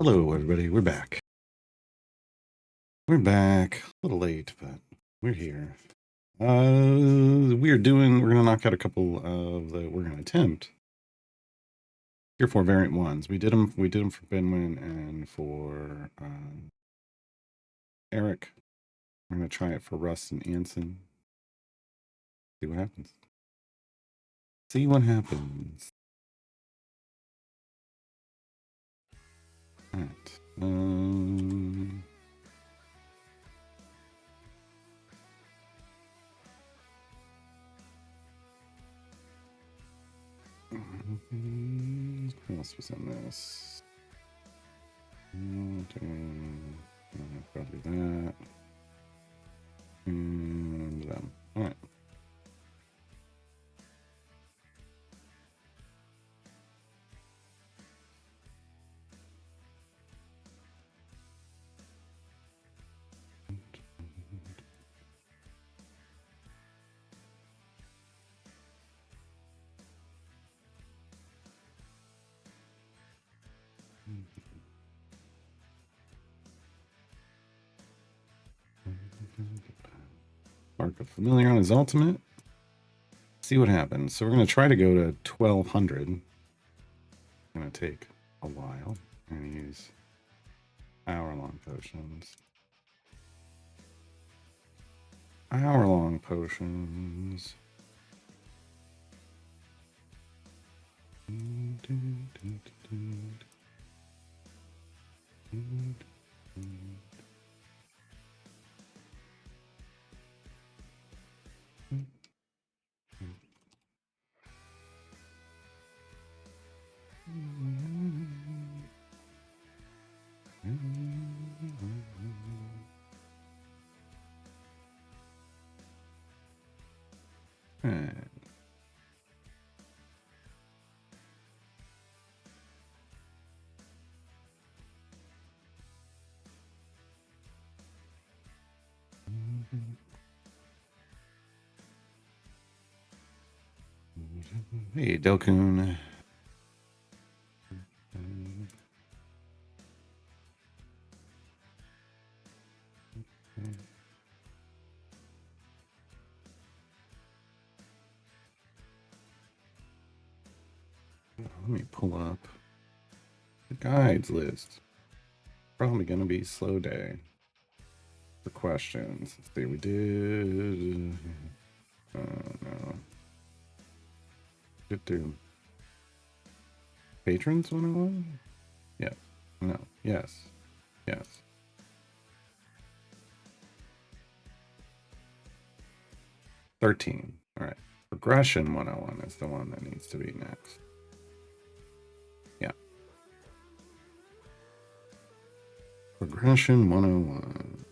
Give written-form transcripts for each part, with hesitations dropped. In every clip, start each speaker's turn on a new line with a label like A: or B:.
A: Hello, everybody. We're back. We're back. A little late, but we're here. We're gonna knock out a couple of we're gonna attempt Tier 4 variant ones. We did them for Benwin and for Eric. We're gonna try it for Russ and Anson. See what happens. See what happens. All right. Who else was in this? Probably that. And them. All right. Mark a familiar on his ultimate. See what happens. So we're going to try to go to 1200. It's going to take a while. I'm going to use hour-long potions. Hour-long potions. Hey, Delcoon. Let me pull up the guides list. Probably going to be slow day for questions. Let's see, we did. Oh, no. Get through Patrons 101? Yeah. No. Yes. Yes. All right. Progression 101 is the one that needs to be next. Yeah. Progression 101.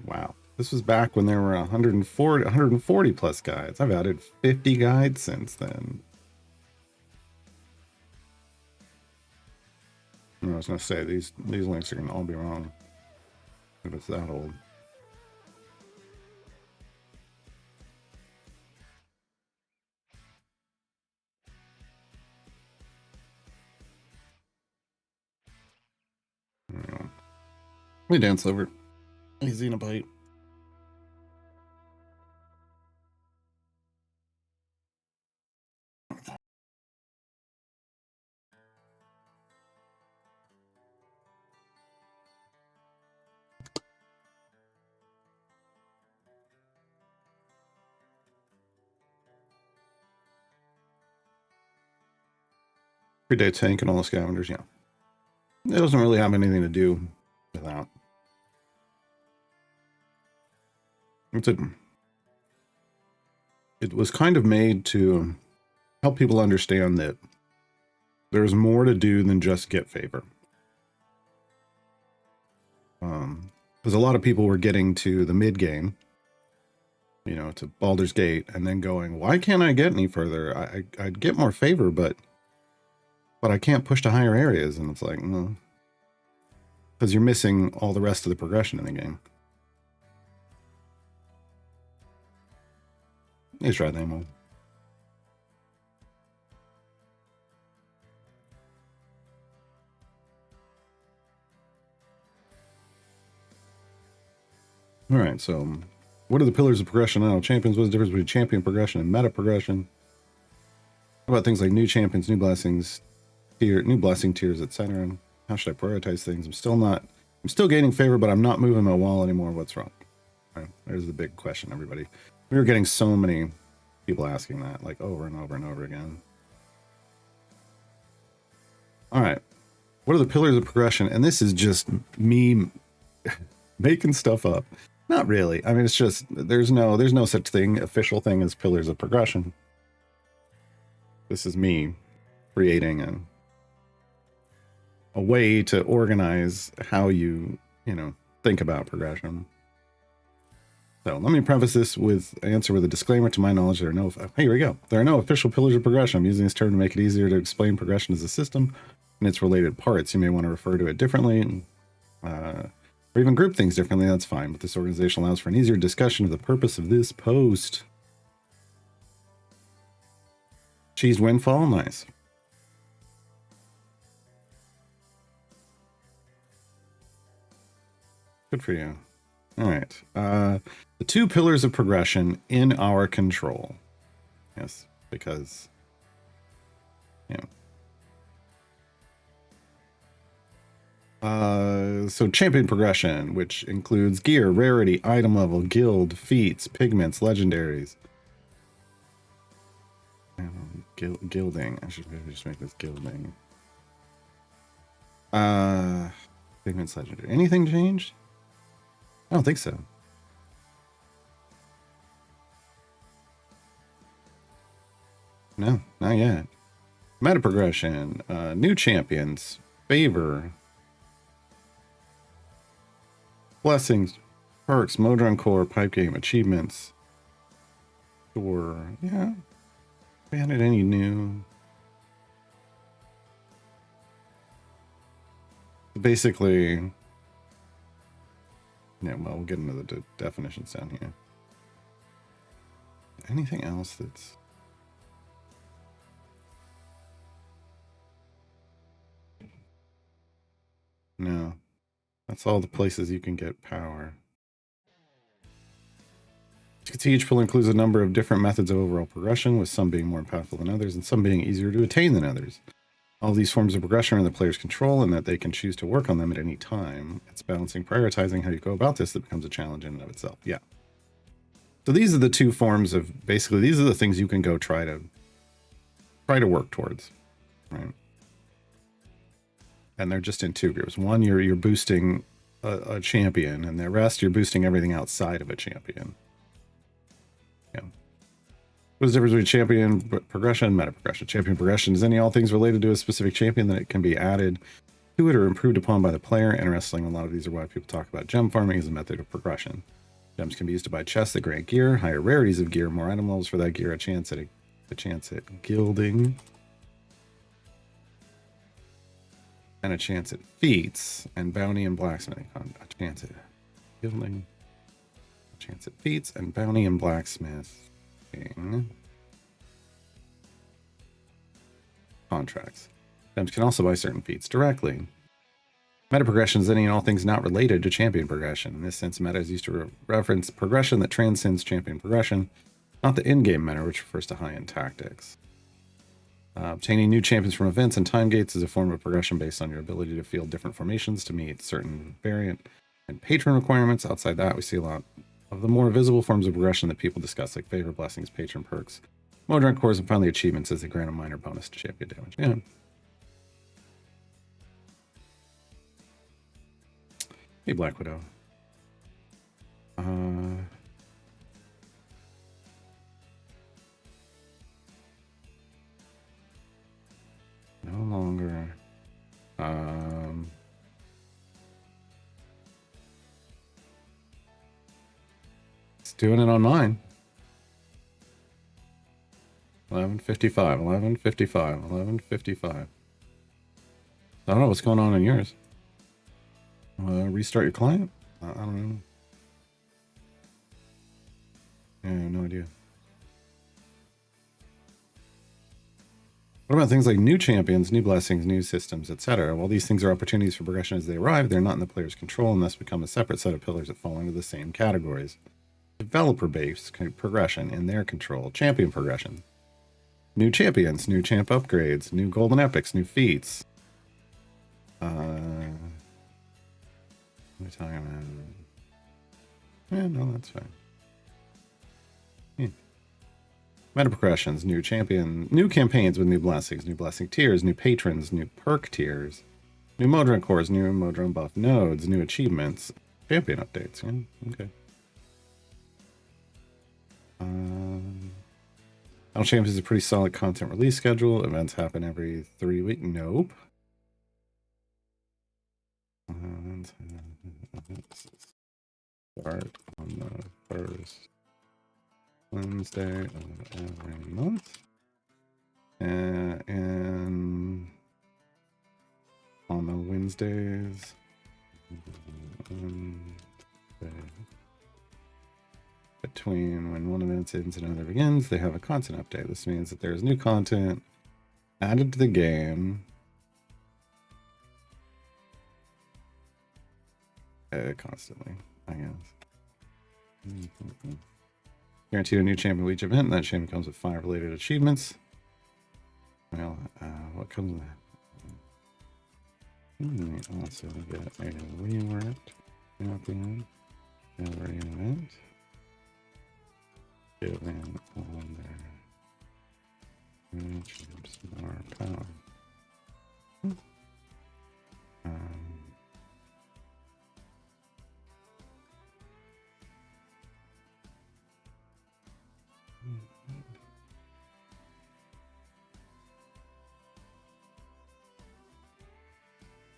A: Wow. This was back when there were 140 plus guides. I've added 50 guides since then. I was going to say, these links are going to all be wrong if it's that old. Let me dance over. Hey, Xenobite. Everyday tank and all the scavengers, yeah. It doesn't really have anything to do with that. It was kind of made to help people understand that there's more to do than just get favor. Because a lot of people were getting to the mid game, you know, to Baldur's Gate, and then going, why can't I get any further? I'd get more favor, but I can't push to higher areas. And it's like, no, because you're missing all the rest of the progression in the game. Let's try them all. All right, so what are the pillars of progression now? Champions, what's the difference between champion progression and meta progression? How about things like new champions, new blessings, new blessing tiers, etc.? How should I prioritize things? I'm still gaining favor, but I'm not moving my wall anymore. What's wrong? All right, there's the big question, everybody. We were getting so many people asking that, like over and over and over again. All right, what are the pillars of progression? And this is just me making stuff up. Not really. I mean, it's just there's no such thing, official thing as pillars of progression. This is me creating a way to organize how you think about progression. So let me preface this answer with a disclaimer. To my knowledge, there are no. Hey, here we go. There are no official pillars of progression. I'm using this term to make it easier to explain progression as a system and its related parts. You may want to refer to it differently, or even group things differently. That's fine. But this organization allows for an easier discussion of the purpose of this post. Cheese windfall, nice. Good for you. All right. The two pillars of progression in our control. Yes, because, so champion progression, which includes gear, rarity, item level, guild, feats, pigments, legendaries. Gilding. I should maybe just make this gilding. Pigments, legendary. Anything changed? I don't think so. No, not yet. Meta progression, new champions, favor, blessings, perks, Modron core, pipe game, achievements. Sure, yeah. We added any new. Basically, yeah, well, we'll get into the definitions down here. Anything else that's... No. That's all the places you can get power. As you can see, each pillar includes a number of different methods of overall progression, with some being more impactful than others, and some being easier to attain than others. All these forms of progression are in the player's control, and that they can choose to work on them at any time. It's balancing, prioritizing how you go about this that becomes a challenge in and of itself. Yeah. So these are the two forms of, basically, these are the things you can go try to work towards, right? And they're just in two groups. One, you're boosting a champion, and the rest you're boosting everything outside of a champion. Yeah. What is the difference between champion progression and meta progression? Champion progression is all things related to a specific champion that it can be added to it or improved upon by the player. Interesting, a lot of these are why people talk about gem farming as a method of progression. Gems can be used to buy chests that grant gear, higher rarities of gear, more item levels for that gear, a chance at gilding, and a chance at feats and bounty and blacksmithing. A chance at gilding, a chance at feats and bounty and blacksmithing contracts. Gems can also buy certain feats directly. Meta progression is any and all things not related to champion progression. In this sense, meta is used to reference progression that transcends champion progression, not the in-game meta, which refers to high-end tactics. Obtaining new champions from events and time gates is a form of progression based on your ability to field different formations to meet certain variant and patron requirements. Outside that, we see a lot of the more visible forms of progression that people discuss, like favor, blessings, patron perks, Modron cores, and finally achievements as they grant a minor bonus to champion damage. Yeah. Hey, Black Widow. No longer. It's doing it on mine. 11:55, 11:55, 11:55. I don't know what's going on in yours. Restart your client? I don't know. Yeah, no idea. What about things like new champions, new blessings, new systems, etc.? While these things are opportunities for progression as they arrive, they're not in the player's control and thus become a separate set of pillars that fall into the same categories. Developer-based progression in their control. Champion progression. New champions, new champ upgrades, new golden epics, new feats. What are we talking about? Yeah, no, that's fine. Meta progressions, new champion, new campaigns with new blessings, new blessing tiers, new patrons, new perk tiers, new Modron cores, new Modron buff nodes, new achievements, champion updates. Yeah, okay. Battle Champions is a pretty solid content release schedule. Events happen every 3 weeks. Nope. Start on the first Wednesday of every month. And on the Wednesdays, between when one event ends and another begins, they have a content update. This means that there's new content added to the game constantly, I guess. Guarantee a new champion with each event, and that champion comes with 5 related achievements. Well, what comes with that? Also get a reworked champion every event. Giving all their champs more power.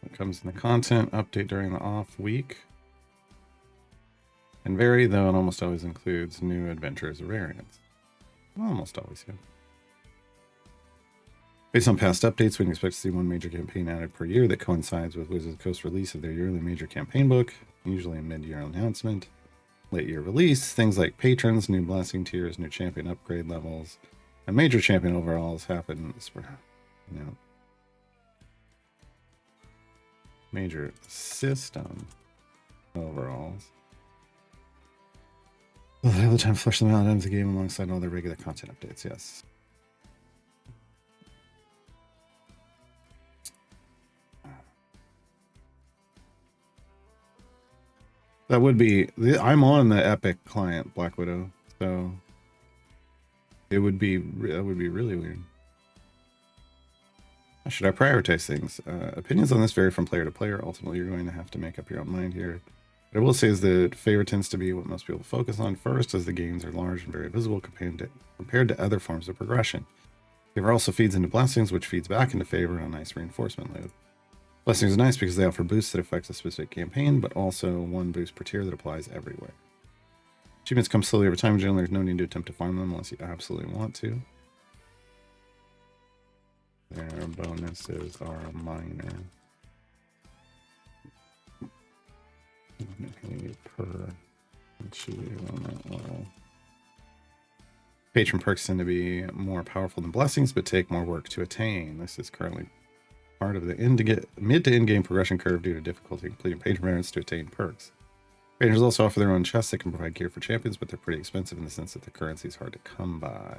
A: It comes in the content update during the off week. And vary, though it almost always includes new adventures or variants. Almost always, yeah. Based on past updates, we can expect to see one major campaign added per year that coincides with Wizards of the Coast release of their yearly major campaign book, usually a mid-year announcement. Late year release, things like patrons, new blessing tiers, new champion upgrade levels, and major champion overalls happen. Major system overalls. Well, they have the time to flesh them out into the game alongside all their regular content updates, yes. That would be... I'm on the Epic client, Black Widow, so... That would be really weird. Should I prioritize things? Opinions on this vary from player to player. Ultimately, you're going to have to make up your own mind here. What I will say is that favor tends to be what most people focus on first, as the gains are large and very visible compared to other forms of progression. Favor also feeds into blessings, which feeds back into favor in a nice reinforcement loop. Blessings are nice because they offer boosts that affect a specific campaign, but also one boost per tier that applies everywhere. Achievements come slowly over time, and generally there's no need to attempt to farm them unless you absolutely want to. Their bonuses are minor. Per achieve on that level. Patron perks tend to be more powerful than blessings, but take more work to attain. This is currently part of the mid to end game progression curve due to difficulty completing patron merits to attain perks. Patrons also offer their own chests that can provide gear for champions, but they're pretty expensive in the sense that the currency is hard to come by.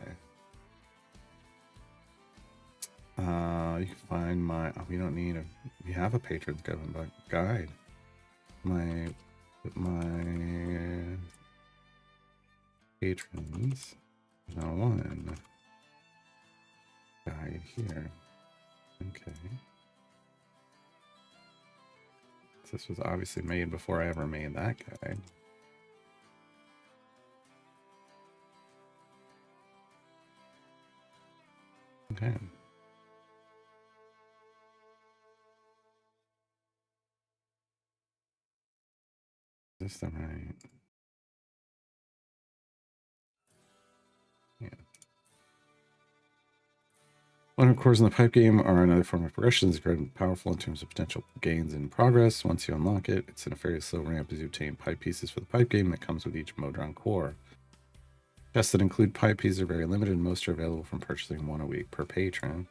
A: You can find my... Oh, we don't need a... We have a patrons guide. My patrons... No one. Guide here. Okay. This was obviously made before I ever made that guide. Okay. Is this the right? Yeah. One cores in the pipe game are another form of progression. It's incredibly powerful in terms of potential gains in progress. Once you unlock it, it's in a fairly slow ramp as you obtain pipe pieces for the pipe game that comes with each Modron core. Chests that include pipe pieces are very limited, and most are available from purchasing one a week per patron.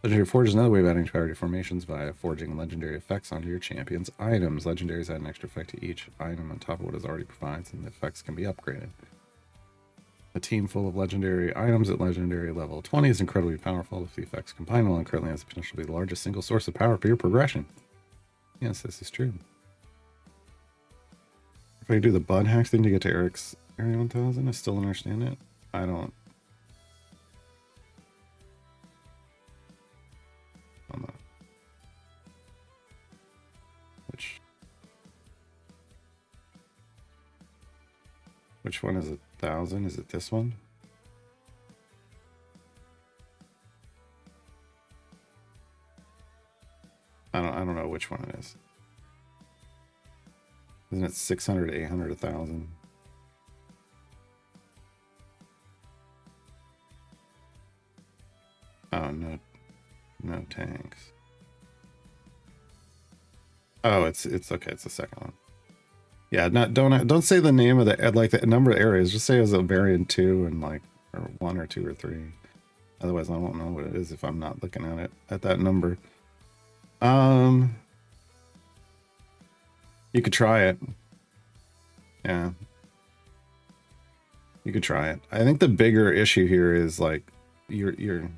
A: Legendary Forge is another way of adding priority formations via forging legendary effects onto your champion's items. Legendaries add an extra effect to each item on top of what it already provides, and the effects can be upgraded. A team full of legendary items at legendary level 20 is incredibly powerful if the effects combine well and currently has the potential to be the largest single source of power for your progression. Yes, this is true. If I do the bud hacks thing to get to Eric's Area 1000, I still don't understand it. I don't. I'm not. Which one is it? 1,000? Is it this one? I don't know which one it is. Isn't it 600, 800, 1,000? Oh, no tanks. Oh, it's okay. It's the second one. Yeah, don't say the name of the like the number of areas. Just say it was a variant 2 and like or 1 or 2 or 3. Otherwise, I won't know what it is if I'm not looking at it at that number. You could try it. Yeah. You could try it. I think the bigger issue here is like you're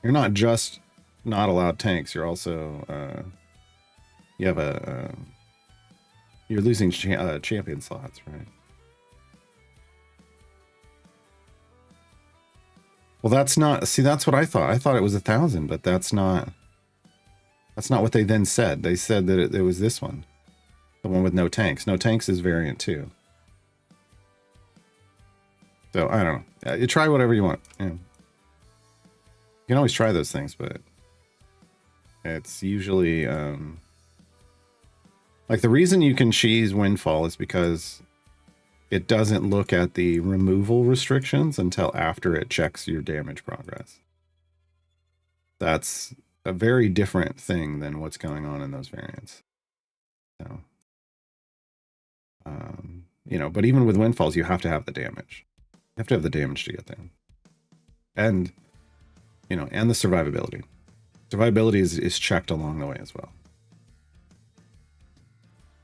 A: not just not allowed tanks. You're also you have you're losing champion slots, right? Well, that's not. See, that's what I thought. I thought it was 1,000, but that's not. That's not what they then said. They said that it was this one, the one with no tanks. No tanks is variant 2. So I don't know. You try whatever you want. Yeah. You can always try those things, but it's usually like the reason you can cheese Windfall is because it doesn't look at the removal restrictions until after it checks your damage progress. That's a very different thing than what's going on in those variants. So, you know, but even with Windfalls, you have to have the damage. You have to have the damage to get there. And, you know, and the survivability. Survivability is checked along the way as well.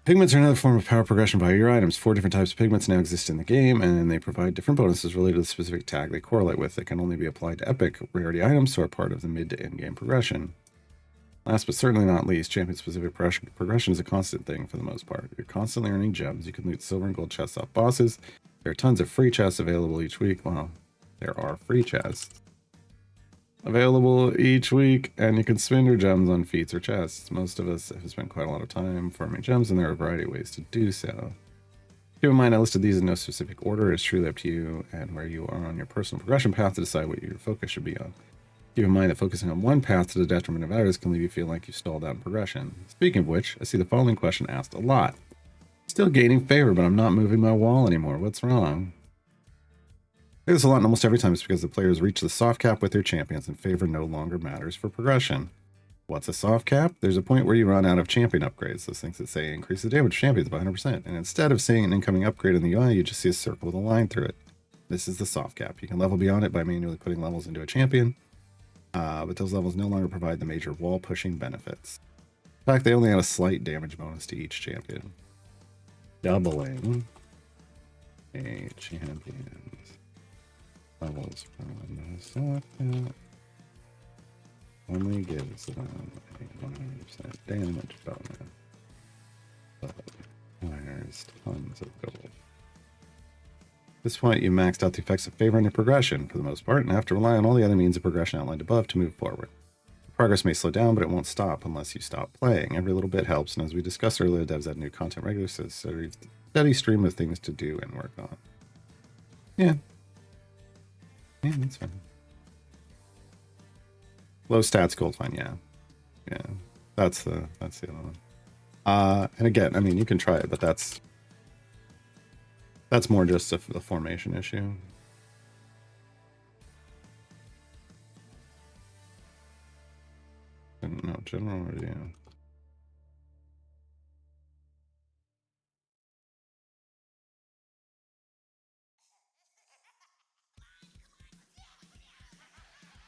A: Pigments are another form of power progression via your items. 4 different types of pigments now exist in the game, and they provide different bonuses related to the specific tag they correlate with. They can only be applied to epic rarity items, so are part of the mid to end game progression. Last but certainly not least, champion-specific progression is a constant thing for the most part. You're constantly earning gems. You can loot silver and gold chests off bosses. There are tons of free chests available each week. Well, there are free chests available each week, and you can spend your gems on feats or chests. Most of us have spent quite a lot of time farming gems, and there are a variety of ways to do so. Keep in mind, I listed these in no specific order. It's truly up to you and where you are on your personal progression path to decide what your focus should be on. Keep in mind that focusing on one path to the detriment of others can leave you feeling like you've stalled out in progression. Speaking of which, I see the following question asked a lot. Still gaining favor, but I'm not moving my wall anymore. What's wrong? I say this a lot, and almost every time it's because the players reach the soft cap with their champions and favor no longer matters for progression. What's a soft cap? There's a point where you run out of champion upgrades, those things that say increase the damage of champions by 100%, and instead of seeing an incoming upgrade in the UI, you just see a circle with a line through it. This is the soft cap. You can level beyond it by manually putting levels into a champion, but those levels no longer provide the major wall pushing benefits. In fact, they only add a slight damage bonus to each champion. Doubling a champion's levels from the soft cap only gives them a 100% damage bonus, but requires tons of gold. At this point, you maxed out the effects of favor on your progression for the most part, and have to rely on all the other means of progression outlined above to move forward. Progress may slow down, but it won't stop unless you stop playing. Every little bit helps, and as we discussed earlier, devs add new content regularly, so it's a steady stream of things to do and work on. Yeah. Yeah, that's fine. Low stats gold fine, yeah. Yeah. That's the other one. And again, I mean, you can try it, but that's more just a formation issue. No, general review.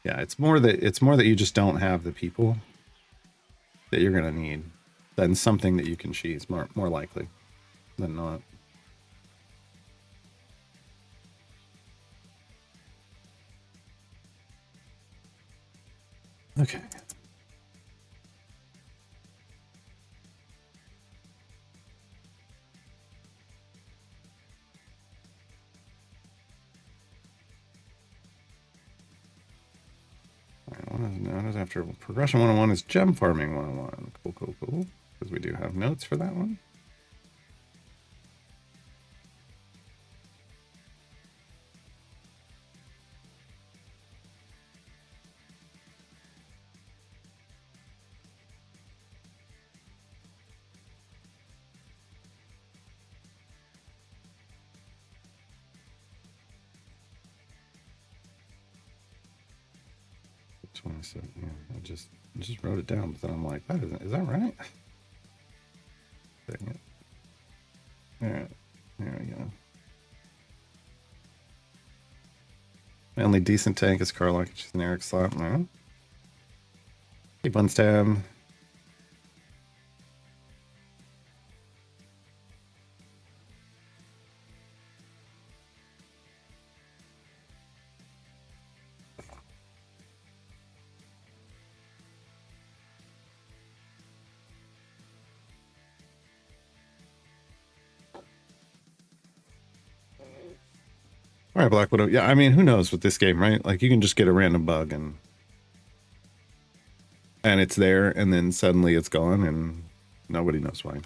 A: Yeah, it's more that you just don't have the people that you're gonna need than something that you can cheese, more likely than not. Okay. What is after progression 101 is gem farming 101. Cool. Because we do have notes for that one. So yeah, I just wrote it down, but then I'm like, is that right? Dang it. All right, there we go. My only decent tank is Carlock, which is an Eric slot. No. Keep on stab. All right, Black Widow. Yeah, I mean, who knows with this game, right? Like, you can just get a random bug and it's there, and then suddenly it's gone, and nobody knows why.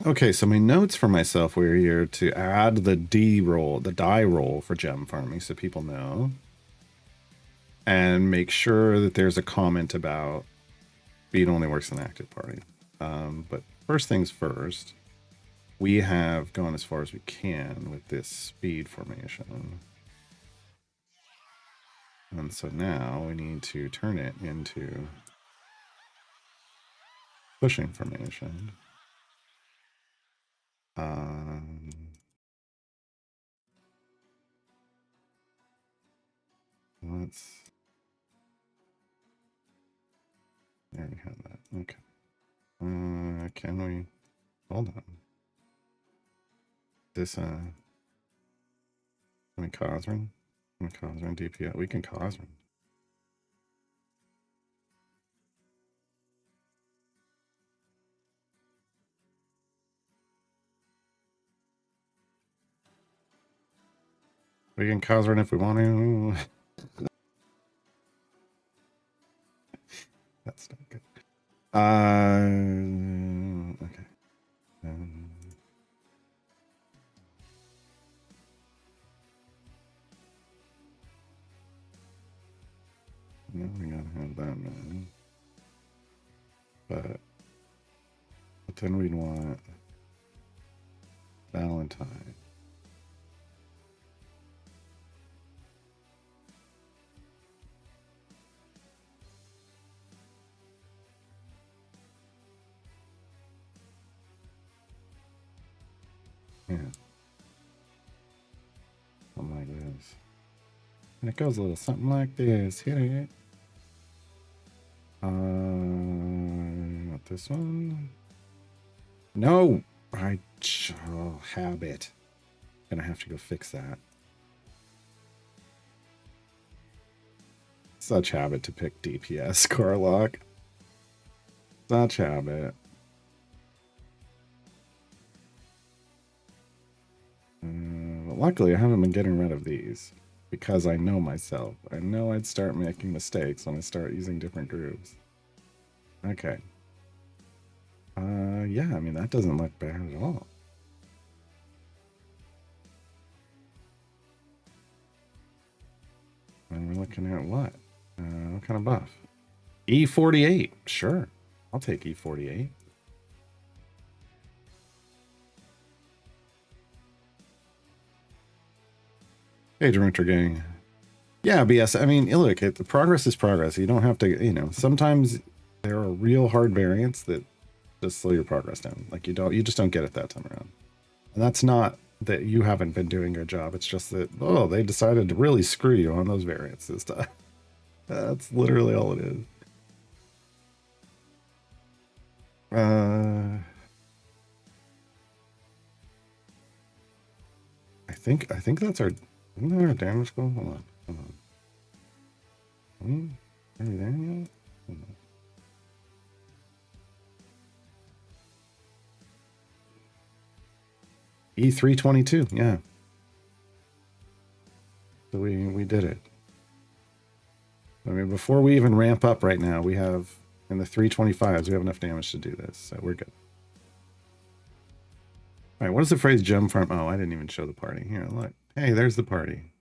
A: Okay, so my notes for myself were here to add the die roll for gem farming, so people know, and make sure that there's a comment about speed only works in active party. But first things first, we have gone as far as we can with this speed formation. And so now we need to turn it into pushing formation. Let's... There we have that. Okay. Can we... Hold on. This, can we Cosrin? Can we Cosrin DPS? We can Cosrin. We can Cosrin if we want to. That's not good. Okay. No, we gotta have that man. But then we'd want Valentine. Yeah. Something like this. And it goes a little something like this. Hit it. Not this one. No! Habit. Gonna have to go fix that. Such habit to pick DPS, Carlock. Such habit. But luckily, I haven't been getting rid of these because I know myself. I know I'd start making mistakes when I start using different groups. Okay. Yeah, I mean, that doesn't look bad at all. And we're looking at what? What kind of buff? E48. Sure. I'll take E48. Hey, Winter Gang. Yeah, BS. I mean, look, the progress is progress. You don't have to, you know, sometimes there are real hard variants that just slow your progress down. Like you just don't get it that time around. And that's not that you haven't been doing your job. It's just that, oh, they decided to really screw you on those variants this time. That's literally all it is. I think that's our, isn't that our damage goal? Hold on. Are we there yet? Hold on. E322, yeah. So we did it. I mean, before we even ramp up right now, we have, in the 325s, we have enough damage to do this, so we're good. All right, what is the phrase gem farm? Oh, I didn't even show the party. Here, look. Hey, there's the party.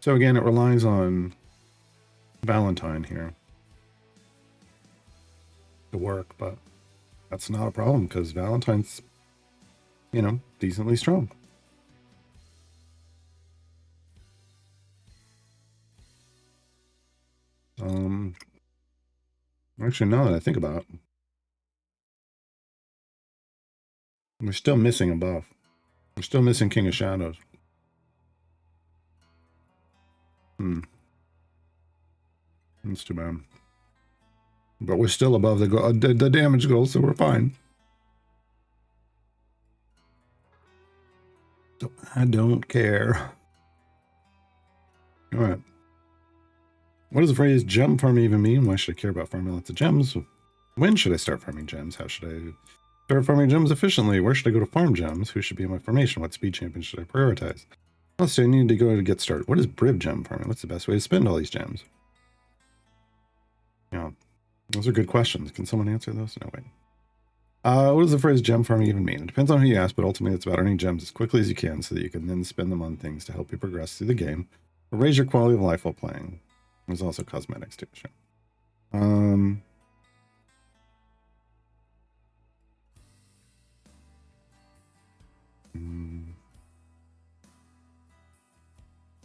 A: So again, it relies on Valentine here to work, but that's not a problem because Valentine's, you know, decently strong. Actually, now that I think about it, we're still missing a buff. We're still missing King of Shadows. That's too bad. But we're still above the damage goal, so we're fine. So I don't care. All right. What does the phrase gem farm even mean? Why should I care about farming lots of gems? When should I start farming gems? How should I start farming gems efficiently? Where should I go to farm gems? Who should be in my formation? What speed champion should I prioritize? Let's say I need to go to get started. What is Brib gem farming? What's the best way to spend all these gems? Yeah, those are good questions. Can someone answer those? No, wait. What does the phrase gem farming even mean? It depends on who you ask, but ultimately it's about earning gems as quickly as you can so that you can then spend them on things to help you progress through the game or raise your quality of life while playing. There's also cosmetics too, sure.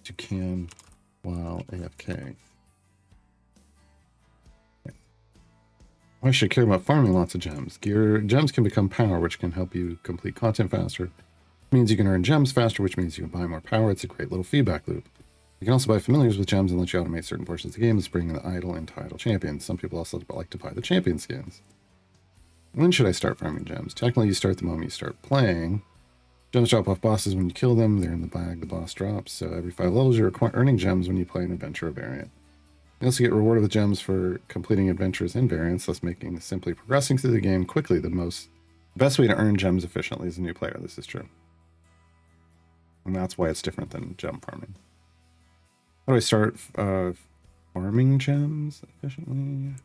A: You can while AFK. Why should I care about farming lots of gems? Gems can become power, which can help you complete content faster. It means you can earn gems faster, which means you can buy more power. It's a great little feedback loop. You can also buy familiars with gems and let you automate certain portions of the game, bringing the idle into idle champions. Some people also like to buy the champion skins. When should I start farming gems? Technically, you start the moment you start playing. Gems drop off bosses when you kill them. They're in the bag the boss drops. So every 5 levels, you're earning gems when you play an adventure or variant. You also get rewarded with gems for completing adventures and variants, thus making simply progressing through the game quickly the best way to earn gems efficiently as a new player. This is true. And that's why it's different than gem farming. How do I start farming gems efficiently?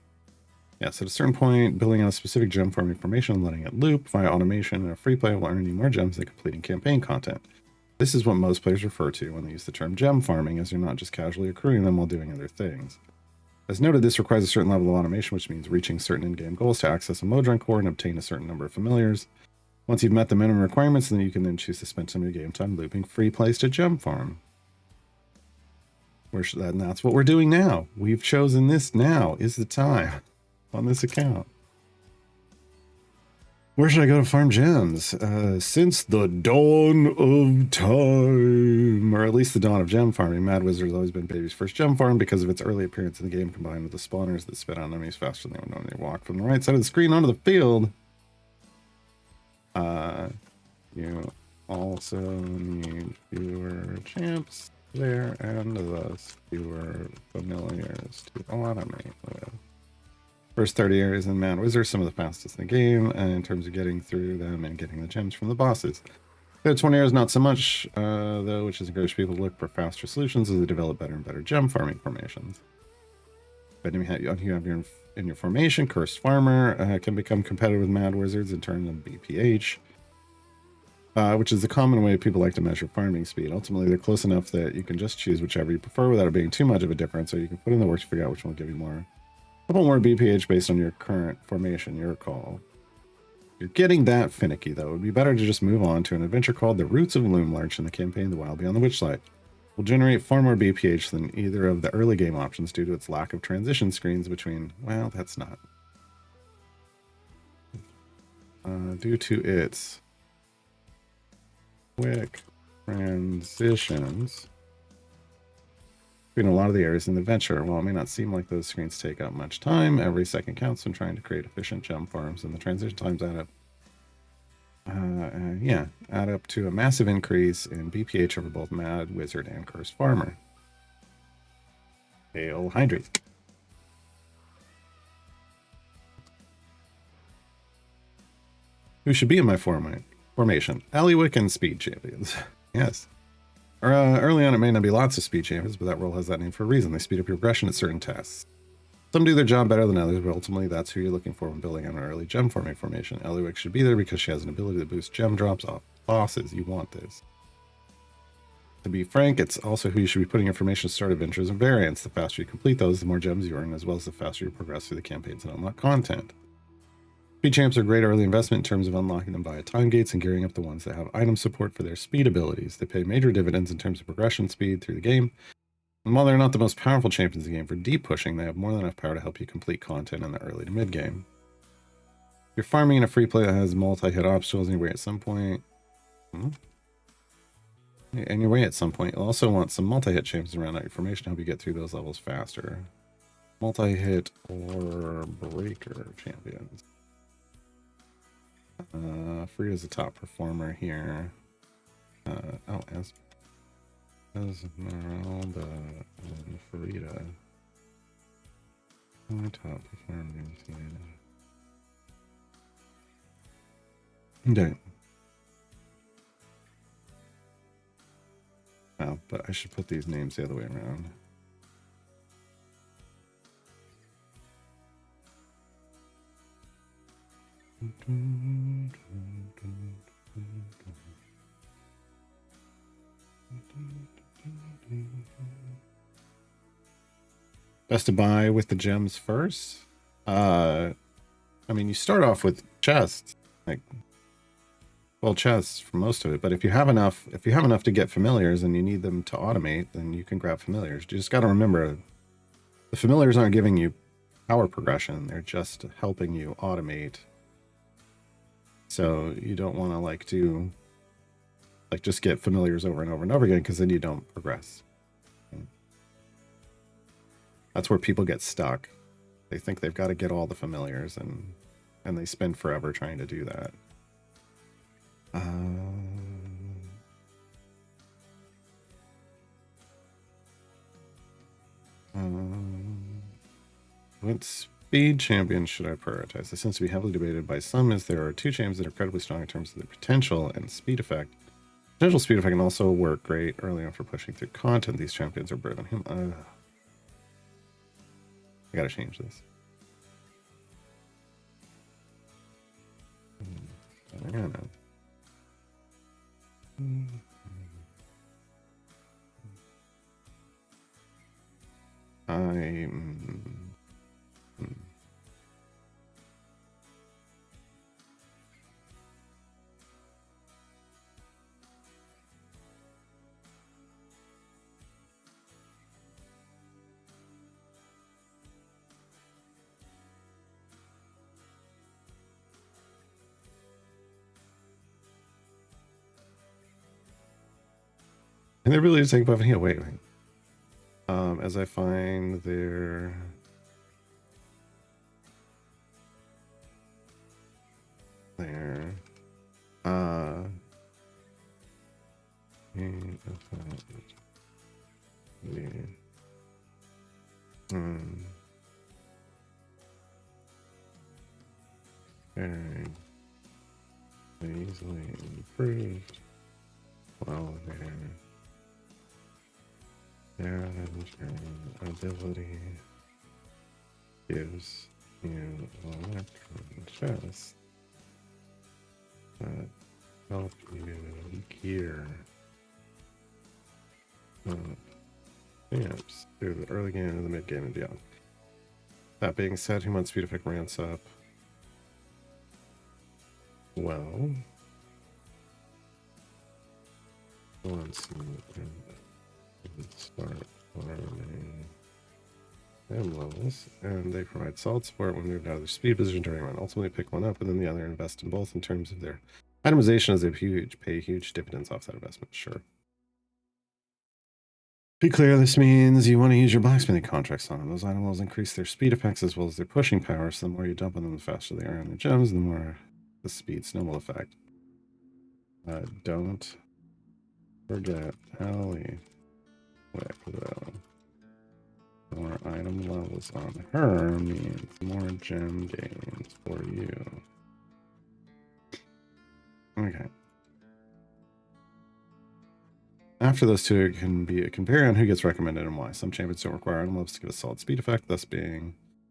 A: Yes, at a certain point, building out a specific gem farming formation and letting it loop via automation and a free play will earn you more gems than completing campaign content. This is what most players refer to when they use the term gem farming, as you're not just casually accruing them while doing other things. As noted, this requires a certain level of automation, which means reaching certain in-game goals to access a Modron core and obtain a certain number of familiars. Once you've met the minimum requirements, then you can then choose to spend some of your game time looping free plays to gem farm. And that's what we're doing now. We've chosen this. Now is the time on this account. Where should I go to farm gems? Since the dawn of time, or at least the dawn of gem farming, Mad Wizard has always been baby's first gem farm because of its early appearance in the game, combined with the spawners that spit on enemies faster than they would normally walk from the right side of the screen onto the field. You also need fewer champs there, and thus fewer familiars to automate with. First 30 areas in Mad Wizard, some of the fastest in the game, in terms of getting through them and getting the gems from the bosses. The 20 areas, not so much, though, which has encouraged people to look for faster solutions as they develop better and better gem farming formations. But you have in your formation, Cursed Farmer can become competitive with Mad Wizards and turn them BPH, which is the common way people like to measure farming speed. Ultimately, they're close enough that you can just choose whichever you prefer without it being too much of a difference, or you can put in the work to figure out which one will give you more. A couple more BPH based on your current formation, your call. You're getting that finicky, though. It would be better to just move on to an adventure called The Roots of Loomlarch in the campaign The Wild Beyond the Witchlight. will generate far more BPH than either of the early game options due to its lack of transition screens between, well, that's not. Due to its quick transitions between a lot of the areas in the venture. While it may not seem like those screens take up much time, every second counts when trying to create efficient gem farms, and the transition times add up. Add up to a massive increase in BPH over both Mad Wizard and Cursed Farmer. Hail Hydrate. Who should be in my formation? Eliwick and Speed Champions. Yes. Early on, it may not be lots of Speed Champions, but that role has that name for a reason. They speed up your progression at certain tasks. Some do their job better than others, but ultimately that's who you're looking for when building on an early gem farming formation. Eliwick should be there because she has an ability to boost gem drops off bosses. You want this. To be frank, it's also who you should be putting information to start adventures and variants. The faster you complete those, the more gems you earn, as well as the faster you progress through the campaigns and unlock content. Speed champs are a great early investment in terms of unlocking them via time gates and gearing up the ones that have item support for their speed abilities. They pay major dividends in terms of progression speed through the game. And while they're not the most powerful champions in the game for deep pushing, they have more than enough power to help you complete content in the early to mid game. If you're farming in a free play that has multi-hit obstacles and your way at some point, you'll also want some multi-hit champions around out your formation to help you get through those levels faster. Multi-hit or breaker champions. Frida's a top performer here. Esmeralda and Frida. My top performers here. Okay. Oh, but I should put these names the other way around. Best to buy with the gems first. I mean, you start off with chests, like, well, chests for most of it. But if you have enough to get familiars and you need them to automate, then you can grab familiars. You just got to remember, the familiars aren't giving you power progression; they're just helping you automate. So you don't want to just get familiars over and over and over again, because then you don't progress. That's where people get stuck. They think they've got to get all the familiars, and they spend forever trying to do that. What speed champions should I prioritize? This seems to be heavily debated by some, as there are two champions that are incredibly strong in terms of their potential and speed effect. Potential speed effect can also work great early on for pushing through content. These champions are better than him. I gotta change this. I don't know. And they're really just taking buff and heal. Wait. As I find their very easily improved while their ability gives you electron chests that help you gear stamps through the early game and the mid game and beyond. That being said, human speed effect ramps up. Well, let's see. start learning M levels, and they provide solid support when moved out of their speed position during run. Ultimately, pick one up, and then the other invest in both in terms of their itemization, as they pay huge dividends off that investment. Sure. Be clear, this means you want to use your blacksmithing contracts on them. Those item levels increase their speed effects as well as their pushing power, so the more you dump on them, the faster they earn their gems, the more the speed snowball effect. Don't forget Ellie quick, though. More item levels on her means more gem gains for you. Okay. After those two, it can be a compare on who gets recommended and why. Some champions don't require item levels to give a solid speed effect, thus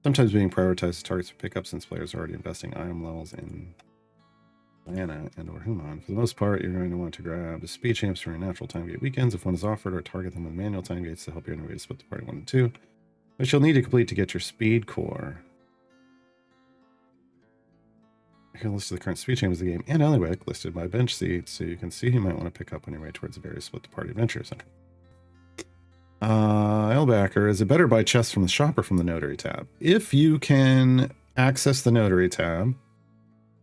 A: sometimes being prioritized as targets for pickup since players are already investing item levels in Lana and or Human. For the most part, you're going to want to grab the speed champs for your natural time gate weekends if one is offered, or target them with manual time gates to help your enemy split the party 1 and 2, which you'll need to complete to get your speed core. Here, list of the current speed champions of the game and Eliwick listed by bench seats, so you can see who you might want to pick up on your way towards the various split the party adventures. Elbacker, is it better to buy chests from the shop or from the notary tab? If you can access the notary tab,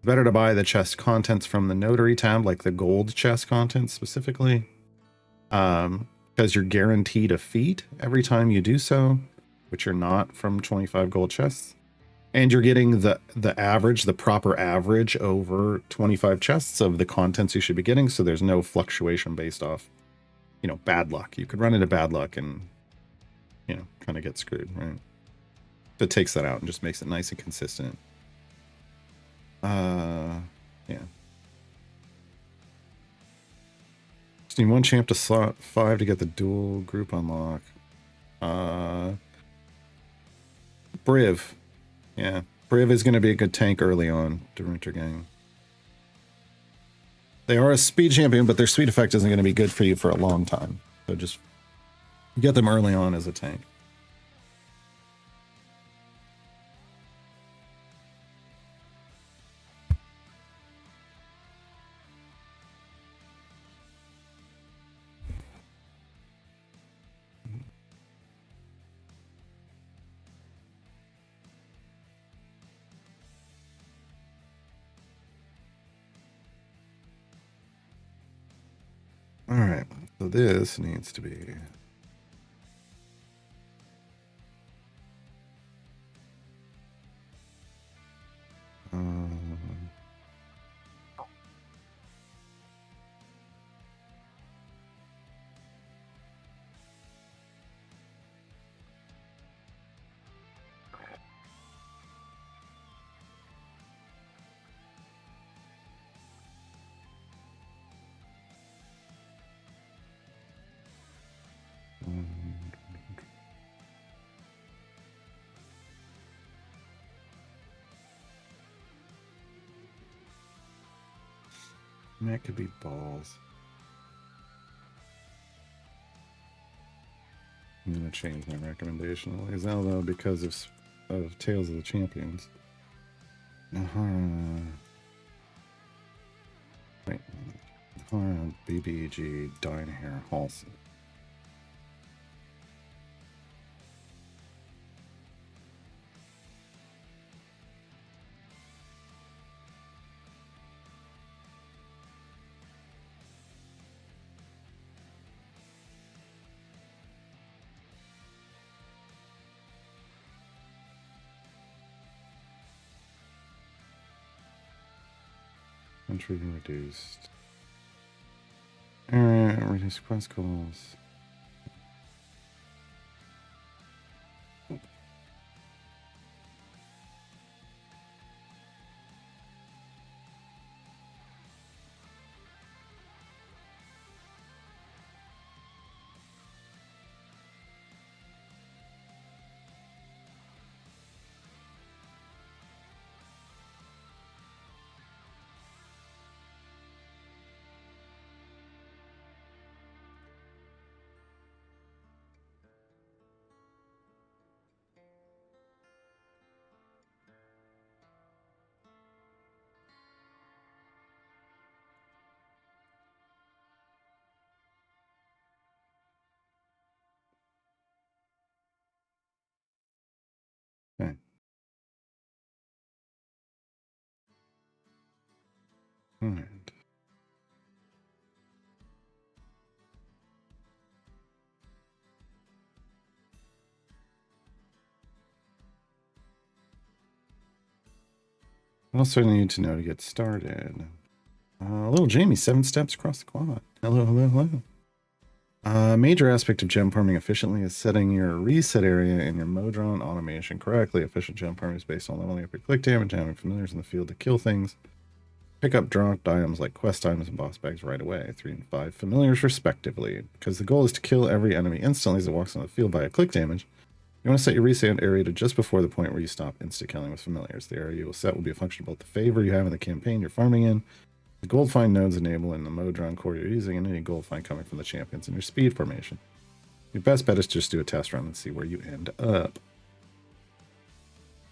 A: better to buy the chest contents from the notary tab, like the gold chest contents specifically, because you're guaranteed a feat every time you do so, which you're not from 25 gold chests. And you're getting the average, the proper average over 25 chests of the contents you should be getting, so there's no fluctuation based off, bad luck. You could run into bad luck and, kind of get screwed, right? So it takes that out and just makes it nice and consistent. Yeah. Just need one champ to slot 5 to get the dual group unlock. Briv. Yeah, Briv is going to be a good tank early on to Winter Gang. They are a speed champion, but their speed effect isn't going to be good for you for a long time. So just get them early on as a tank. All right, so this needs to be... That could be balls. I'm going to change my recommendation to Zelda because of Tales of the Champions. Wait. BBG, Dynahair, Halsey. Entry reduced. Reduce quest goals. Alright. What else do I need to know to get started? Little Jamie, 7 steps across the quad. Hello, hello, hello. Major aspect of gem farming efficiently is setting your reset area in your Modron automation correctly. Efficient gem farming is based on leveling up your click damage, having familiars in the field to kill things. Pick up dropped items like quest items and boss bags right away, 3 and 5 familiars respectively. Because the goal is to kill every enemy instantly as it walks on the field via click damage. You want to set your reset area to just before the point where you stop insta-killing with familiars. The area you will set will be a function of both the favor you have in the campaign you're farming in, the gold find nodes enable in the Modron core you're using, and any gold find coming from the champions in your speed formation. Your best bet is to just do a test run and see where you end up.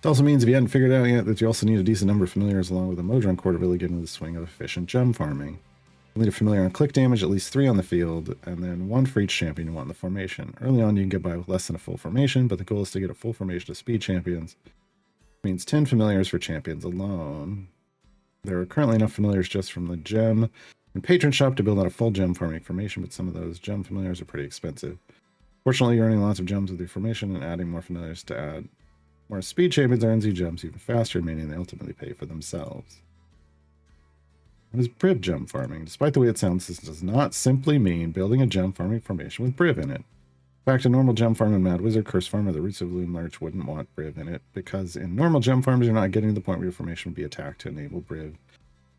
A: It also means if you hadn't figured out yet that you also need a decent number of familiars along with the Modron core to really get into the swing of efficient gem farming. You'll need a familiar on click damage, at least 3 on the field, and then 1 for each champion you want in the formation. Early on you can get by with less than a full formation, but the goal is to get a full formation of speed champions. It means 10 familiars for champions alone. There are currently enough familiars just from the gem and patron shop to build out a full gem farming formation, but some of those gem familiars are pretty expensive. Fortunately, you're earning lots of gems with your formation and adding more familiars to add more speed champions earns you gems even faster, meaning they ultimately pay for themselves. What is Briv gem farming? Despite the way it sounds, this does not simply mean building a gem farming formation with Briv in it. In fact, a normal gem farm in Mad Wizard, Curse Farm, or the Roots of Loom Lurch wouldn't want Briv in it, because in normal gem farms, you're not getting to the point where your formation would be attacked to enable Briv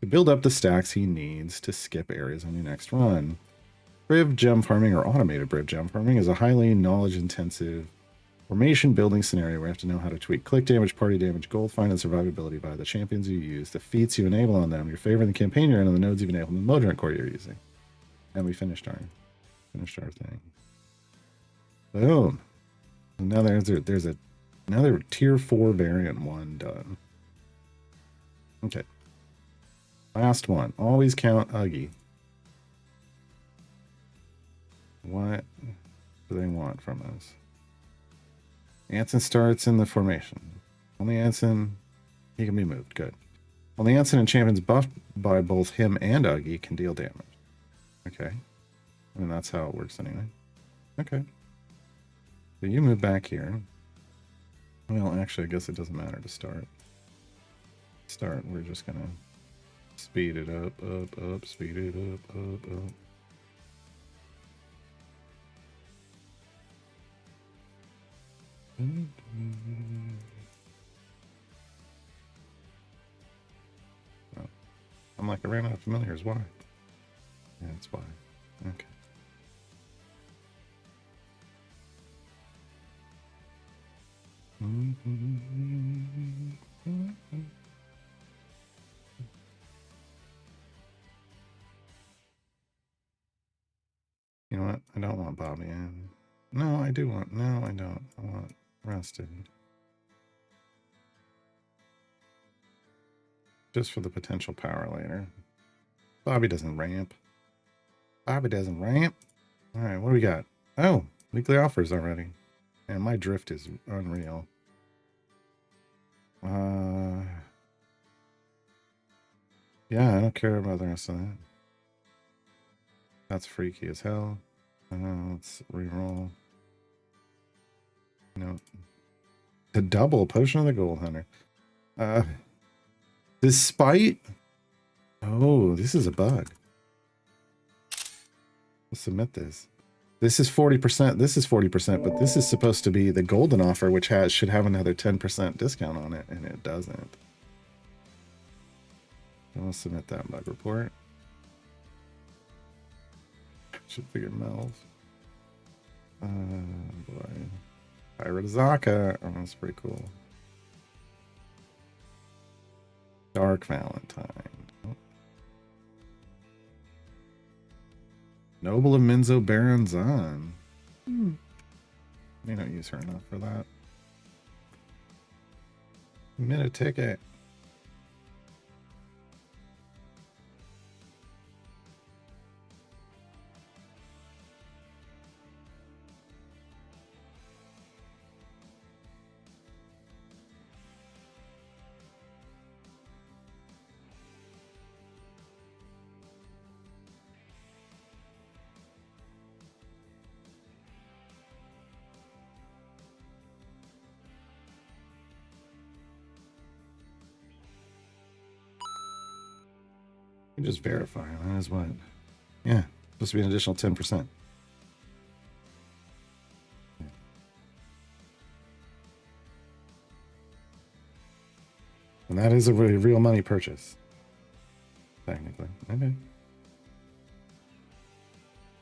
A: to build up the stacks he needs to skip areas on your next run. Briv gem farming, or automated Briv gem farming, is a highly knowledge-intensive formation building scenario where you have to know how to tweak click damage, party damage, gold find, and survivability by the champions you use, the feats you enable on them, your favor in the campaign you're in, and the nodes you've enabled in the Modron core you're using. And we finished our thing. Boom. Now there's another tier 4 variant 1 done. Okay. Last one. Always count Uggy. What do they want from us? Anson starts in the formation. Only Anson, he can be moved. Good. Only Anson and champions buffed by both him and Uggy can deal damage. Okay. I mean, that's how it works anyway. Okay. So you move back here. Well, actually, I guess it doesn't matter to start. We're just going to speed it up, speed it up. Oh, I'm like, I ran out of familiars. Why? Yeah, that's why. Okay. You know what? I don't want Bobby in. No, I do want. No, I don't. I want Rested. Just for the potential power later. Bobby doesn't ramp. All right, what do we got? Oh, weekly offers already. And my drift is unreal. Yeah, I don't care about the rest of that. That's freaky as hell. Let's reroll. No. The double Potion of the Gold Hunter. Despite... Oh, this is a bug. Let's submit this. This is 40%. This is 40%, but this is supposed to be the golden offer, which should have another 10% discount on it, and it doesn't. I'll submit that bug report. Should figure Melv. Boy. Pirate Azaka. Oh, that's pretty cool. Dark Valentine. Oh. Noble of Minzo Baron Zahn. May not use her enough for that. Minute ticket. You just verify. That is what? Yeah, supposed to be an additional 10%. And that is a real money purchase. Technically. Okay.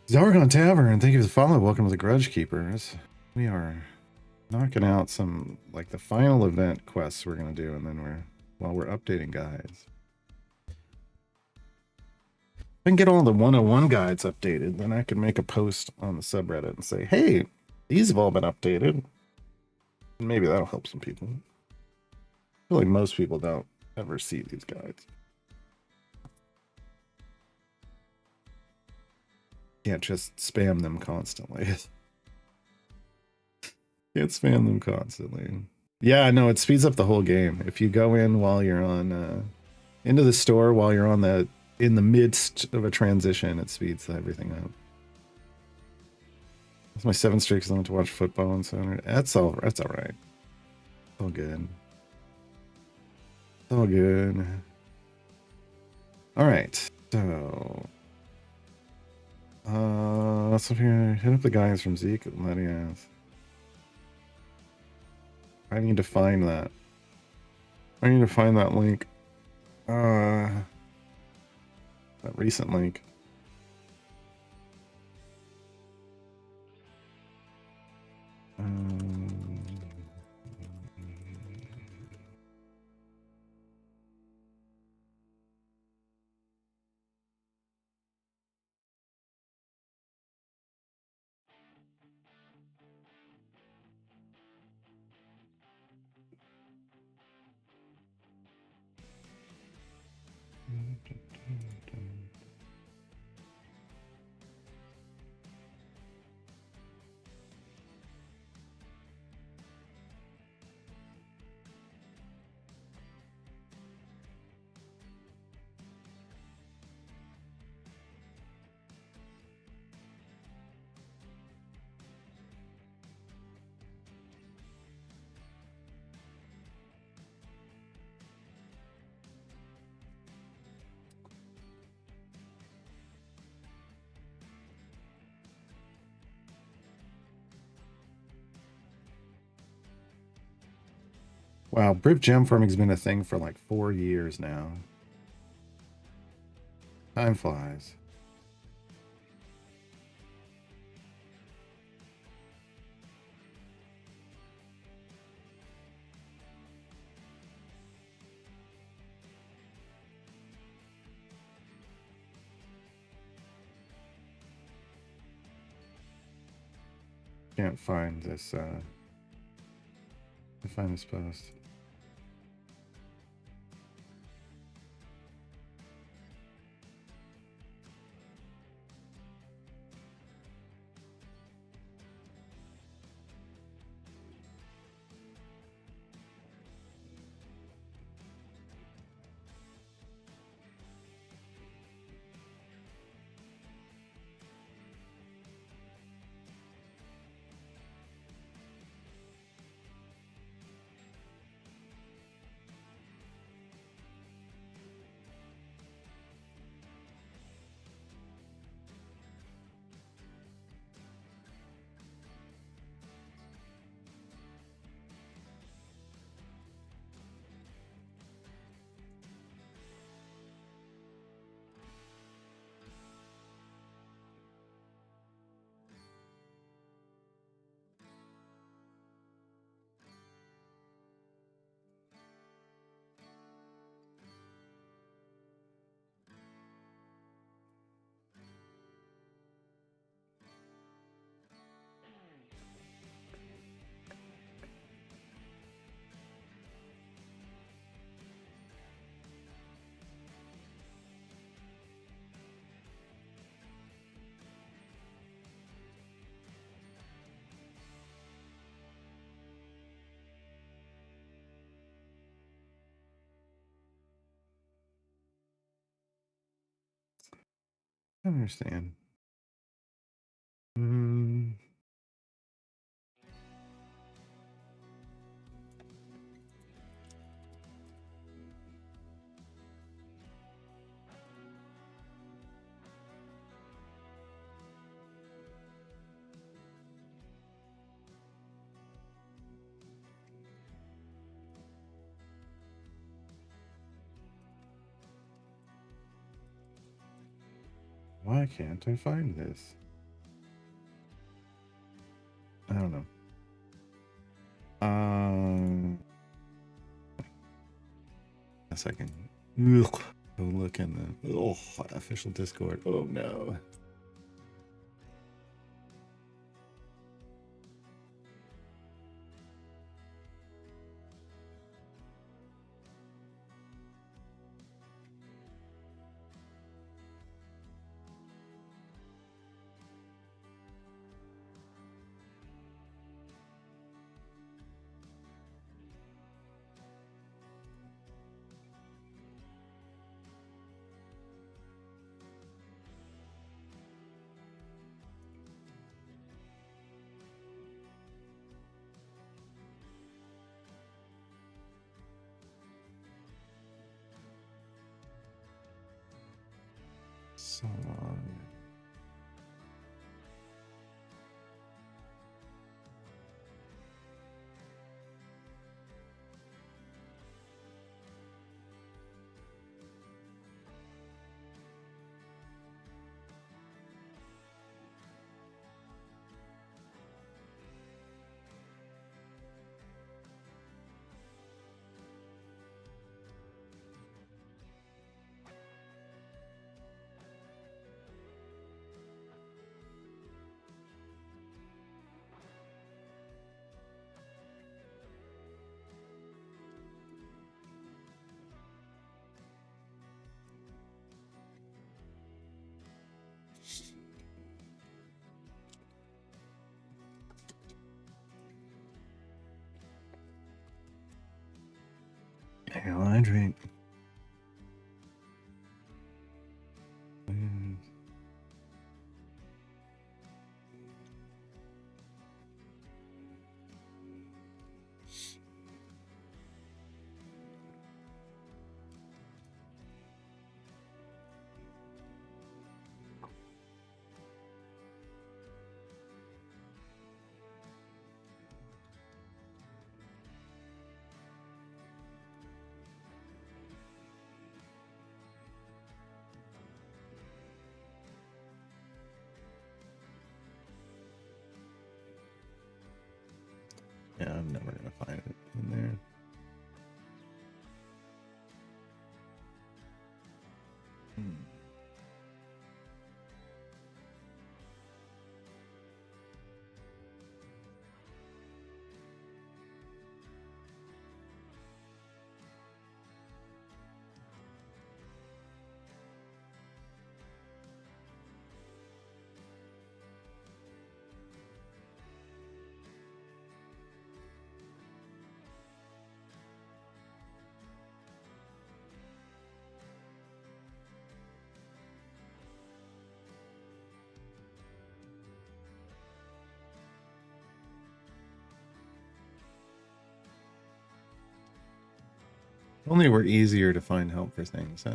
A: Zargon Tavern, thank you for the follow. Welcome to the Grudge Keepers. We are knocking out some, like, the final event quests we're going to do, and then while we're updating guides. If I can get all the 101 guides updated, then I can make a post on the subreddit and say, hey, these have all been updated. And maybe that'll help some people. I feel like most people don't ever see these guides. Can't just spam them constantly. Can't spam them constantly. Yeah, no, it speeds up the whole game. If you go in while you're on into the store while you're on in the midst of a transition, it speeds everything up. That's my 7th streak because I went to watch football on Saturday. That's all right. It's all good. It's all good. All right. So let's hit up the guys from Zeke and Letty ask. I need to find that. I need to find that link. That recent link. Wow, Brick gem farming has been a thing for like 4 years now. Time flies. Can't find this find this post. I understand. Why can't I find this? I don't know. A second. Ugh. Go look in the official Discord. Oh no. So hydrate. Yeah, I'm never gonna find it in there. Only we're easier to find help for things, huh?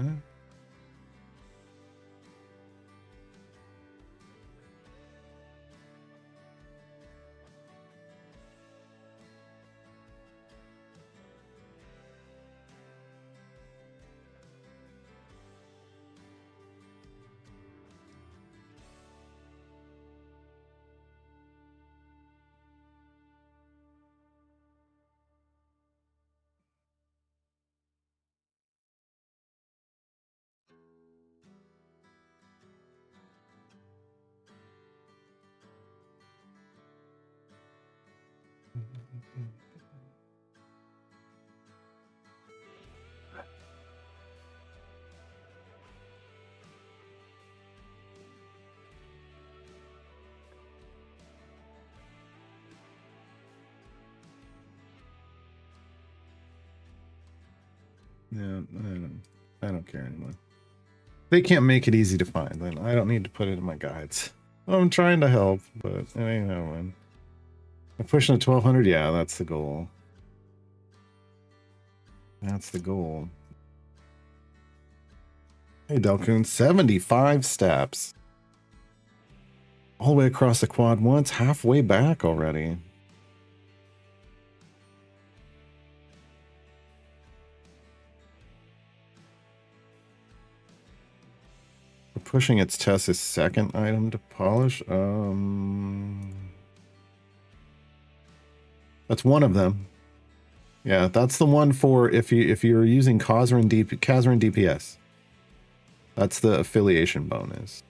A: Yeah, I don't care anymore. They can't make it easy to find, then I don't need to put it in my guides. I'm trying to help, but it ain't happening. I'm pushing to 1200. Yeah, that's the goal. That's the goal. Hey, Delcoon, 75 steps. All the way across the quad once, halfway back already. We're pushing its Tessa's second item to polish. That's one of them. Yeah, that's the one for if you're using Kazran DPS. That's the affiliation bonus.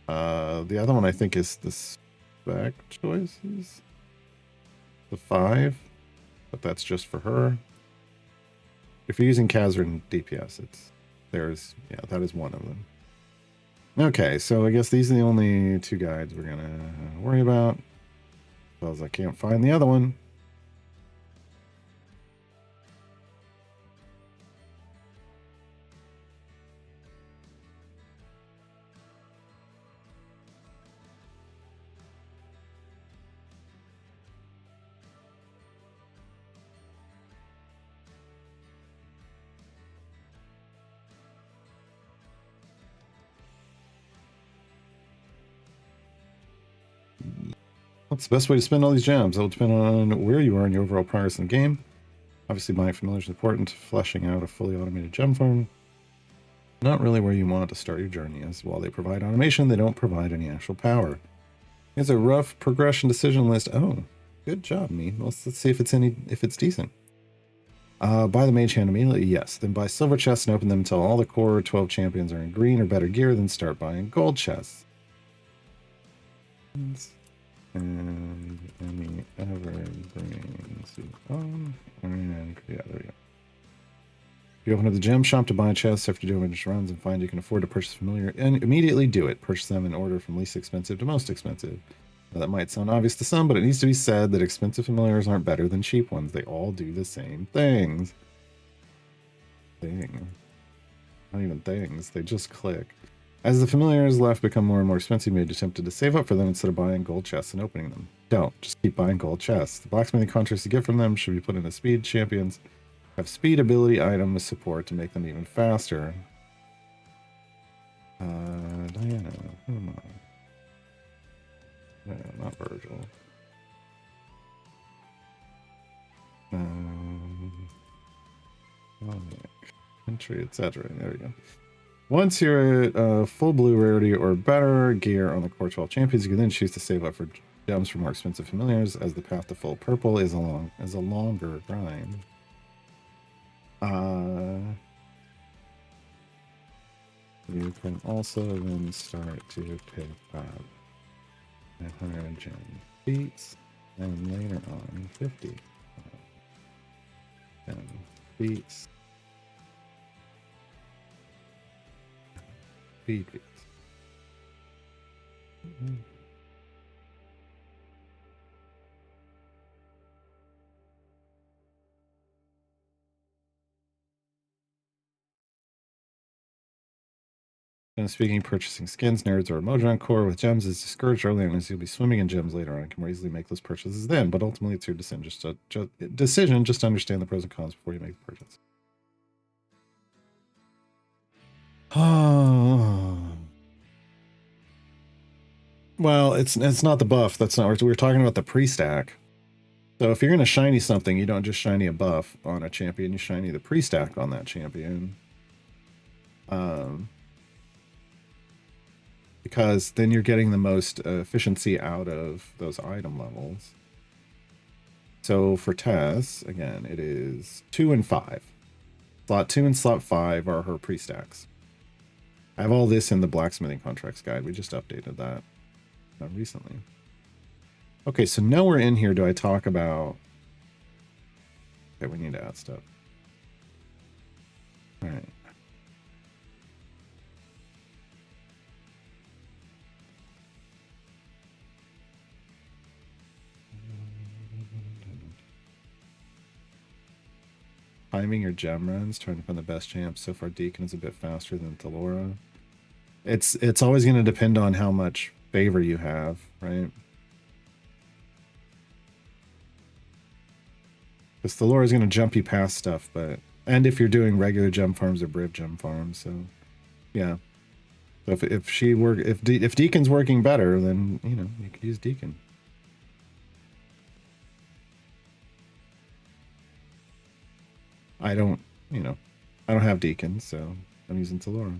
A: The other one I think is the spec choices. The 5, but that's just for her. If you're using Kazran DPS, that is one of them. Okay, so I guess these are the only 2 guides we're gonna worry about. Because I can't find the other one. What's the best way to spend all these gems? It'll depend on where you are in your overall progress in the game. Obviously, buying familiars is important. Fleshing out a fully automated gem farm. Not really where you want to start your journey, as while they provide automation, they don't provide any actual power. Here's a rough progression decision list. Oh, good job, me. Let's see if it's decent. Buy the mage hand immediately, yes. Then buy silver chests and open them until all the core 12 champions are in green or better gear. Then start buying gold chests. And any evergreens on, and yeah, there we go. If you open up the gem shop to buy chests after doing just runs and find you can afford to purchase familiar, and immediately do it. Purchase them in order from least expensive to most expensive. Now, that might sound obvious to some, but it needs to be said that expensive familiars aren't better than cheap ones. They all do the same things. Not even things. They just click. As the familiars left become more and more expensive, you may be tempted to save up for them instead of buying gold chests and opening them. Don't. Just keep buying gold chests. The blacksmithing contracts you get from them should be put into speed champions. Have speed ability items support to make them even faster. Diana. Who am I? No, not Virgil. Entry, etc. There we go. Once you're at full blue rarity or better gear on the core 12 champions, you can then choose to save up for gems for more expensive familiars, as the path to full purple is a longer grind. You can also then start to pick up 100 gem feats, and later on 50 gem feats. Feed feats. And speaking, purchasing skins, nerds, or Mojang core with gems is discouraged early on, as you'll be swimming in gems later on and can more easily make those purchases then. But ultimately, it's your decision. Just understand the pros and cons before you make the purchase. Well, it's not the buff. That's not. We're talking about the pre-stack. So if you're going to shiny something, you don't just shiny a buff on a champion. You shiny the pre-stack on that champion. Because then you're getting the most efficiency out of those item levels. So for Tess, again, it is 2 and 5. Slot 2 and slot 5 are her pre-stacks. I have all this in the blacksmithing contracts guide. We just updated that recently. Okay, so nowhere in here do I talk about... Okay, we need to add stuff. All right. Timing your gem runs, trying to find the best champs. So far, Deacon is a bit faster than Thalora. It's always going to depend on how much favor you have, right? Because Thalora is going to jump you past stuff, and if you're doing regular gem farms or Briv gem farms, so yeah. So if Deacon's working better, then you could use Deacon. I don't have Deacon, so I'm using Thalora.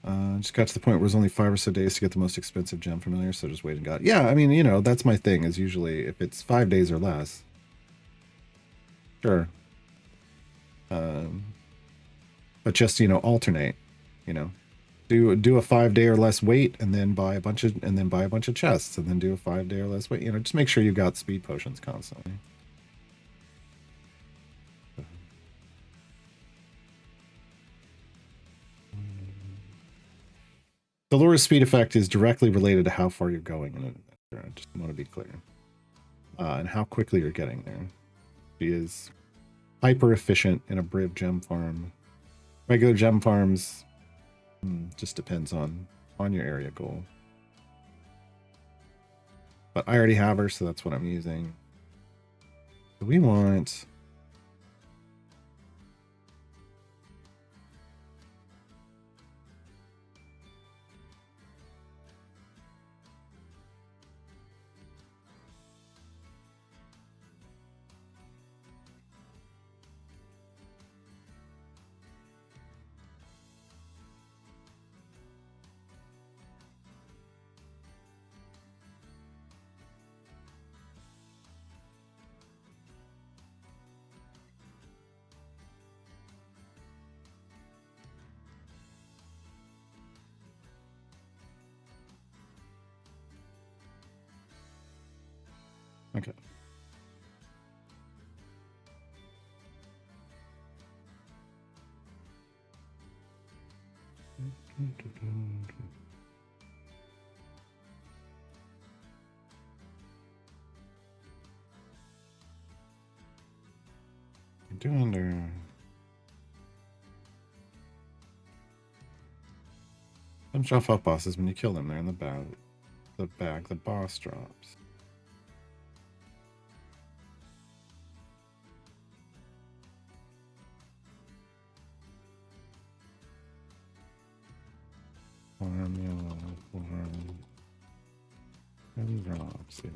A: Just got to the point where it was only 5 or so days to get the most expensive gem familiar, so just wait and got it. Yeah, I mean, you know, that's my thing, is usually if it's 5 days or less. Sure. But just, you know, alternate, you know. Do a 5-day or less wait and then buy a bunch of chests and then do a 5-day or less wait. You know, just make sure you've got speed potions constantly. The lure's speed effect is directly related to how far you're going in an adventure. I just want to be clear. And how quickly you're getting there. She is hyper efficient in a Briv gem farm. Regular gem farms just depends on your area goal. But I already have her, so that's what I'm using. We want... Okay. Do under... Don't drop off bosses when you kill them. They're in the bag the boss drops. Formula and drops. Yeah.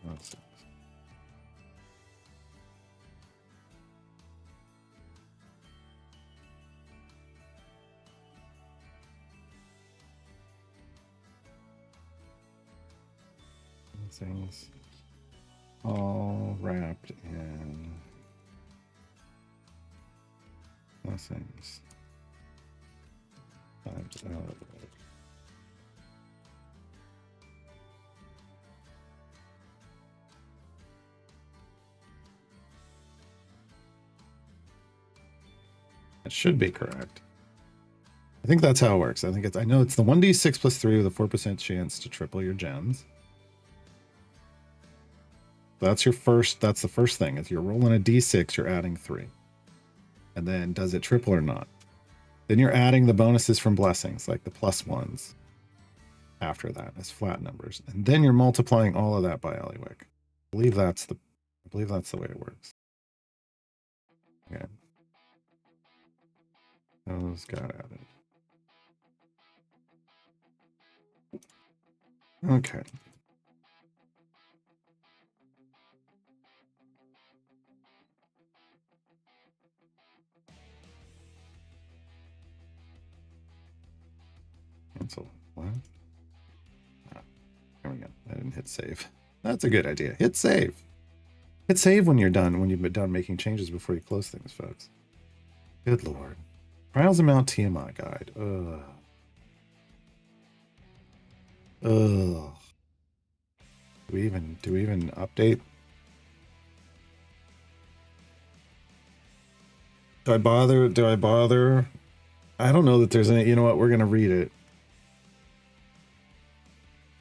A: That's it. Things all wrapped in blessings. It should be correct. I think that's how it works. I know it's the 1d6 plus 3 with a 4% chance to triple your gems. That's the first thing. If you're rolling a d6, you're adding 3. And then does it triple or not? Then you're adding the bonuses from blessings, like the +1s after that as flat numbers. And then you're multiplying all of that by Eliwick. I believe that's the way it works. Okay. Those got added. Okay. Cancel. What? Ah, there we go. I didn't hit save. That's a good idea. Hit save. Hit save when you've been done making changes before you close things, folks. Good lord. Trials of Mount Tiamat guide. Ugh. Ugh. Do we even update? Do I bother? I don't know that there's any. You know what? We're gonna read it.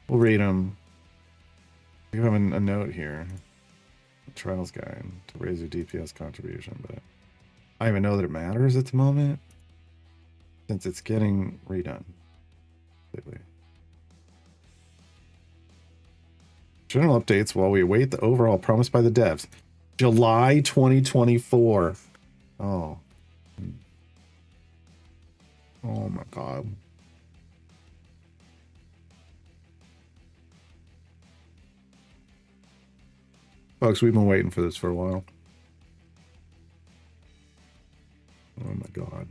A: We'll read them. We have a note here. A trials guide to raise your DPS contribution, but I don't even know that it matters at the moment since it's getting redone. Completely. General updates while we await the overall promised by the devs. July 2024. Oh. Oh my god. Folks, we've been waiting for this for a while. Oh my god.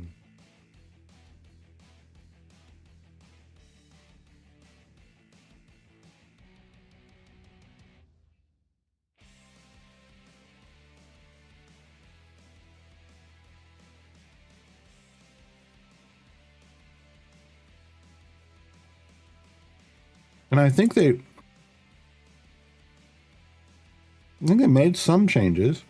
A: And I think they made some changes.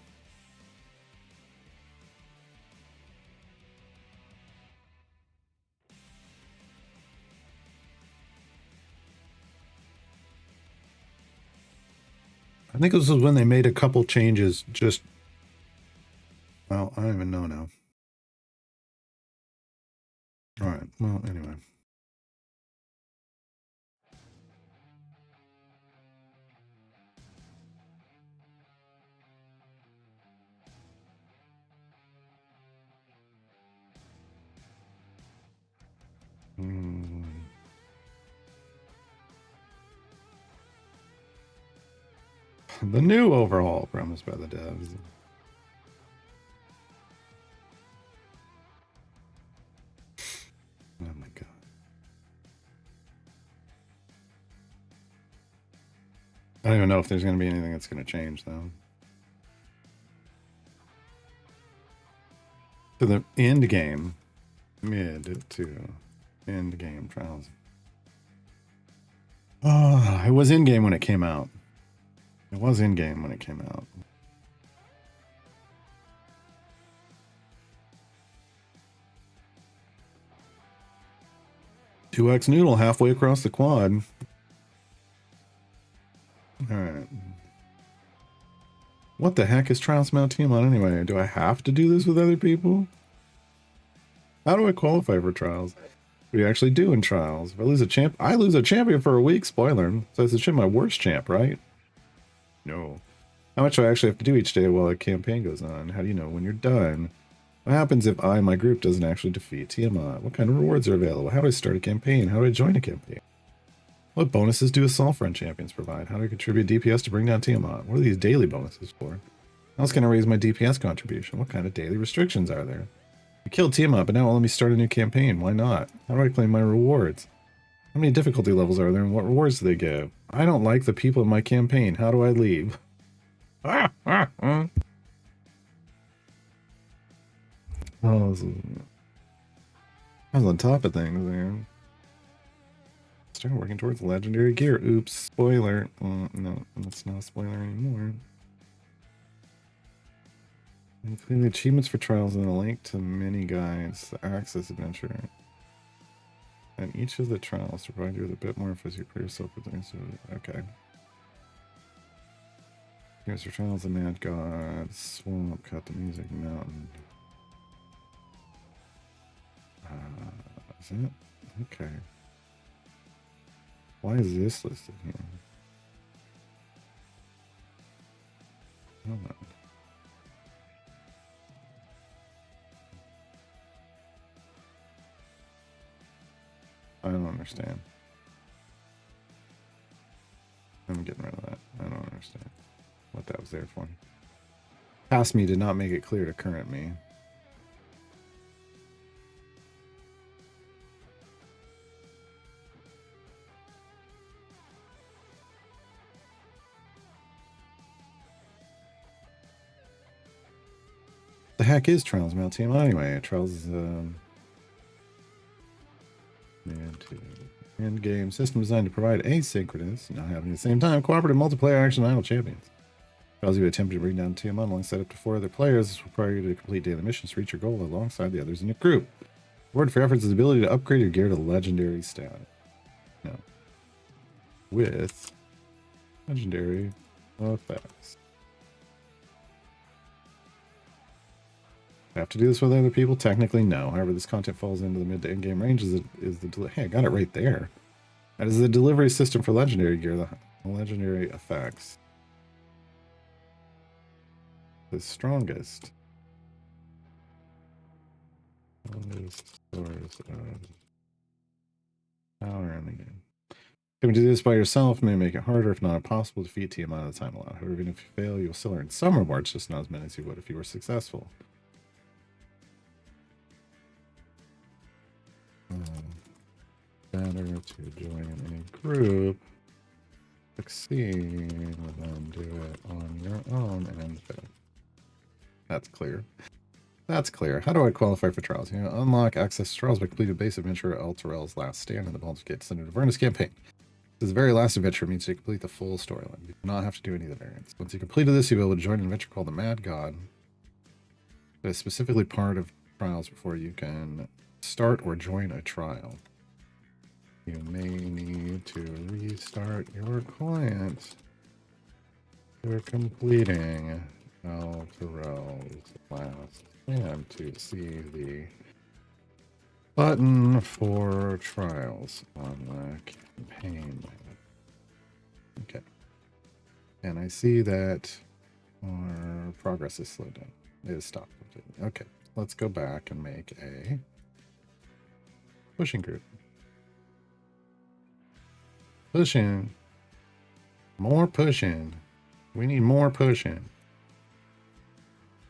A: I think this is when they made a couple changes just... Well, I don't even know now. Alright, well, anyway. The new overhaul promised by the devs. Oh my god. I don't even know if there's going to be anything that's going to change, though. To the end game. Mid to end game trials. Oh, it was in game when it came out. It was in game when it came out. $2X noodle halfway across the quad. Alright. What the heck is Trials Mount Team on anyway? Do I have to do this with other people? How do I qualify for Trials? What do you actually do in Trials? If I lose a champ, I lose a champion for a week, spoiler. So it's a my worst champ, right? No. How much do I actually have to do each day while a campaign goes on? How do you know when you're done? What happens if I and my group doesn't actually defeat Tiamat? What kind of rewards are available? How do I start a campaign? How do I join a campaign? What bonuses do Assault Friend champions provide? How do I contribute DPS to bring down Tiamat? What are these daily bonuses for? How else can I raise my DPS contribution? What kind of daily restrictions are there? I killed Tiamat, but now let me start a new campaign. Why not? How do I claim my rewards? How many difficulty levels are there and what rewards do they give? I don't like the people in my campaign. How do I leave? Oh, I was on top of things there. Start working towards legendary gear. Oops, spoiler. No, that's not a spoiler anymore. Including the achievements for trials and a link to mini guides, the access adventure. And each of the trials to provide you with a bit more info as you prepare yourself for things. Okay. Here's your trials, the Mad God, Swamp, Cut the Music, Mountain. Is it? Okay. Why is this listed here? Hold on. I don't understand. I'm getting rid of that. I don't understand what that was there for. Past me did not make it clear to current me. The heck is Trials Mount Team anyway? Trials is end game system designed to provide asynchronous, not happening at the same time, cooperative multiplayer action idle champions. Allows you to attempt to bring down Tiamat alongside up to 4 other players. This will require you to complete daily missions to reach your goal alongside the others in your group. Reward for efforts is the ability to upgrade your gear to legendary status. No. With legendary effects. I have to do this with other people? Technically, no. However, this content falls into the mid to end game range. Hey, I got it right there. That is the delivery system for legendary gear. Legendary effects. The strongest. Strongest source of power in the game. Can do this by yourself may make it harder, if not impossible, to defeat the amount of time allowed. However, even if you fail, you'll still earn some rewards, just not as many as you would if you were successful. Better to join a group, succeed, than do it on your own and fail. That's clear. That's clear. How do I qualify for trials? You know, unlock access to trials by completing the base adventure El Terrell's Last Stand in the Baldur's Gate Descendant of Avernus campaign. This is the very last adventure, means you complete the full storyline. You do not have to do any of the variants. Once you completed this, you'll be able to join an adventure called the Mad God. That is specifically part of trials before you can start or join a trial. You may need to restart your client. You're completing El Terrell's Last Stand to see the button for trials on the campaign. Okay. And I see that our progress is slowed down. It is stopped. Okay. Let's go back and make a pushing group. Pushing. More pushing. We need more pushing.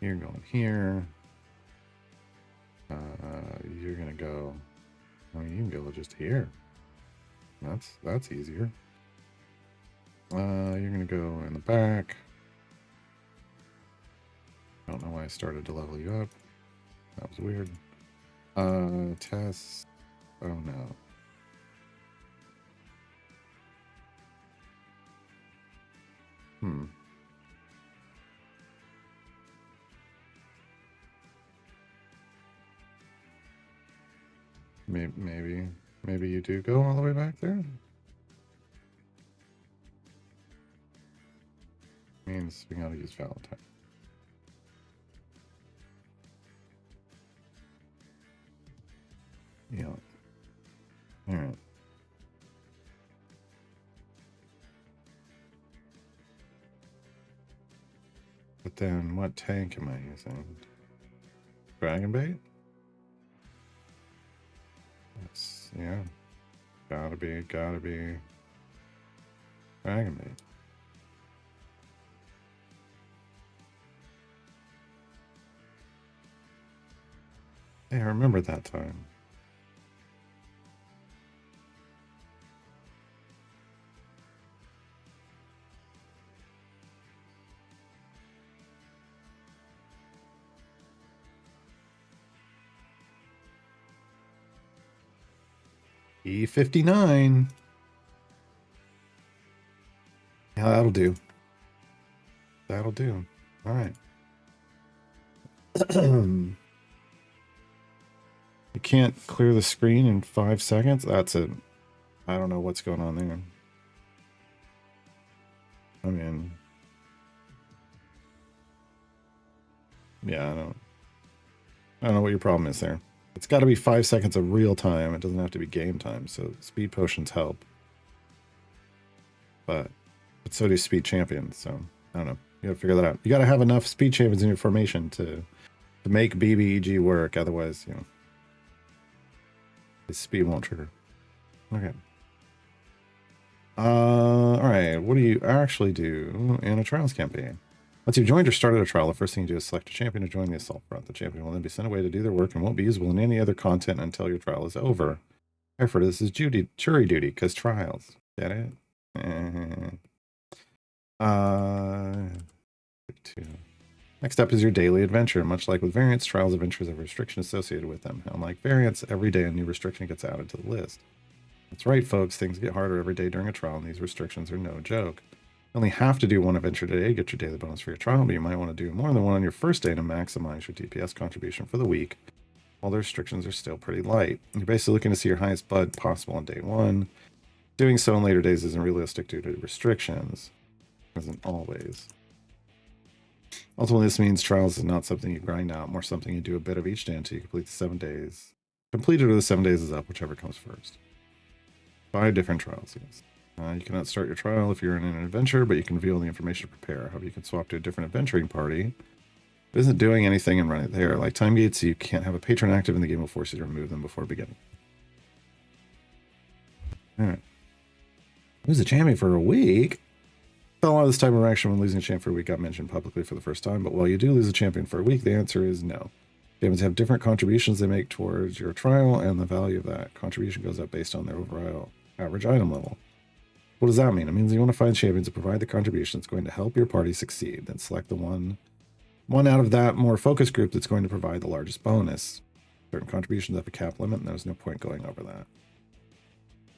A: You're going here. You're gonna go. I mean, you can go just here. That's easier. You're gonna go in the back. I don't know why I started to level you up. That was weird. Test. Oh no. Maybe you do go all the way back there. Means we gotta use Valentine. Yeah. All right. But then, what tank am I using? Dragon bait? That's, yeah. Gotta be Dragon bait. Hey, I remember that time. E59. Yeah, that'll do. That'll do. All right. You can't clear the screen in 5 seconds? That's it. I don't know what's going on there. I mean, yeah, I don't know what your problem is there. It's got to be 5 seconds of real time. It doesn't have to be game time. So speed potions help. But so do speed champions. So I don't know. You gotta figure that out. You gotta have enough speed champions in your formation to make BBEG work. Otherwise, you know, the speed won't trigger. Okay. All right. What do you actually do in a trials campaign? Once you've joined or started a trial, the first thing you do is select a champion to join the assault front. The champion will then be sent away to do their work and won't be usable in any other content until your trial is over. I refer to this as jury duty, because trials. Get it? Next up is your daily adventure. Much like with variants, trials adventures have a restriction associated with them. Unlike variants, every day a new restriction gets added to the list. That's right, folks. Things get harder every day during a trial, and these restrictions are no joke. You only have to do one adventure today to get your daily bonus for your trial, but you might want to do more than one on your first day to maximize your DPS contribution for the week, while the restrictions are still pretty light. You're basically looking to see your highest bud possible on day one. Doing so in later days isn't realistic due to restrictions. Isn't always. Ultimately, this means trials is not something you grind out, more something you do a bit of each day until you complete the 7 days. Completed or the 7 days is up, whichever comes first. 5 different trials, yes. You cannot start your trial if you're in an adventure, but you can reveal the information to prepare. However, you can swap to a different adventuring party. It isn't doing anything and run it there. Like time gates, you can't have a patron active and the game will force you to remove them before beginning. Alright. Lose a champion for a week? A lot of this type of action when losing a champion for a week got mentioned publicly for the first time, but while you do lose a champion for a week, the answer is no. Champions have different contributions they make towards your trial, and the value of that contribution goes up based on their overall average item level. What does that mean? It means you want to find champions to provide the contribution that's going to help your party succeed. Then select the one out of that more focused group that's going to provide the largest bonus. Certain contributions have a cap limit, and there's no point going over that.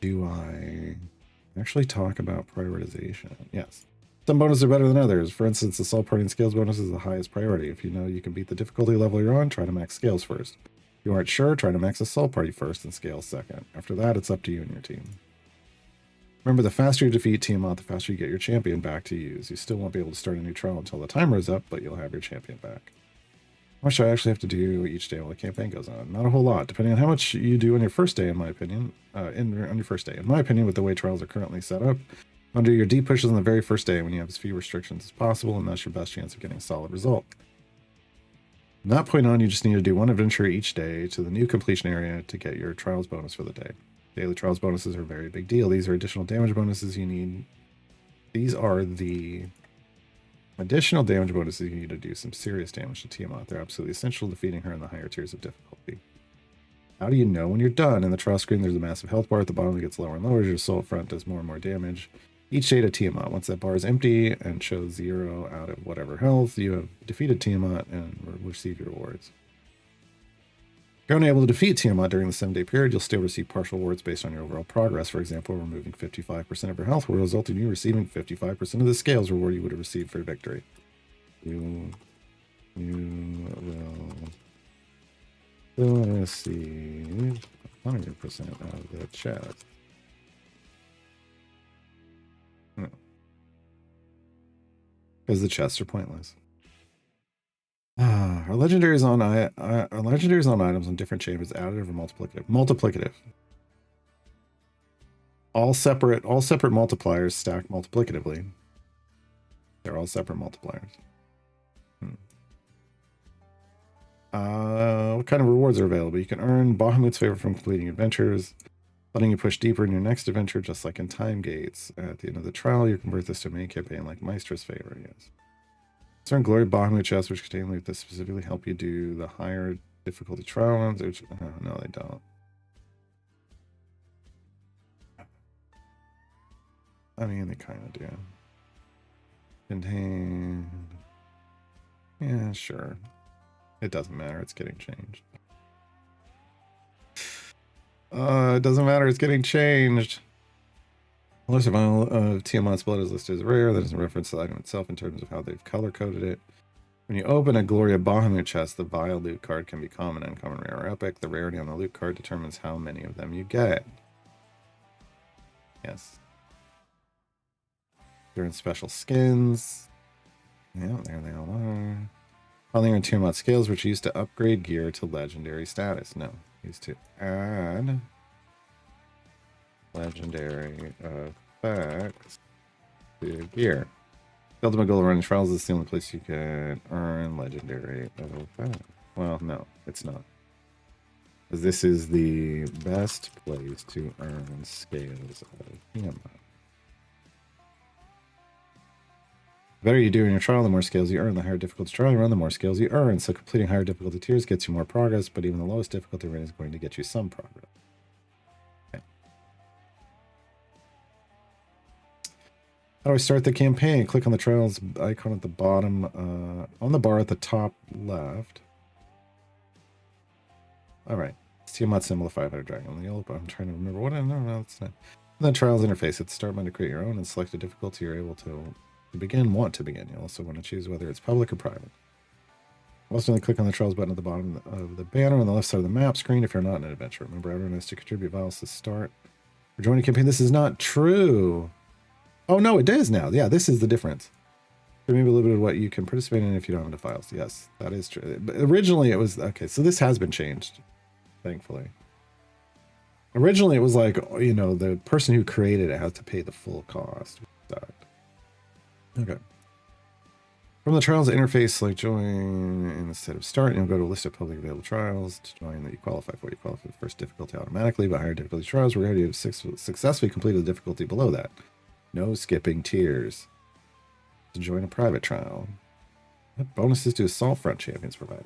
A: Do I actually talk about prioritization? Yes. Some bonuses are better than others. For instance, the soul party and scales bonus is the highest priority. If you know you can beat the difficulty level you're on, try to max scales first. If you aren't sure, try to max the soul party first and scales second. After that, it's up to you and your team. Remember, the faster you defeat Tiamat, the faster you get your champion back to use. You still won't be able to start a new trial until the timer is up, but you'll have your champion back. How much do I actually have to do each day while the campaign goes on? Not a whole lot, depending on how much you do on your first day, in my opinion. On your first day. In my opinion, with the way trials are currently set up, I'll do your deep pushes on the very first day when you have as few restrictions as possible, and that's your best chance of getting a solid result. From that point on, you just need to do one adventure each day to the new completion area to get your trials bonus for the day. Daily trials bonuses are a very big deal. These are additional damage bonuses you need. These are the additional damage bonuses you need to do some serious damage to Tiamat. They're absolutely essential to defeating her in the higher tiers of difficulty. How do you know when you're done? In the trial screen, there's a massive health bar at the bottom that gets lower and lower as your soul front does more and more damage each day to Tiamat. Once that bar is empty and shows 0 out of whatever health, you have defeated Tiamat and receive your rewards. If you're unable to defeat Tiamat during the 7-day period, you'll still receive partial rewards based on your overall progress. For example, removing 55% of your health will result in you receiving 55% of the scales reward you would have received for victory. You will receive 100% of the chest. Because the chests are pointless. Are legendaries on items on different chambers additive or multiplicative? Multiplicative. All separate multipliers stack multiplicatively. They're all separate multipliers. What kind of rewards are available? You can earn Bahamut's favor from completing adventures, letting you push deeper in your next adventure, just like in time gates. At the end of the trial, you convert this to a main campaign like Maestra's favor. Yes. Certain glory Bahamut chests which contain loot that specifically help you do the higher difficulty trial ones. Which, no, they don't. I mean, they kind of do. Contain. Yeah, sure. It doesn't matter. It's getting changed. It doesn't matter. It's getting changed. Unless a vial of Tiamat's blood is listed as rare, that doesn't reference the item itself in terms of how they've color-coded it. When you open a Gloria Bahamut chest, the vial loot card can be common, uncommon, rare, or epic. The rarity on the loot card determines how many of them you get. Yes. They're in special skins. Yeah, there they all are. Only in Tiamat scales, which used to upgrade gear to legendary status. No, used to add legendary effects to gear. The ultimate goal of running trials is the only place you can earn legendary effects. Well, no, it's not. Because this is the best place to earn scales of Tiamat. The better you do in your trial, the more scales you earn. The higher difficulty trial you run, the more scales you earn. So completing higher difficulty tiers gets you more progress, but even the lowest difficulty rate is going to get you some progress. Okay. How do I start the campaign? Click on the trials icon at the bottom, on the bar at the top left. All right. Tiamat symbol of 500 dragon. I'm trying to remember what I know. No, it's not. And then trials interface. At the start menu, create your own and select a difficulty you're able to want to begin. You'll also want to choose whether it's public or private. Also, click on the trials button at the bottom of the banner on the left side of the map screen if you're not in an adventure. Remember, everyone has to contribute vials to start or join a campaign. This is not true. Oh, no, it is now. Yeah, this is the difference. Maybe a little bit of what you can participate in if you don't have the files. Yes, that is true. But originally, it was... Okay, so this has been changed, thankfully. Originally, it was like, you know, the person who created it has to pay the full cost. Okay. From the trials interface, select join instead of start, and you'll go to a list of publicly available trials to join that you qualify for. You qualify for the first difficulty automatically, but higher difficulty trials where you have successfully completed the difficulty below that. No skipping tiers. To join a private trial. What bonuses do Assault Front champions provide?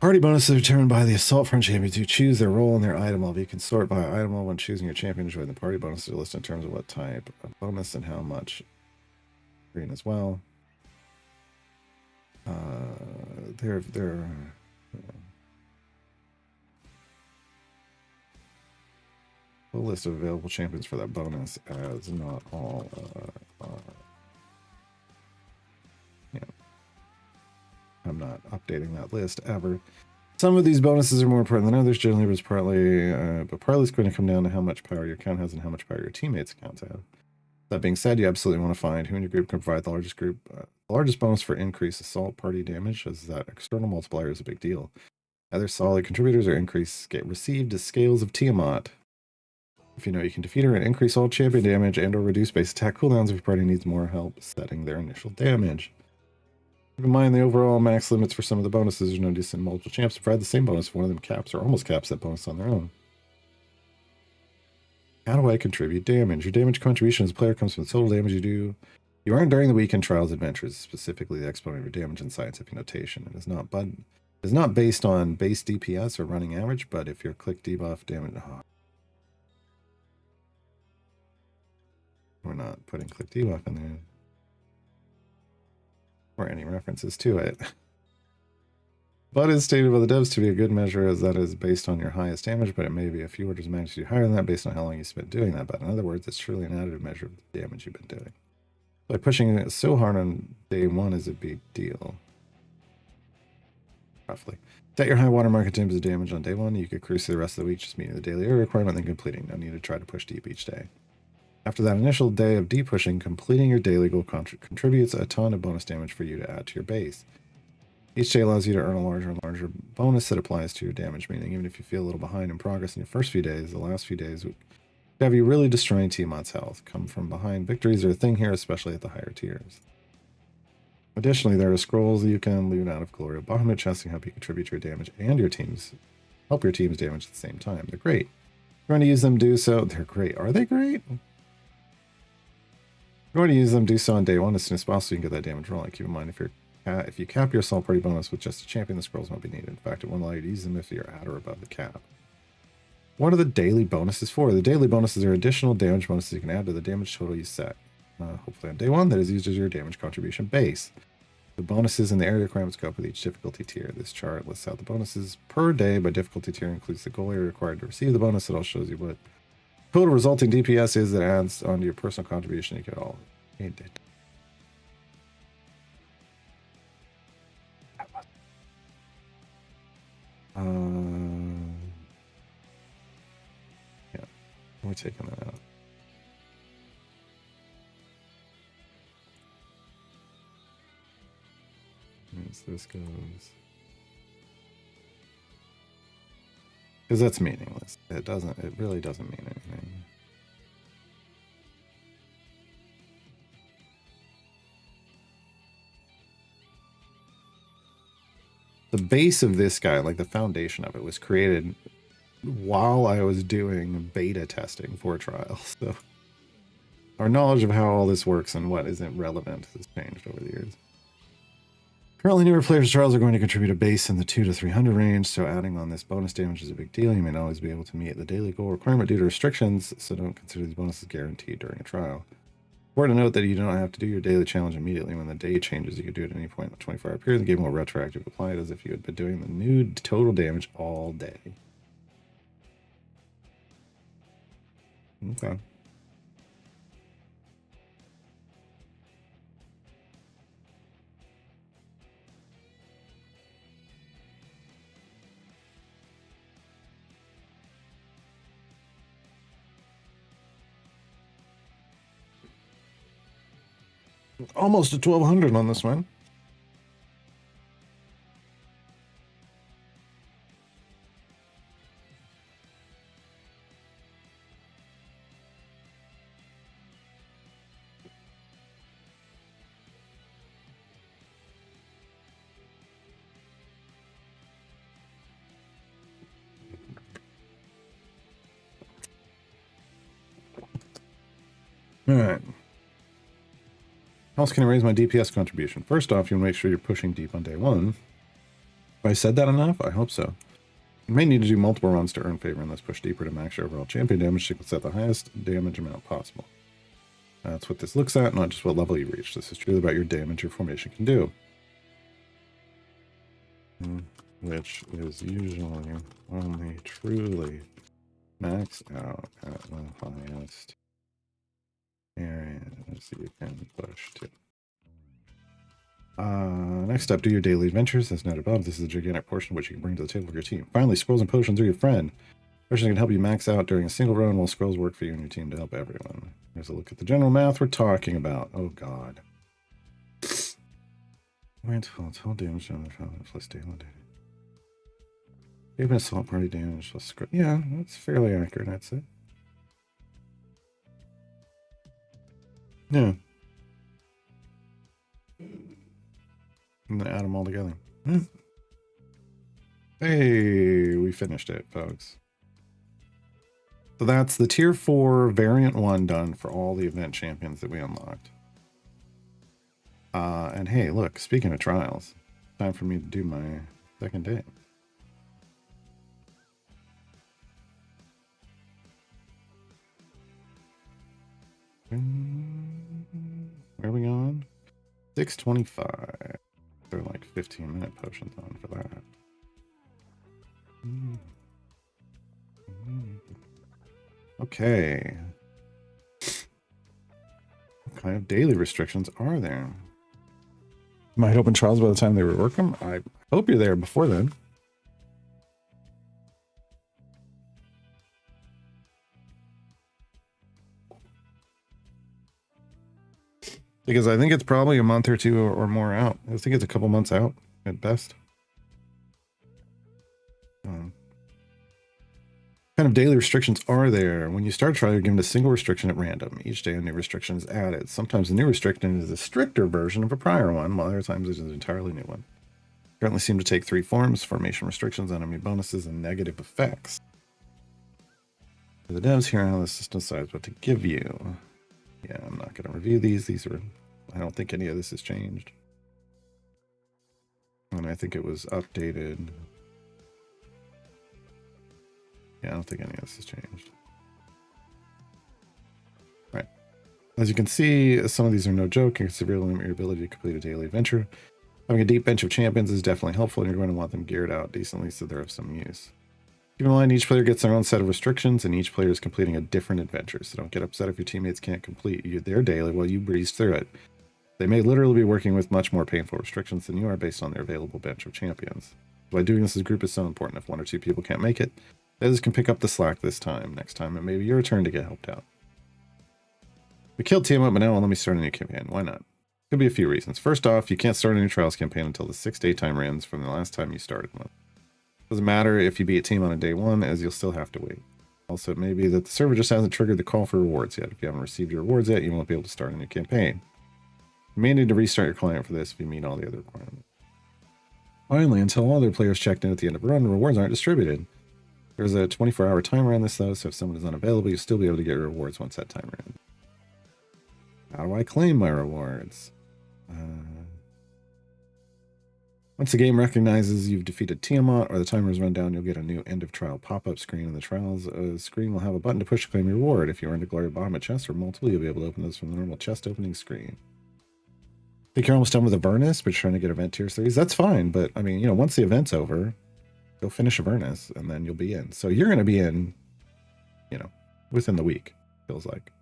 A: Party bonuses are determined by the Assault Front champions who choose their role in their item level. You can sort by item level when choosing your champion to join the party. Bonuses are listed in terms of what type of bonus and how much. Green as well. They're full list of available champions for that bonus, as not all are. Yeah, I'm not updating that list ever. Some of these bonuses are more important than others. Generally, it's partly, but partly it's going to come down to how much power your account has and how much power your teammates' accounts have. That being said, you absolutely want to find who in your group can provide the largest bonus for increased assault party damage, as that external multiplier is a big deal. Other solid contributors are increased received as scales of Tiamat. If you know you can defeat her and increase all champion damage and or reduce base attack cooldowns if your party needs more help setting their initial damage. Keep in mind the overall max limits for some of the bonuses. There's no decent multiple champs to provide the same bonus if one of them caps or almost caps that bonus on their own. How do I contribute damage? Your damage contribution as a player comes from the total damage you earn during the weekend trials adventures, specifically the exponent of your damage and scientific notation. It is not based on base DPS or running average, but if your click debuff damage... Oh, we're not putting click debuff in there. Or any references to it. But is stated by the devs to be a good measure, as that is based on your highest damage, but it may be a few orders of magnitude higher than that based on how long you spent doing that. But in other words, it's truly an additive measure of the damage you've been doing. By pushing it so hard on day one is a big deal. Roughly. Set your high water mark in terms of damage on day one. You could cruise through the rest of the week just meeting the daily area requirement and then completing. No need to try to push deep each day. After that initial day of deep pushing, completing your daily goal contributes a ton of bonus damage for you to add to your base. Each day allows you to earn a larger and larger bonus that applies to your damage, meaning even if you feel a little behind in progress in your first few days, the last few days would have you really destroying Tiamat's health. Come from behind victories are a thing here, especially at the higher tiers. Additionally, there are scrolls that you can loot out of Gloria Bahamut chests and help you contribute to your damage and your team's damage at the same time. They're great. If you're going to use them, do so. They're great. Are they great? If you're going to use them, do so on day one as soon as possible so you can get that damage rolling. Keep in mind, if you cap your assault party bonus with just a champion, the scrolls won't be needed. In fact, it won't allow you to use them if you're at or above the cap. What are the daily bonuses for? The daily bonuses are additional damage bonuses you can add to the damage total you set. Hopefully on day one, that is used as your damage contribution base. The bonuses and the area requirements go up with each difficulty tier. This chart lists out the bonuses per day by difficulty tier, includes the goal area required to receive the bonus. It all shows you what total resulting DPS is that adds onto your personal contribution. You get all. Yeah. We're taking that out. As this goes. Because that's meaningless. It really doesn't mean anything. The base of this guy, like the foundation of it, was created while I was doing beta testing for trials. So our knowledge of how all this works and what isn't relevant has changed over the years. Currently, newer players' trials are going to contribute a base in the 200 to 300 range, so adding on this bonus damage is a big deal. You may not always be able to meet the daily goal requirement due to restrictions, so don't consider these bonuses guaranteed during a trial. Important to note that you don't have to do your daily challenge immediately when the day changes. You can do it at any point in the 24-hour period. The game will retroactively apply it as if you had been doing the new total damage all day. Okay. Almost a 1200 on this one. All right. How else can I raise my DPS contribution? First off, you want to make sure you're pushing deep on day one. Have I said that enough? I hope so. You may need to do multiple runs to earn favor and thus push deeper to max your overall champion damage to set the highest damage amount possible. That's what this looks at, not just what level you reach. This is truly about your damage your formation can do. Which is usually only truly max out at the highest areas you can push to. Next up, do your daily adventures. As noted above, this is a gigantic portion of which you can bring to the table of your team. Finally, scrolls and potions are your friend. Potions can help you max out during a single run, while scrolls work for you and your team to help everyone. Here's a look at the general math we're talking about. Oh god. Wait, total damage on the plus daily. Even assault party damage plus scroll. Yeah, that's fairly accurate, I'd say. Yeah. And then add them all together. Hey, we finished it, folks. So that's the tier 4 variant 1 done for all the event champions that we unlocked. And hey, look, speaking of trials, time for me to do my second day. Where are we on? 625. They're like 15-minute potions on for that. Okay. What kind of daily restrictions are there? Might open trials by the time they rework them. I hope you're there before then. Because I think it's probably a month or two or more out. I think it's a couple months out at best. What kind of daily restrictions are there? When you start a trial, you're given a single restriction at random. Each day a new restriction is added. Sometimes the new restriction is a stricter version of a prior one, while other times it is an entirely new one. Currently seem to take 3 forms: formation restrictions, enemy bonuses, and negative effects. The devs here how the system decides what to give you. Yeah, I'm not going to review these. These are, I don't think any of this has changed. And I think it was updated. Yeah, I don't think any of this has changed. Right. As you can see, some of these are no joke and can severely limit your ability to complete a daily adventure. Having a deep bench of champions is definitely helpful, and you're going to want them geared out decently so they're of some use. Keep in mind, each player gets their own set of restrictions, and each player is completing a different adventure, so don't get upset if your teammates can't complete their daily while you breeze through it. They may literally be working with much more painful restrictions than you are based on their available bench of champions. Why doing this as a group is so important. If 1 or 2 people can't make it, others can pick up the slack this time. Next time, it may be your turn to get helped out. We killed Team Up, but now let me start a new campaign. Why not? Could be a few reasons. First off, you can't start a new Trials campaign until the 6-day timer ends from the last time you started one. Doesn't matter if you beat a team on a day 1, as you'll still have to wait. Also, it may be that the server just hasn't triggered the call for rewards yet. If you haven't received your rewards yet, you won't be able to start a new campaign. You may need to restart your client for this if you meet all the other requirements. Finally, until all other players checked in at the end of a run, rewards aren't distributed. There's a 24-hour timer on this, though, so if someone is unavailable, you'll still be able to get your rewards once that timer ends. How do I claim my rewards? Once the game recognizes you've defeated Tiamat or the timer is run down, you'll get a new end of trial pop-up screen, and the trials screen will have a button to push to claim your reward. If you earned a glory bomb, a chest, or multiple, you'll be able to open those from the normal chest opening screen. I think you're almost done with Avernus, but you're trying to get event tier 3s. That's fine, but I mean, you know, once the event's over, go finish Avernus, and then you'll be in. So you're going to be in, you know, within the week, feels like.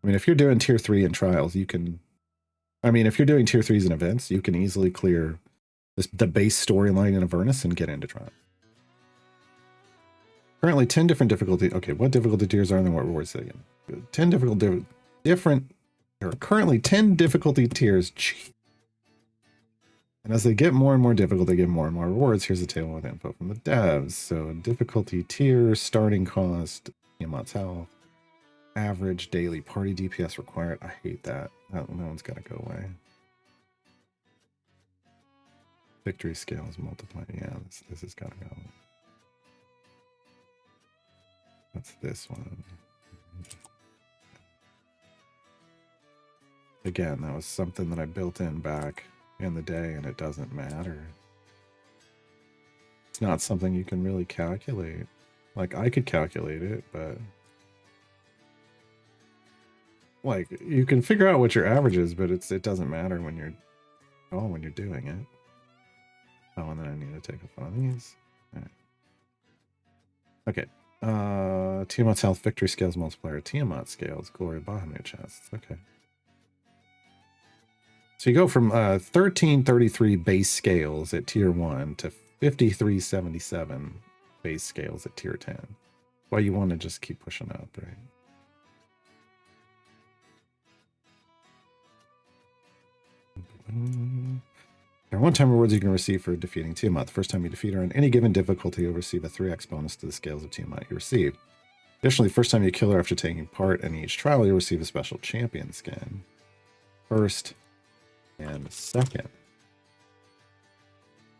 A: I mean, if you're doing tier 3 in trials, you can... I mean, if you're doing tier 3s in events, you can easily clear the base storyline in Avernus and get into trials. Currently 10 different difficulty... Okay, what difficulty tiers are there? What rewards they get? 10 different... There are currently 10 difficulty tiers. And as they get more and more difficult, they get more and more rewards. Here's a table with info from the devs. So difficulty tier, starting cost, Tiamat's health, average daily party DPS required. I hate that. That one's got to go away. Victory scales multiplied. Yeah, this has got to go. That's this one. Again, that was something that I built in back in the day, and it doesn't matter. It's not something you can really calculate. Like, I could calculate it, but like, you can figure out what your average is, but it doesn't matter when you're doing it. Oh, and then I need to take off one of these. All right. Okay. Tiamat's health, victory scales multiplier, Tiamat scales, glory, Bahamut chests. Okay. So you go from 1333 base scales at tier 1 to 5377 base scales at tier 10. Well, you want to just keep pushing up, right? There are one-time rewards you can receive for defeating Tiamat. The first time you defeat her on any given difficulty, you'll receive a 3x bonus to the scales of Tiamat you received. Additionally, the first time you kill her after taking part in each trial, you'll receive a special champion skin. First and second.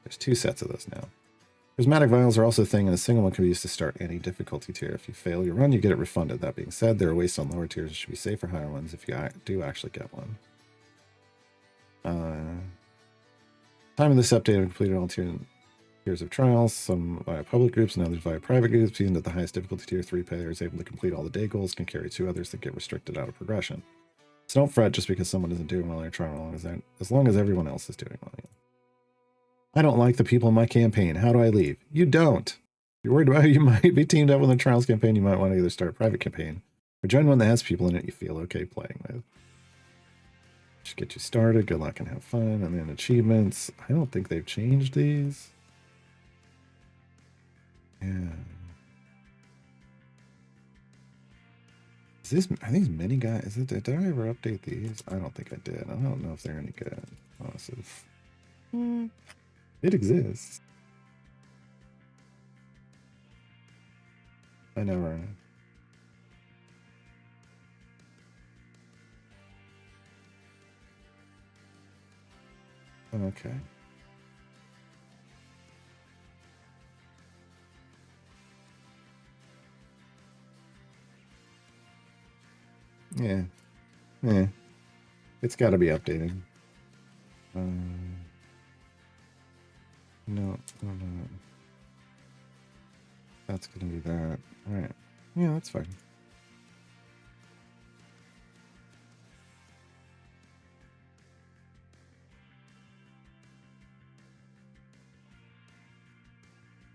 A: There's 2 sets of those now. Prismatic vials are also a thing, and a single one can be used to start any difficulty tier. If you fail your run, you get it refunded. That being said, there are wastes on lower tiers. It should be safe for higher ones if you do actually get one. Time of this update, I've completed all tiers of trials, some via public groups and others via private groups. Even at the highest difficulty tier, 3 players able to complete all the day goals can carry 2 others that get restricted out of progression. So don't fret just because someone isn't doing well in your trial, as long as everyone else is doing well. I don't like the people in my campaign. How do I leave? You don't. If you're worried about how you might be teamed up with a trials campaign, you might want to either start a private campaign or join one that has people in it you feel okay playing with. Just get you started. Good luck and have fun. And then achievements. I don't think they've changed these. Yeah. Are these mini guys? Did I ever update these? I don't think I did. I don't know if they're any good. Honestly. It exists. I never. Okay. Yeah. Yeah. It's got to be updated. No. That's going to be that. All right. Yeah, that's fine.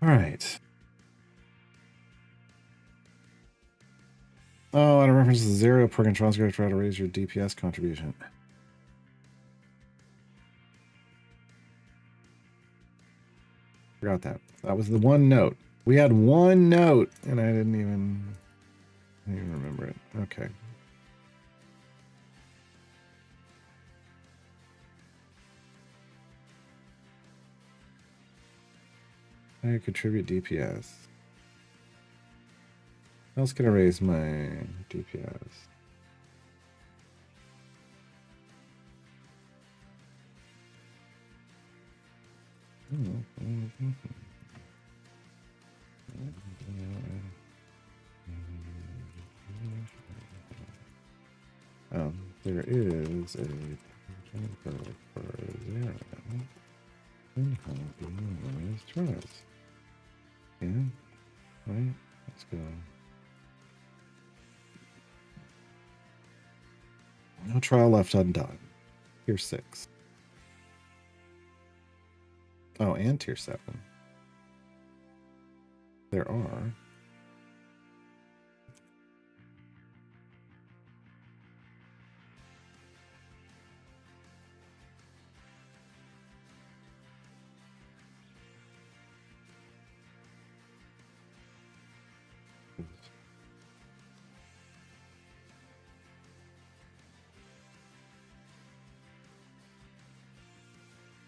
A: All right. Oh, and a reference to 0 per control to try to raise your DPS contribution. Forgot that. That was the one note. We had one note, and I didn't even remember it. Okay. I contribute DPS. How else can I raise my DPS? There is a for 0. Trust. Yeah. Right. Let's go. No trial left undone. Tier 6. Oh, and tier 7. There are.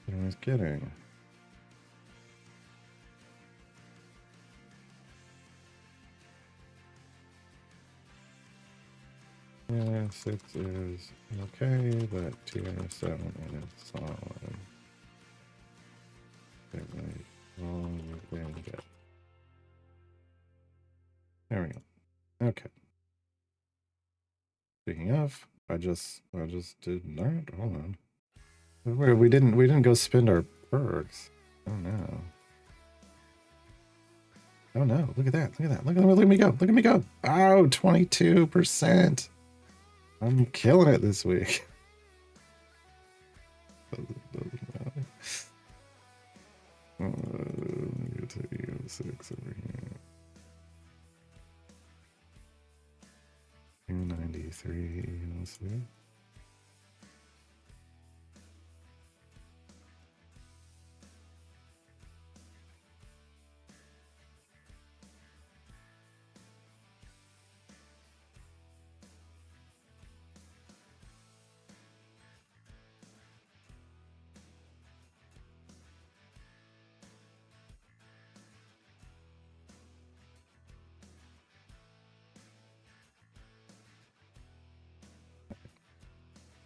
A: I was kidding. Yeah, 6 is okay, but tier 7 is solid. There we go. Okay. Speaking of, I just did not. Hold on. We didn't go spend our perks. Oh no. Oh no. Look at that. Look at that. Look at me go. Look at me go. Oh, 22%. I'm killing it this week. Doesn't matter. Let me take you 6 over here. 293. Let's see.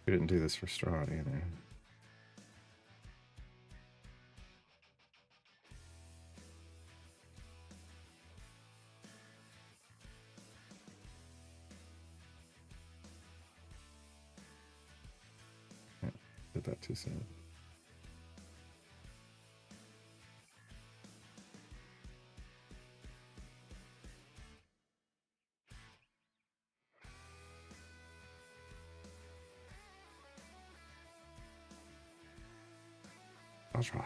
A: We didn't do this for straw either. Yeah, did that too soon. I'll try.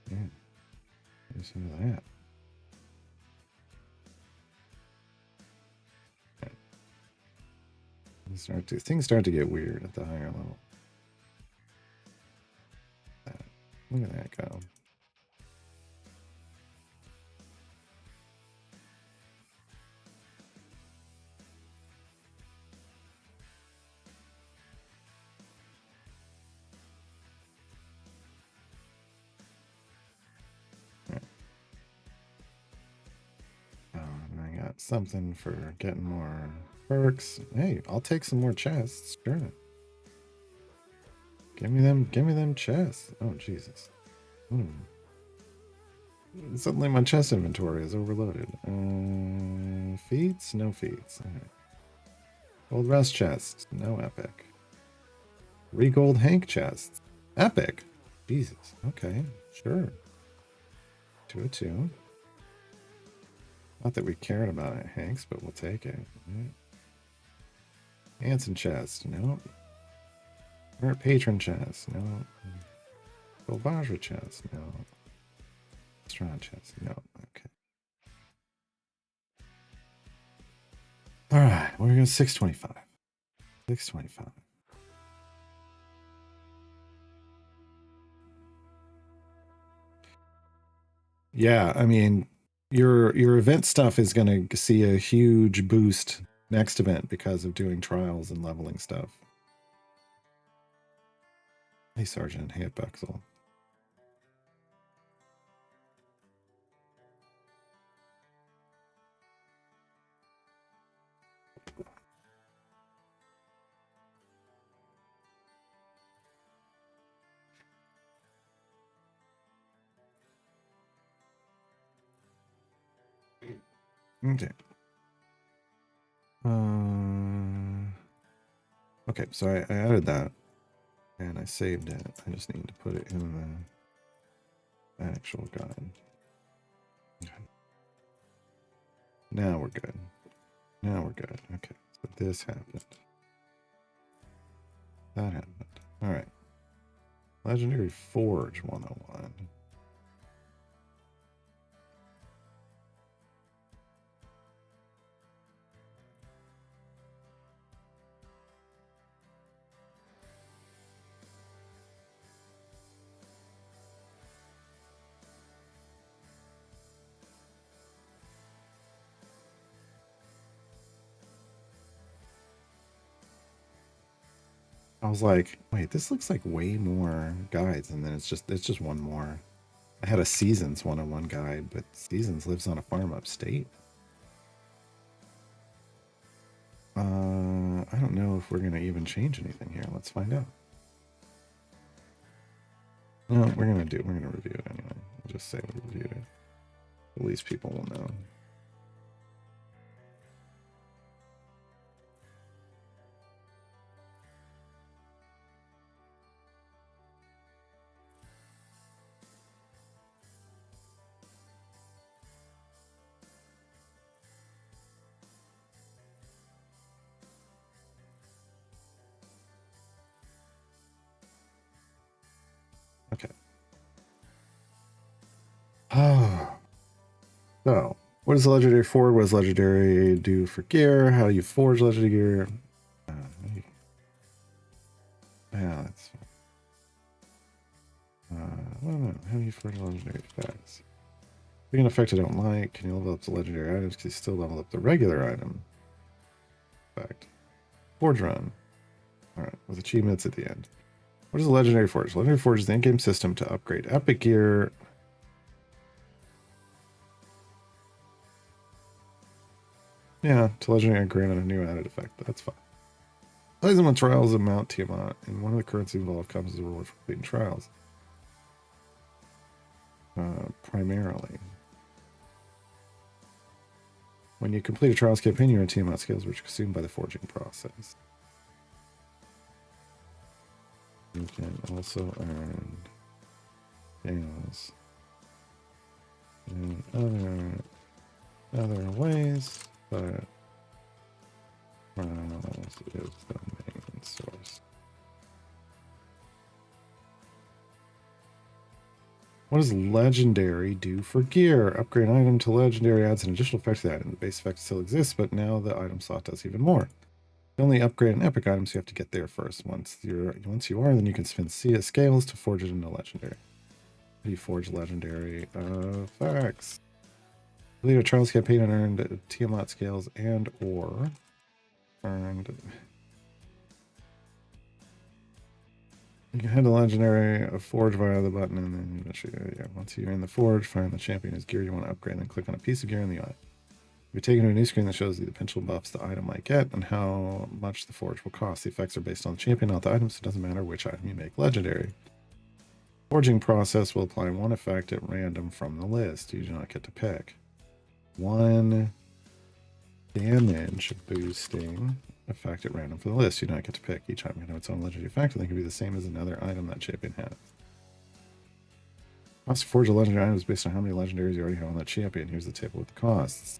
A: Yeah. Listen to that. Things start to get weird at the higher level. Look at that go. And I got something for getting more perks. Hey, I'll take some more chests. Sure. Give me them chests. Oh Jesus. Suddenly my chest inventory is overloaded. Feats? No feats. Alright. Gold rest chests. No epic. Regold Hank chests. Epic. Jesus. Okay. Sure. 2 of 2. Not that we cared about it, Hanks, but we'll take it. Hanson chest. No. Merit patron chest. No. Golbajra chest. No. Strong chest. No. Okay. Alright. We're going to 625. 625. Yeah, I mean, your event stuff is going to see a huge boost next event because of doing trials and leveling stuff. Hey, Sergeant. Hey, Bexel. Okay. Okay, so I added that and I saved it. I just need to put it in the actual guide. Okay. Now we're good. Now we're good. Okay, so this happened. That happened. All right. Legendary Forge 101. I was like, wait, this looks like way more guides, and then it's just one more. I had a Seasons 101 guide, but Seasons lives on a farm upstate. I don't know if we're gonna even change anything here. Let's find out. No, we're gonna review it anyway. We'll just say we reviewed it. At least people will know. Okay. Oh. So, what is the legendary forward? What does legendary do for gear? How do you forge legendary gear? Yeah, that's fine. I don't know. How do you forge legendary effects? Pick an effect I don't like. Can you level up the legendary items? Can you still level up the regular item? Effect. Forge run. Alright, with achievements at the end. What is a legendary forge? Legendary forge is the in-game system to upgrade epic gear. Yeah, to legendary granted a new added effect. That's fine. Plasma trials of Mount Tiamat, and one of the currency involved comes as a reward for completing trials. Primarily. When you complete a trials campaign, you earn Tiamat skills, which are consumed by the forging process. You can also earn scales in other ways, but trials is the main source. What does legendary do for gear? Upgrade an item to legendary adds an additional effect to the item. The base effect still exists, but now the item slot does even more. You only upgrade an epic item, so you have to get there first. Once you are, then you can spend scales to forge it into legendary. How do you forge legendary effects? Complete a trials campaign and earned Tiamat scales and or earned. You can head to legendary forge via the button, and then eventually, once you're in the forge, find the champion is gear you want to upgrade, and then click on a piece of gear in the eye. You're taken to a new screen that shows you the potential buffs the item might get and how much the forge will cost. The effects are based on the champion, not the item, so it doesn't matter which item you make legendary. Forging process will apply one effect at random from the list. You do not get to pick. One damage boosting effect at random for the list. You do not get to pick. Each item can have its own legendary effect, and they can be the same as another item that champion has. Cost to forge a legendary item is based on how many legendaries you already have on that champion. Here's the table with the costs.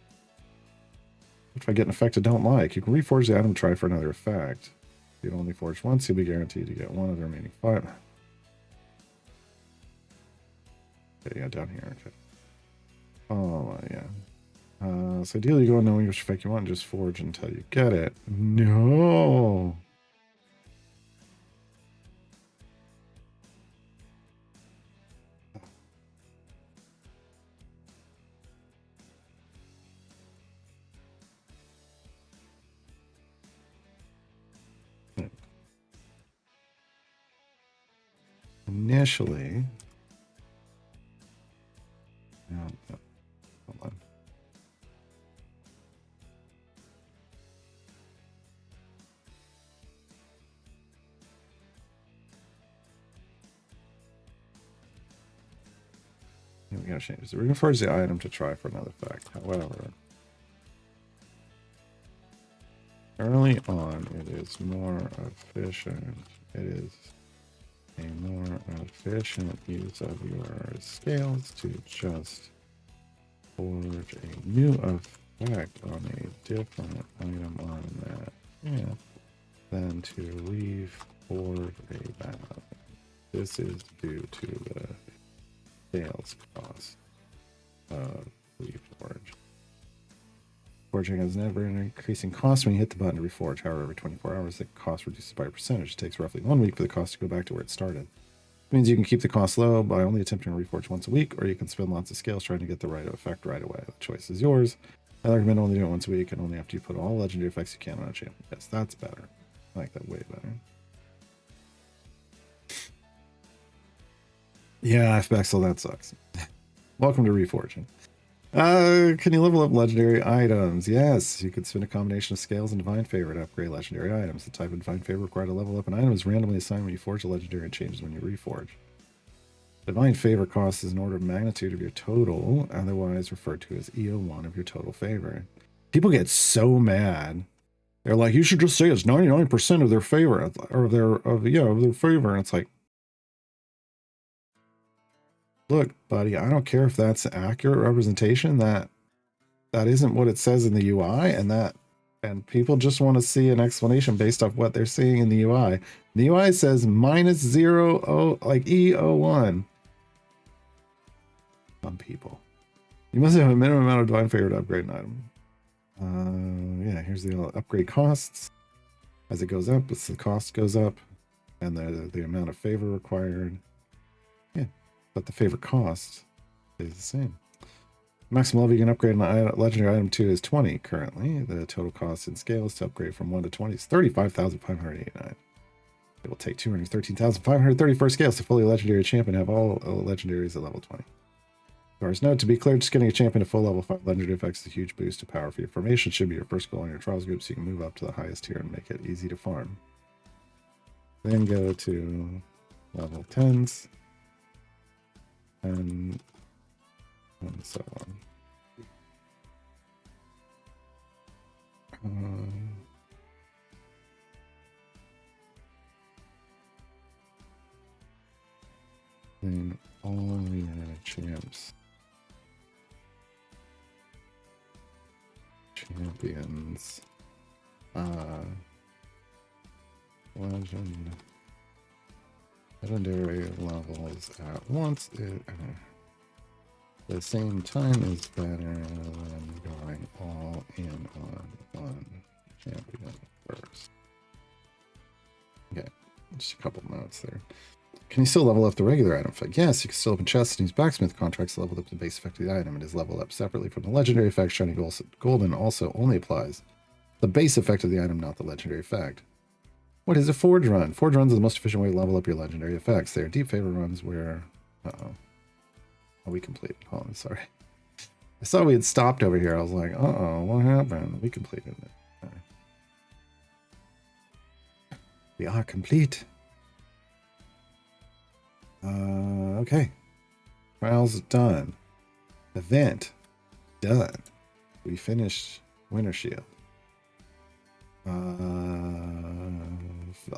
A: If I get an effect I don't like, you can reforge the item and try for another effect. If you only forge once, you'll be guaranteed to get one of the remaining 5. Okay, yeah, down here. Okay. Oh, yeah. So ideally, you go knowing which effect you want and just forge until you get it. No. Initially, hold on. We gotta change this. We're gonna forge the item to try for another effect. However, early on, it is more efficient. It is a more efficient use of your scales to just forge a new effect on a different item on that camp than to reforge a battle. This is due to the sales cost of reforge. Forging has never an increasing cost when you hit the button to reforge. However, every 24 hours, the cost reduces by a percentage. It takes roughly 1 week for the cost to go back to where it started. It means you can keep the cost low by only attempting to reforge once a week, or you can spend lots of scales trying to get the right effect right away. The choice is yours. I recommend only doing it once a week and only after you put all legendary effects you can on a champion. Yes, that's better. I like that way better. Yeah, Bexel, that sucks. Welcome to Reforging. Can you level up legendary items? Yes, you could spin a combination of scales and divine favor to upgrade legendary items. The type of divine favor required to level up an item is randomly assigned when you forge a legendary and changes when you reforge. Divine favor cost is an order of magnitude of your total, otherwise referred to as EO1 of your total favor. People get so mad. They're like, you should just say it's 99% of their favor, or of their favor. And it's like, look, buddy, I don't care if that's accurate representation. That isn't what it says in the UI, and people just want to see an explanation based off what they're seeing in the UI. The UI says -0, like EO1. Some people. You must have a minimum amount of divine favor to upgrade an item. Yeah, here's the upgrade costs. As it goes up, the cost goes up, and the amount of favor required. Yeah, but the favor cost is the same. Maximum level you can upgrade an legendary item to is 20 currently. The total cost in scales to upgrade from 1 to 20 is 35,589. It will take 213,534 scales to fully legendary champion have all legendaries at level 20. As far as note, to be clear, just getting a champion to full level 5 legendary effects is a huge boost to power for your formation. Should be your first goal in your trials group, so you can move up to the highest tier and make it easy to farm. Then go to level 10s and so on. Then all the champions. Legendary levels at once. The same time is better than going all in on one champion first. Okay, just a couple notes there. Can you still level up the regular item effect? Yes, you can still open chests and use blacksmith contracts to level up the base effect of the item. It is leveled up separately from the legendary effect. Shiny Golden also only applies the base effect of the item, not the legendary effect. What is a forge run? Forge runs are the most efficient way to level up your legendary effects. They are deep favor runs where... Uh-oh. Oh, we completed. Oh, I'm sorry. I saw we had stopped over here. I was like, uh-oh, what happened? We completed it. Right. We are complete. Okay. Trials done. Event done. We finished Winter Shield.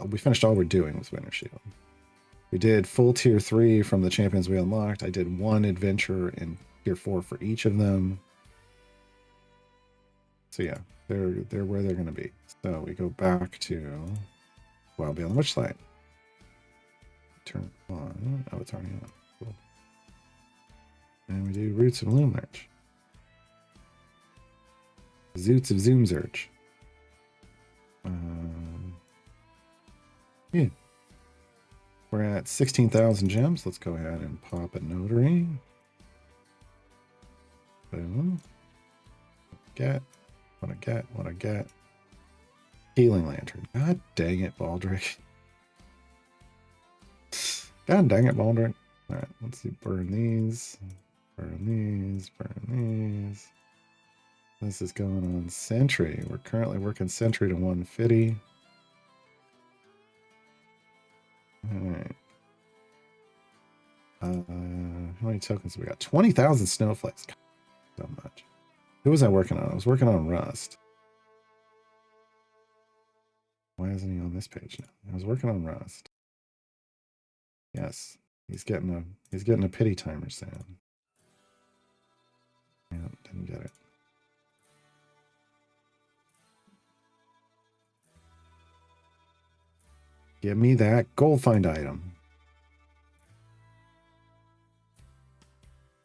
A: We finished all we're doing with Winter Shield. We did full tier 3 from the champions we unlocked. I did one adventure in tier 4 for each of them. So yeah, they're where they're going to be. So we go back to Wild Beyond the Witchlight. Turn on. Oh, it's already on. Cool. And we do Roots of Loomlurch. Zoots of Zoomzurch. Yeah. We're at 16,000 gems. Let's go ahead and pop a notary. Boom. Get. What I get. Healing Lantern. God dang it, Baldric. God dang it, Baldric. Alright, let's see. Burn these. Burn these. Burn these. This is going on Sentry. We're currently working Sentry to 150. Alright. How many tokens have we got? 20,000 snowflakes. God, so much. Who was I working on? I was working on Rust. Why isn't he on this page now? I was working on Rust. Yes, he's getting a pity timer sound. Yeah, didn't get it. Give me that gold find item.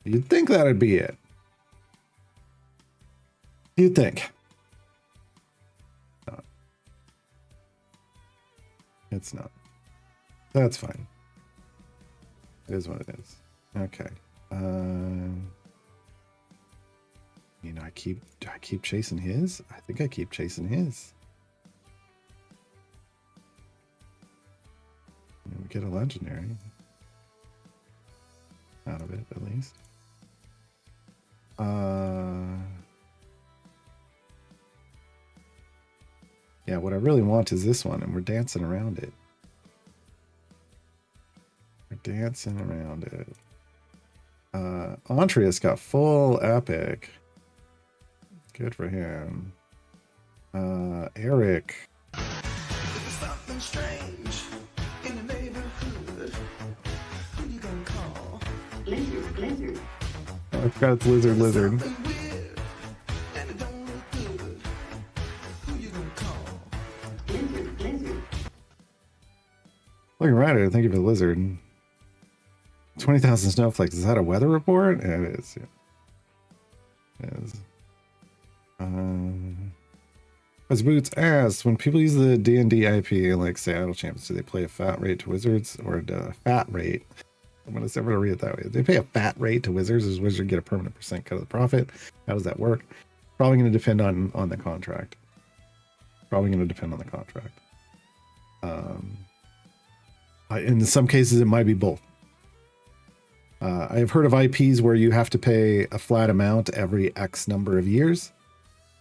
A: You'd think that'd be it. You'd think. No. It's not. That's fine. It is what it is. Okay. You know, do I keep chasing his? I think I keep chasing his. We get a legendary. out of it, at least. Yeah, what I really want is this one, and we're dancing around it. We're dancing around it. Antreus got full epic. Good for him. Eric.
B: Something strange in the neighborhood. Who you gonna call?
C: Lizard.
A: Oh, I forgot it's Lizard.
B: Something weird, and it don't look good. Who you gonna call?
C: Lizard.
A: Looking right at it, thank you for the Lizard. 20,000 snowflakes. Is that a weather report? Yeah, it is. Yeah. It is. As Boots asks, when people use the D&D IP like say Idle Champions, do they play a fat rate to Wizards or a fat rate? I'm going to read it that way. They pay a fat rate to Wizards. Does Wizard get a permanent % cut of the profit? How does that work? Probably going to depend on the contract. In some cases, it might be both. I have heard of IPs where you have to pay a flat amount every X number of years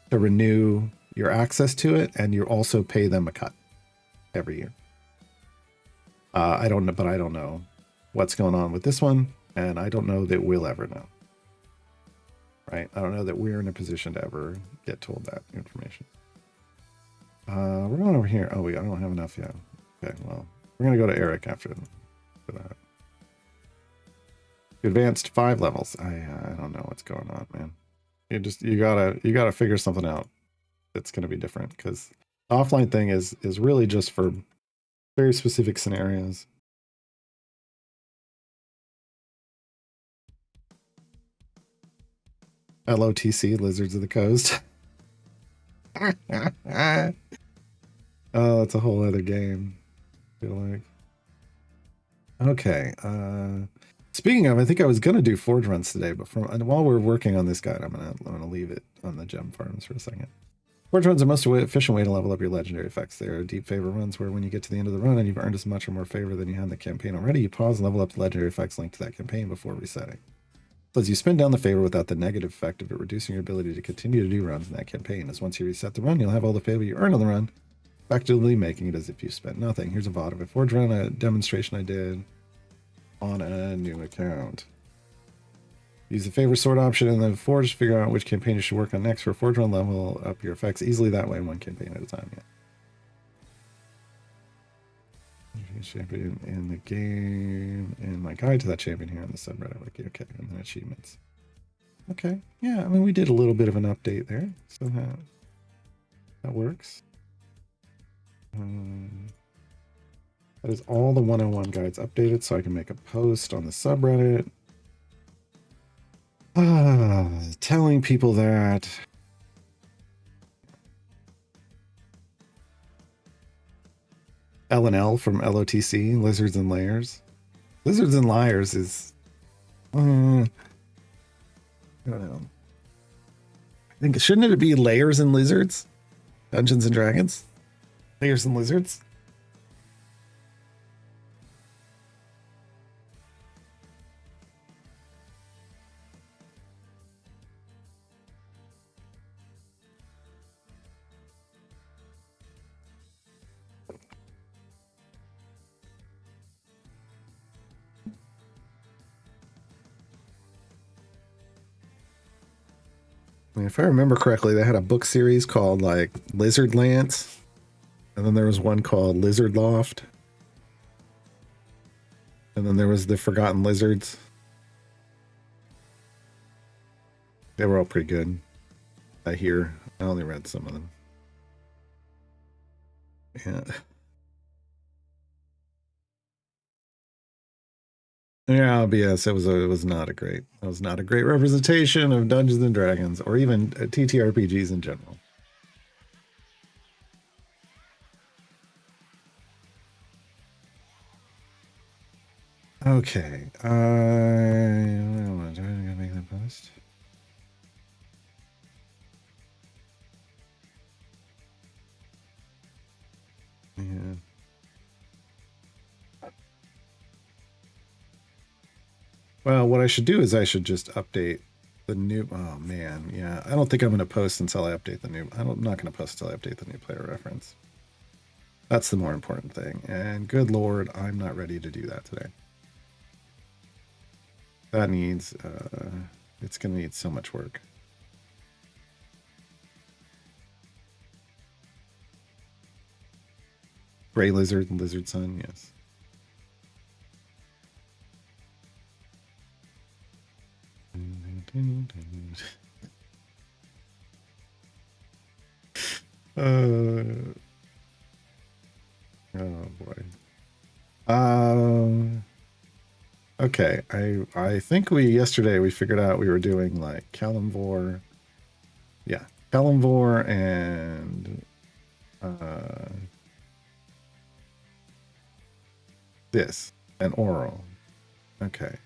A: to renew your access to it, and you also pay them a cut every year. I don't know what's going on with this one, and I don't know that we'll ever know. Right? I don't know that we're in a position to ever get told that information. We're going over here. Oh, I don't have enough yet. Okay, well, we're gonna go to Eric after that. You advanced 5 levels. I don't know what's going on, man. You gotta figure something out that's gonna be different, because the offline thing is really just for very specific scenarios. LOTC, Lizards of the Coast. Oh, that's a whole other game, I feel like. Okay. Speaking of, I think I was gonna do forge runs today, but while we're working on this guide, I'm gonna leave it on the gem farms for a second. Forge runs are the most efficient way to level up your legendary effects. They are deep favor runs where when you get to the end of the run and you've earned as much or more favor than you had in the campaign already, you pause and level up the legendary effects linked to that campaign before resetting. So as you spin down the favor without the negative effect of it reducing your ability to continue to do runs in that campaign, as once you reset the run, you'll have all the favor you earned on the run, effectively making it as if you spent nothing. Here's a VOD of a forge run, a demonstration I did on a new account. Use the favor sort option in the forge to figure out which campaign you should work on next. For a forge run, level up your effects easily that way, one campaign at a time. Yeah. Champion in the game, and my guide to that champion here on the subreddit wiki. Okay, and then achievements. Okay, yeah, I mean, we did a little bit of an update there, so that works. That is all the 101 guides updated, so I can make a post on the subreddit. Telling people that L&L from LOTC, Lizards and Layers. Lizards and Liars is... I don't know. I think, shouldn't it be Layers and Lizards? Dungeons and Dragons? Layers and Lizards? If I remember correctly, they had a book series called like Lizard Lance, and then there was one called Lizard Loft, and then there was the Forgotten Lizards. They were all pretty good. I hear. I only read some of them. Yeah. Yeah, BS. It was not a great. It was not a great representation of Dungeons and Dragons, or even TTRPGs in general. Okay. I'm gonna make that post. Yeah. Well, what I should do is I should just update the new. Oh man, yeah. I don't think I'm going to post until I update the new. I'm not going to post until I update the new player reference. That's the more important thing. And good lord, I'm not ready to do that today. That needs. It's going to need so much work. Gray lizard and lizard sun, yes. Oh boy. Okay. I think yesterday we figured out we were doing like Kalimvor. Yeah, Kalimvor and this and oral. Okay.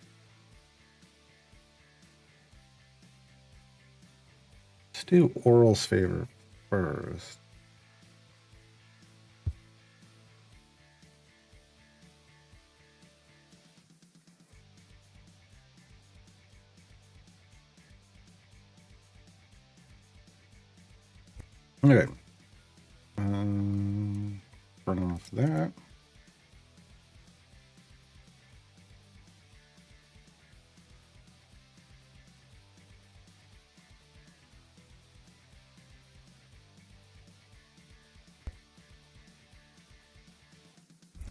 A: Let's do oral's favor first. Okay. Burn off that.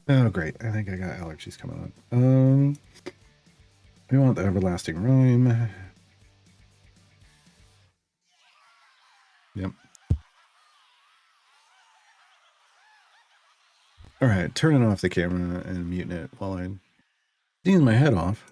A: Oh, great. I think I got allergies coming on. We want the everlasting rhyme. Yep. All right, turning off the camera and muting it while I'm seeing my head off.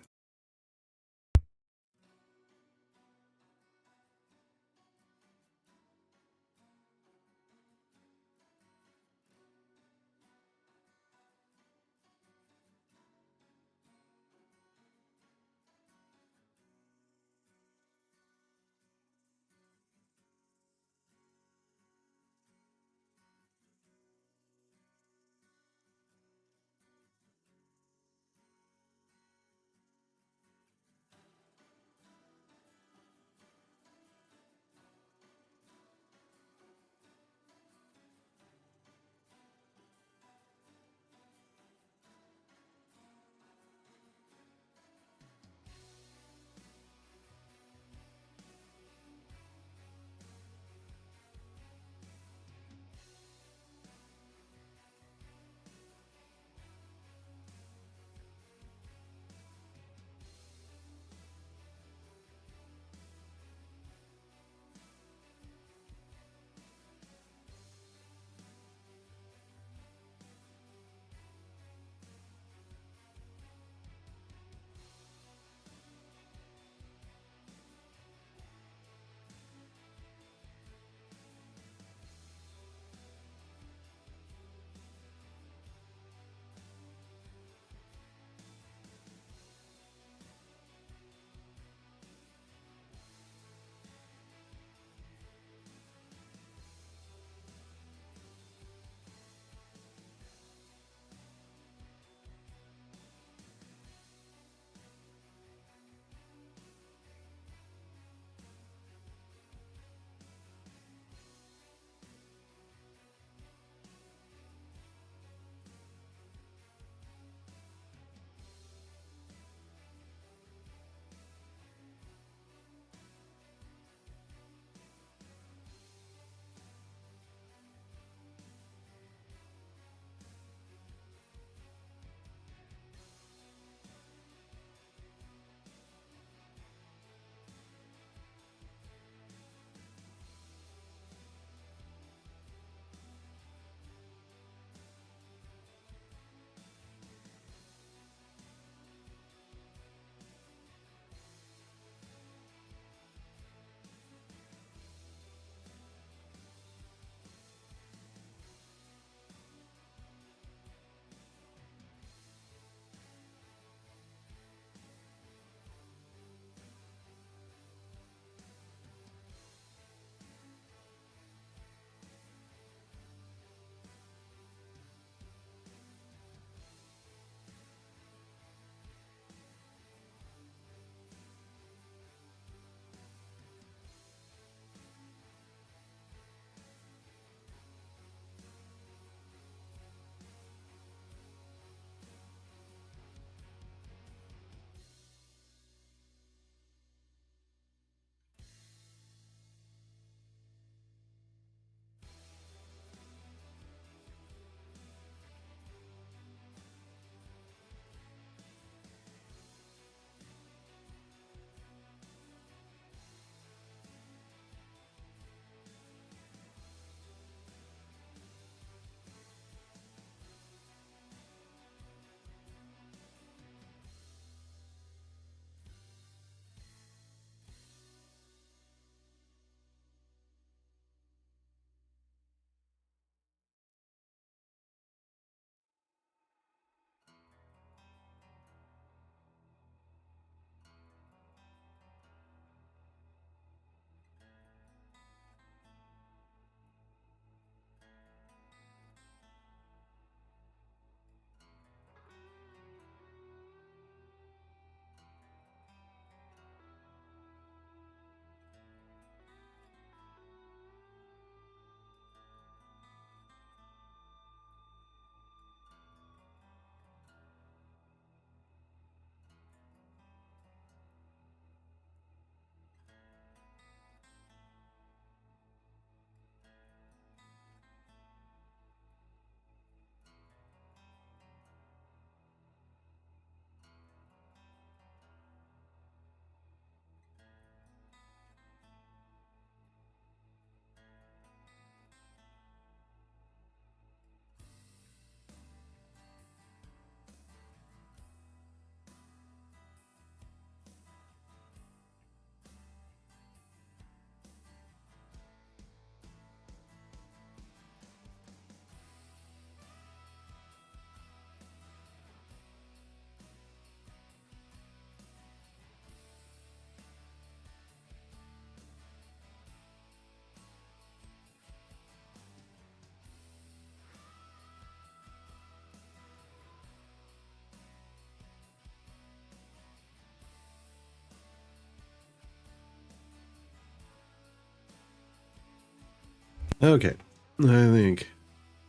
A: Okay, I think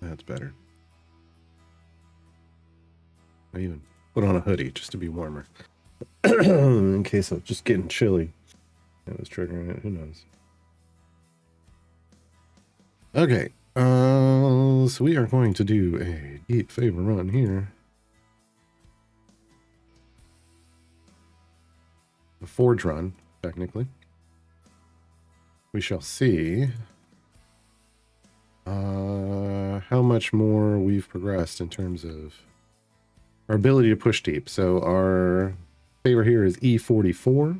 A: that's better. I even put on a hoodie just to be warmer. In case of just getting chilly. That was triggering it, who knows. Okay, so we are going to do a deep favor run here. A forge run, technically. We shall see how much more we've progressed in terms of our ability to push deep. So our favor here is E44.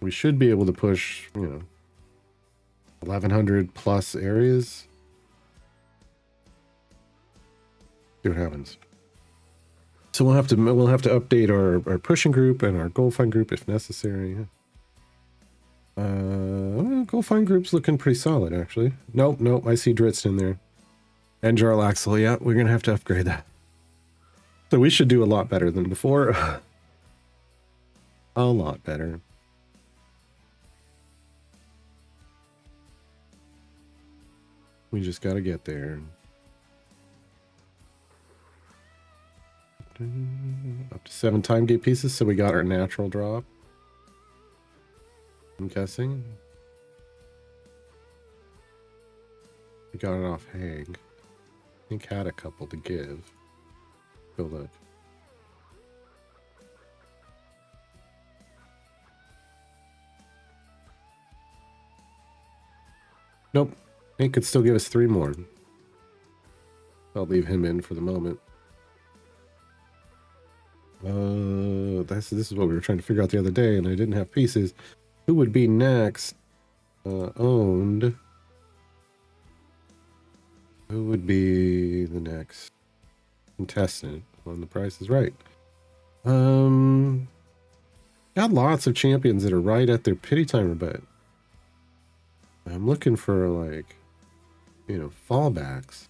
A: We should be able to push, 1100 plus areas. See what happens. So we'll have to update our pushing group and our goal find group if necessary. Goal find group's looking pretty solid actually. Nope, I see Dritz in there. And Jarlaxle, yeah, we're gonna have to upgrade that. So we should do a lot better than before. A lot better. We just gotta get there. Up to 7 time gate pieces, so we got our natural drop. I'm guessing. We got it off Hag. I think had a couple to give. Go look. Nope. Hank could still give us 3 more. I'll leave him in for the moment. This is what we were trying to figure out the other day, and I didn't have pieces. Who would be next? Owned. Who would be the next contestant when the price is right? Got lots of champions that are right at their pity timer, but I'm looking for like, fallbacks.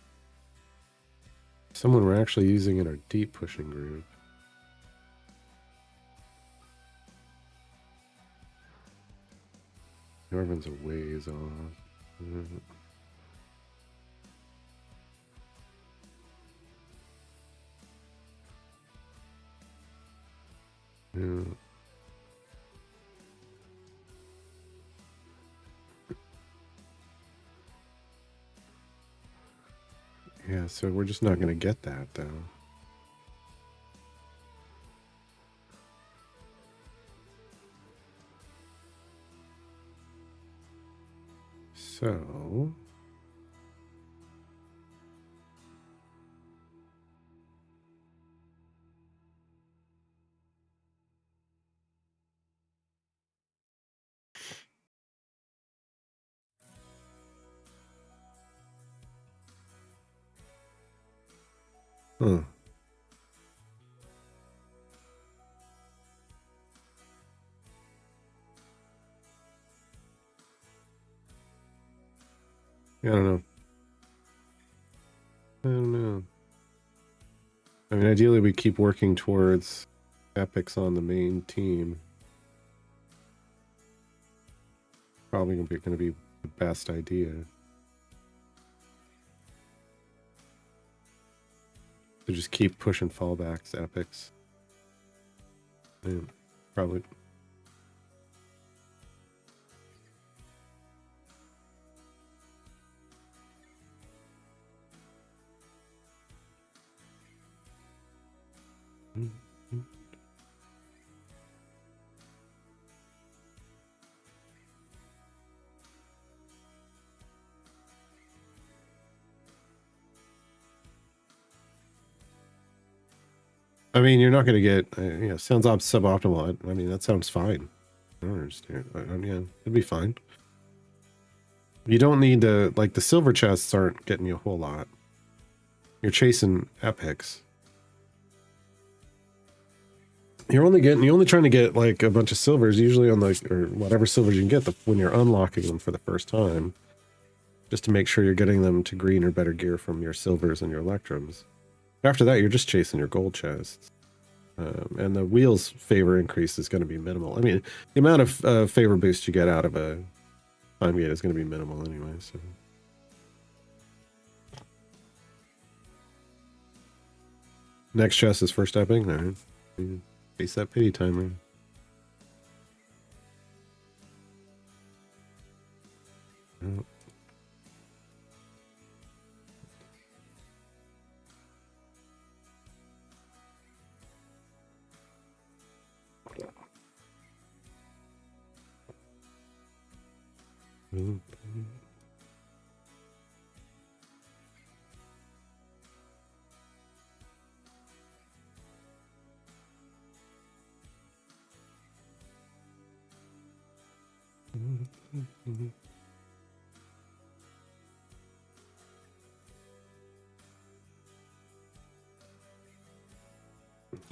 A: Someone we're actually using in our deep pushing group. Everyone's a ways off. Yeah. Yeah, so we're just not going to get that, though. So... Huh. I don't know. I don't know. I mean, ideally, we keep working towards epics on the main team. Probably going to be the best idea. To just keep pushing fallbacks, epics. Yeah, probably. I mean, you're not going to get, sounds suboptimal. I mean, that sounds fine. I don't understand. Yeah, it'd be fine. You don't need to, like, the silver chests aren't getting you a whole lot. You're chasing epics. You're only trying to get, like, a bunch of silvers, usually on, like, or whatever silvers you can get when you're unlocking them for the first time. Just to make sure you're getting them to green or better gear from your silvers and your electrums. After that, you're just chasing your gold chests. And the wheels favor increase is going to be minimal. I mean, the amount of favor boost you get out of a
D: time gate is going to be minimal anyway, so. Next chest is first stepping. All right. Face that pity timer. Oh.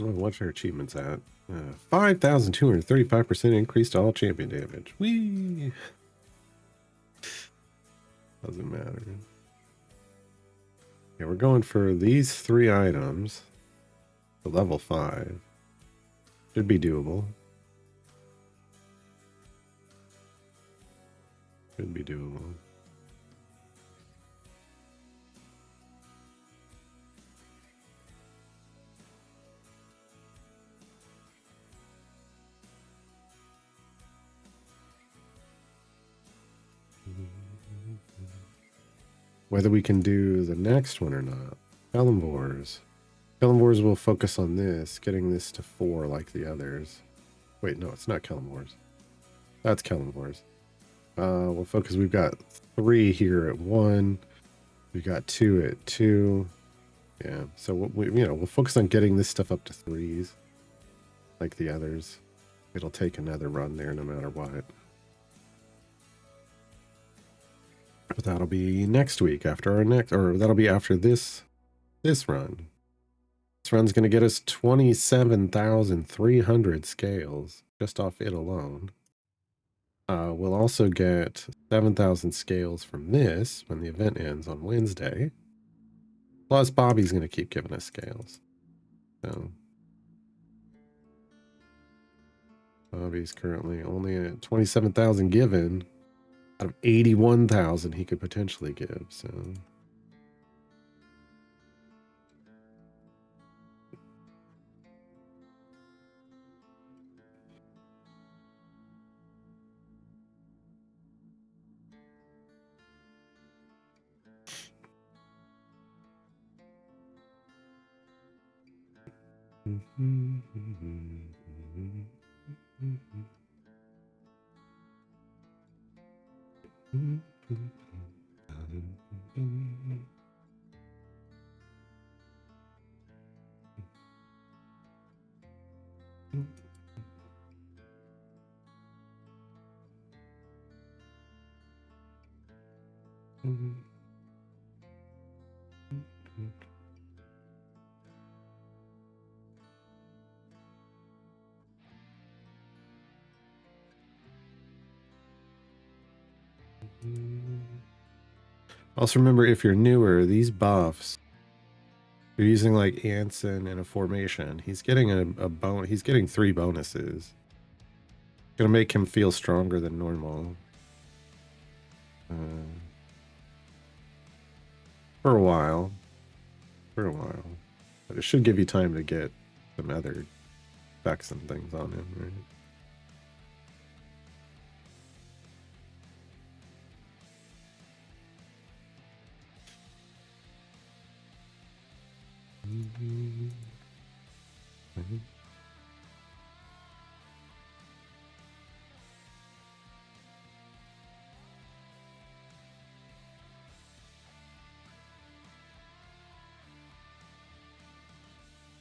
D: Oh, what's her achievements at? 5,235% increase to all champion damage. Whee! Doesn't matter. Okay, we're going for these 3 items. To level 5. Should be doable. Should be doable. Whether we can do the next one or not. Kellenvors. Kellenvors will focus on this, getting this to 4 like the others. Wait, no, it's not Kellenvors. That's Kellenvors. We'll focus. We've got 3 here at 1. We've got 2 at 2. Yeah, so we'll focus on getting this stuff up to 3s like the others. It'll take another run there no matter what. But that'll be next week after our next, or that'll be after this run. This run's going to get us 27,300 scales just off it alone. We'll also get 7,000 scales from this when the event ends on Wednesday. Plus, Bobby's going to keep giving us scales. So, Bobby's currently only at 27,000 given out of 81,000 he could potentially give. So. Also remember, if you're newer, these buffs, you're using like Anson in a formation. He's getting a bone. He's getting 3 bonuses. Gonna make him feel stronger than normal. For a while. But it should give you time to get some other effects and things on him, right?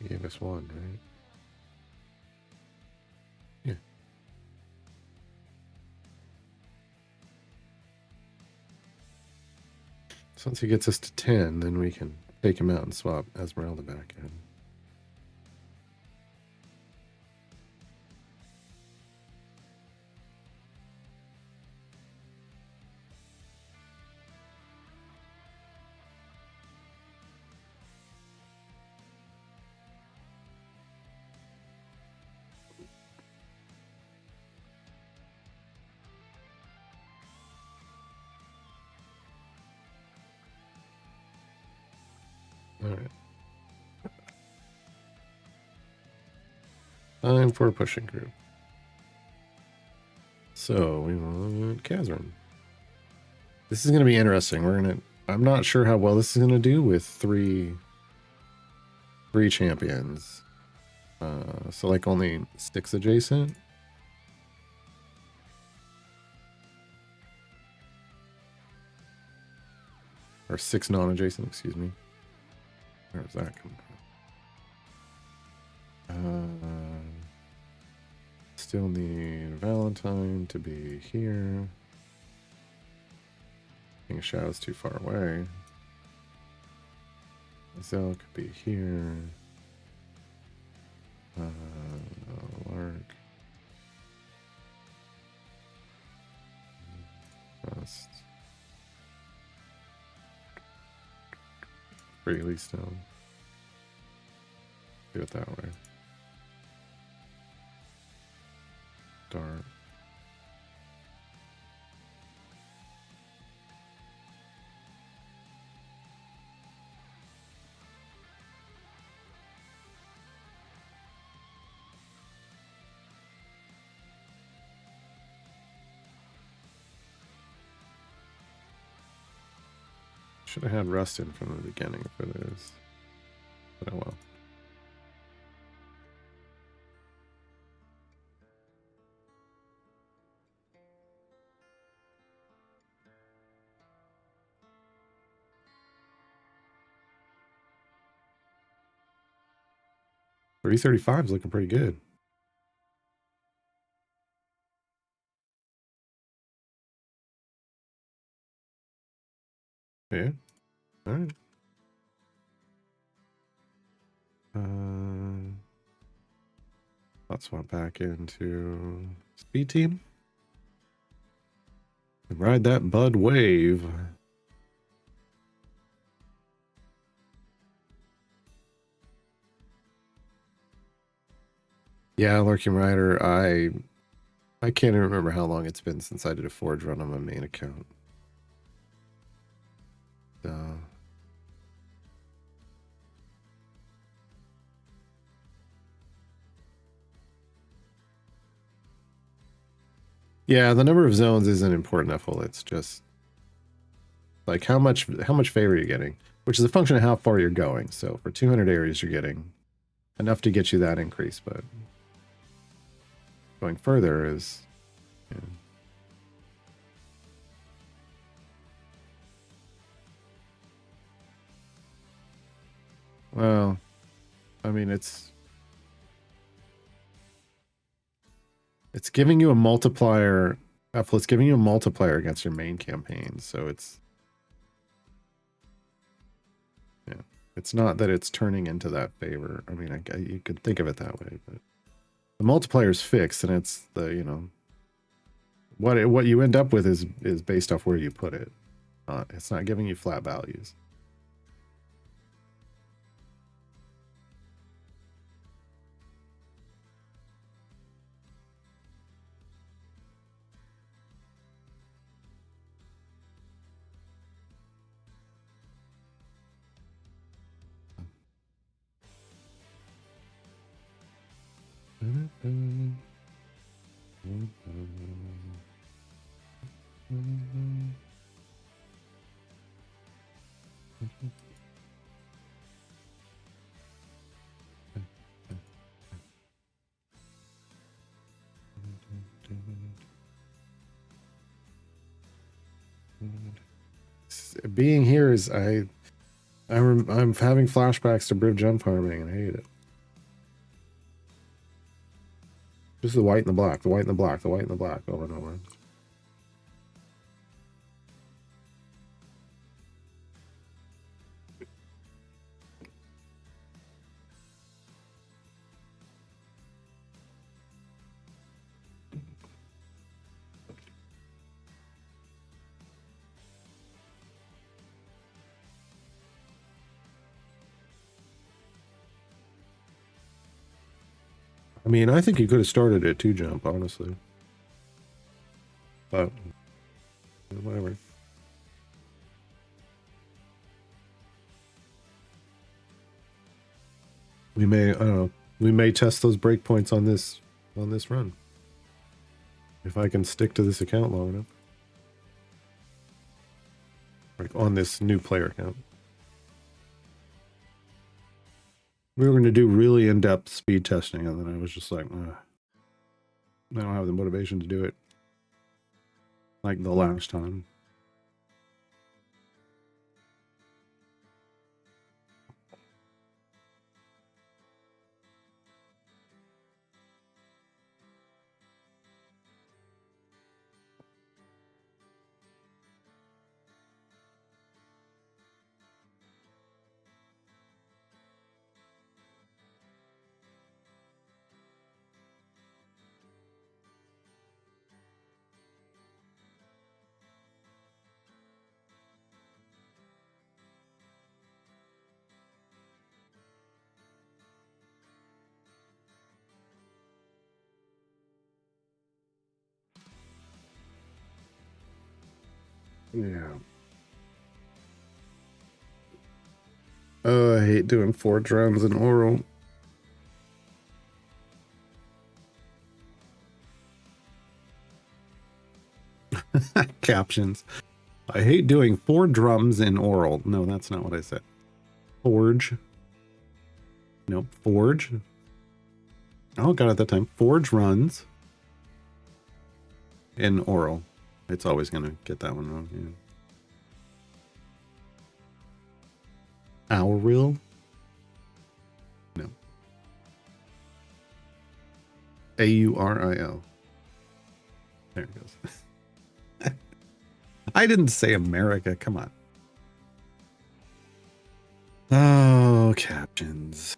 D: He gave us 1, right? Yeah. So once he gets us to 10, then we can take him out and swap Esmeralda back in. All right. Time for a pushing group. So we want Kazran. This is going to be interesting. I'm not sure how well this is going to do with three champions. So like only 6 adjacent. Or 6 non-adjacent, excuse me. Where's that coming from? Still need Valentine to be here. I think Shadow's too far away. Zell could be here. Lark. Just Freely Stone. Do it that way. Dart. Should have had Rustin from the beginning for this. But oh well. $335 is looking pretty good. Yeah. All right. Let's swap back into speed team and ride that Bud wave. Yeah, Lurking Rider. I can't even remember how long it's been since I did a forge run on my main account. Yeah, the number of zones isn't important, Ethel. It's just like how much favor you're getting, which is a function of how far you're going. So for 200 areas, you're getting enough to get you that increase, but going further is, you know, well, I mean, it's giving you a multiplier. It's giving you a multiplier against your main campaign, so it's, yeah, it's not that it's turning into that favor. I mean, you could think of it that way, but the multiplier is fixed, and it's the, you know, what you end up with is based off where you put it. It's not giving you flat values. Being here is I'm having flashbacks to Briv gem farming, and I hate it. Just the white and the black, the white and the black, the white and the black, over and over. I mean, I think you could have started at 2 jump, honestly. But whatever. We may, I don't know, we may test those breakpoints on this run. If I can stick to this account long enough. Like on this new player account. We were going to do really in-depth speed testing, and then I was just like, I don't have the motivation to do it like the last time. Yeah. Oh, I hate doing 4 drums in oral. Captions. I hate doing 4 drums in oral. No, that's not what I said. Forge. Nope. Forge. Oh, got it that time. Forge runs in oral. It's always going to get that one wrong. Yeah. Auril? No. Auril. There it goes. I didn't say America. Come on. Oh, captions.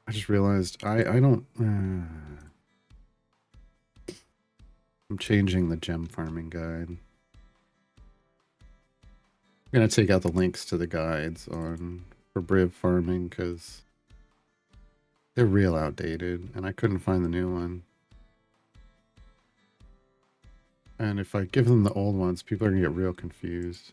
D: I just realized I don't. I'm changing the gem farming guide. I'm gonna take out the links to the guides for Briv farming because they're real outdated, and I couldn't find the new one. And if I give them the old ones, people are gonna get real confused.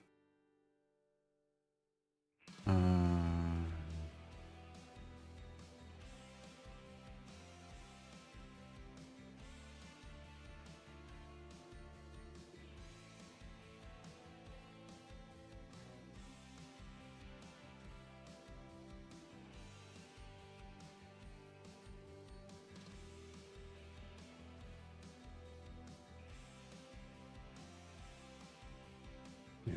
D: Yeah.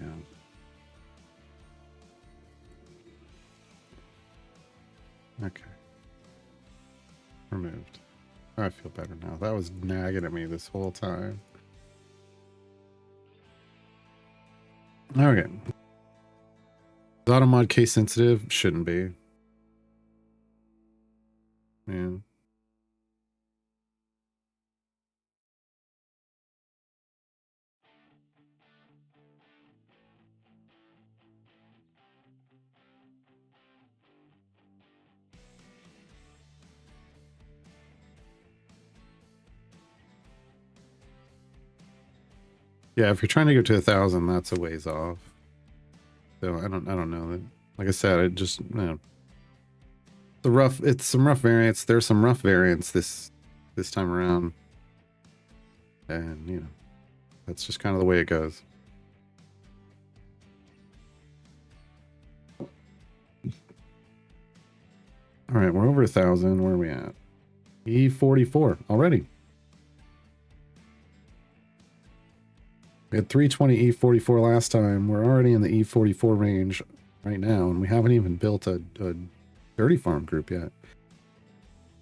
D: Okay. Removed. I feel better now. That was nagging at me this whole time. Okay. Is automod case sensitive? Shouldn't be. Yeah. Yeah, if you're trying to go to 1,000, that's a ways off. So I don't know that. Like I said, it just it's some rough variants. There's some rough variants this time around, and that's just kind of the way it goes. All right, we're over 1,000. Where are we at? E44 already. We had 320 E44 last time. We're already in the E44 range right now, and we haven't even built a dirty farm group yet.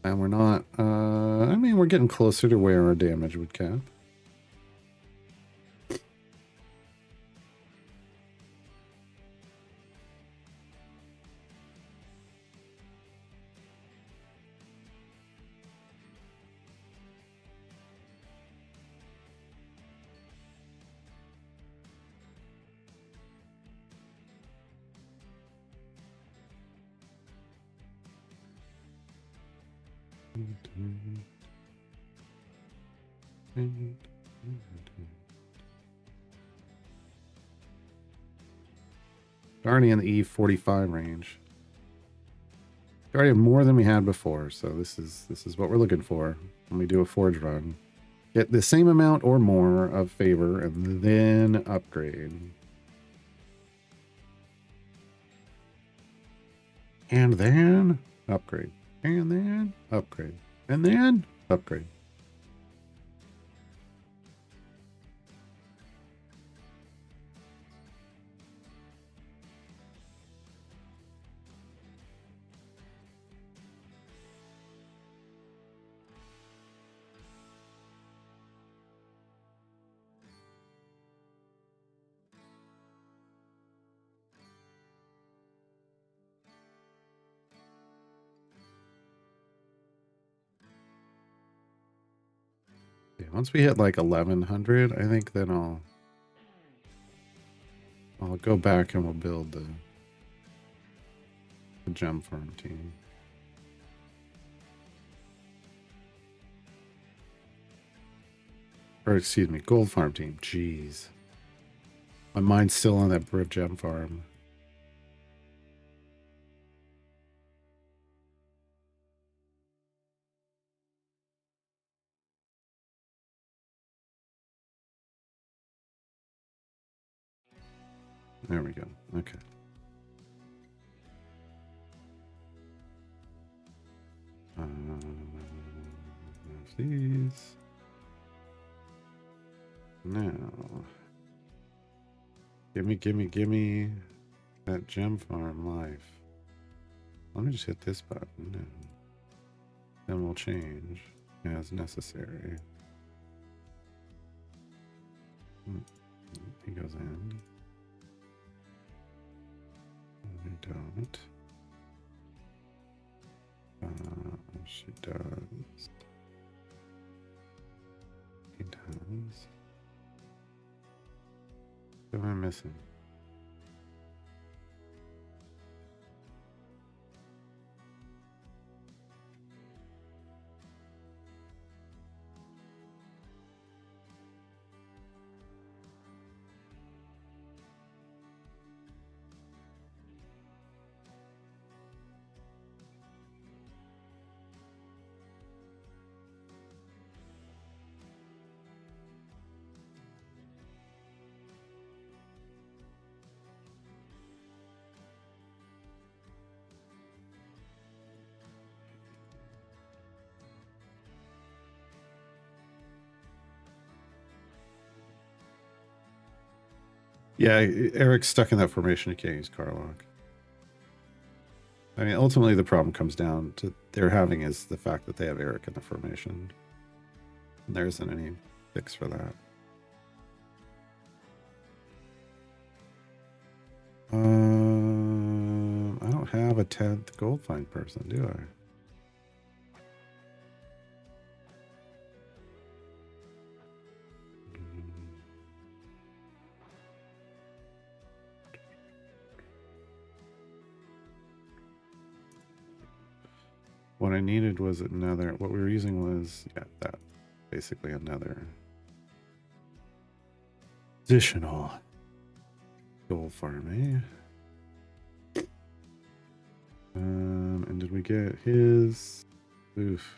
A: And we're not, I mean, we're getting closer to where our damage would cap. Already in the E45 range. We already have more than we had before, so this is what we're looking for when we do a forge run. Get the same amount or more of favor and then upgrade. And then upgrade. And then upgrade. And then upgrade. Yeah, once we hit like 1100, I think then I'll go back and we'll build the gem farm team. Or excuse me, gold farm team. Jeez. My mind's still on that brick gem farm. There we go. Okay. These. Now. Gimme that gem farm life. Let me just hit this button and then we'll change as necessary. He goes in. We don't. She does. He does. What am I missing? Yeah, Eric's stuck in that formation. He can't use Carlock. I mean, ultimately, the problem comes down to they're having is the fact that they have Eric in the formation. And there isn't any fix for that. I don't have a 10th gold find person, do I? What I needed was another, what we were using was, yeah, that. Basically another additional gold farm, eh? And did we get his? Oof.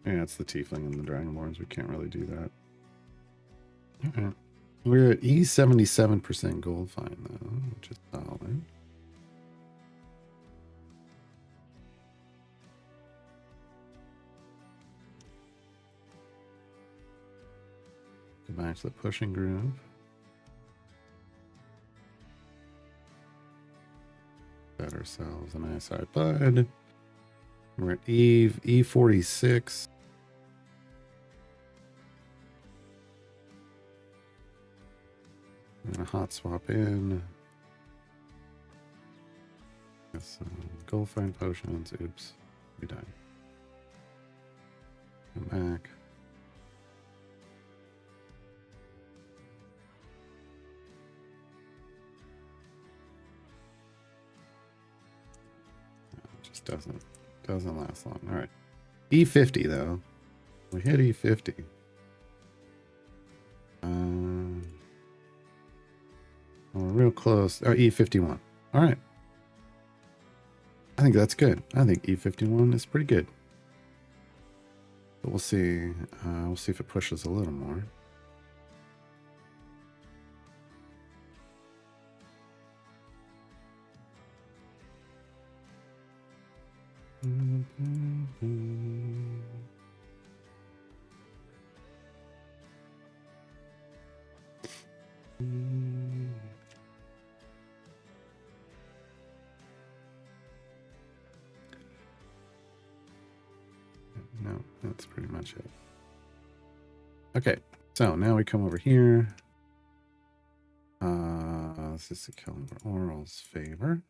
A: Yeah, it's the tiefling and the dragonborns. We can't really do that. Okay. We're at E77% gold find though, which is solid. Go back to the pushing groove. Got ourselves an ISI bud.
D: We're at E46. I'm gonna hot swap in. Got some gold find potions. Oops, we died. Come back. It just doesn't last long. All right, E50 though. We hit E50. We're real close. Oh, E51. All right. I think that's good. I think E51 is pretty good. But we'll see. We'll see if it pushes a little more. No, that's pretty much it. Okay, so now we come over here. This is the Calendar Oral's favor.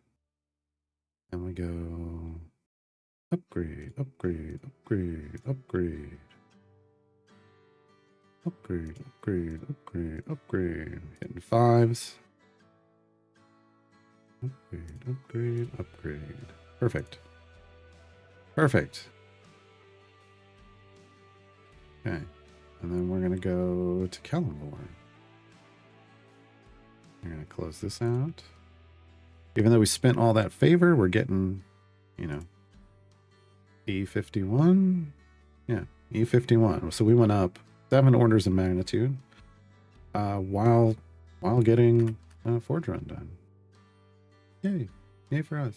D: And we go upgrade, upgrade, upgrade, upgrade. Upgrade, upgrade, upgrade, upgrade. Hitting fives. Upgrade, upgrade, upgrade. Perfect. Perfect. Okay. And then we're going to go to Kalimdor. We're going to close this out. Even though we spent all that favor, we're getting, you know, E51. Yeah, E51. So we went up 7 orders of magnitude while getting Forge Run done. Yay. Yay for us.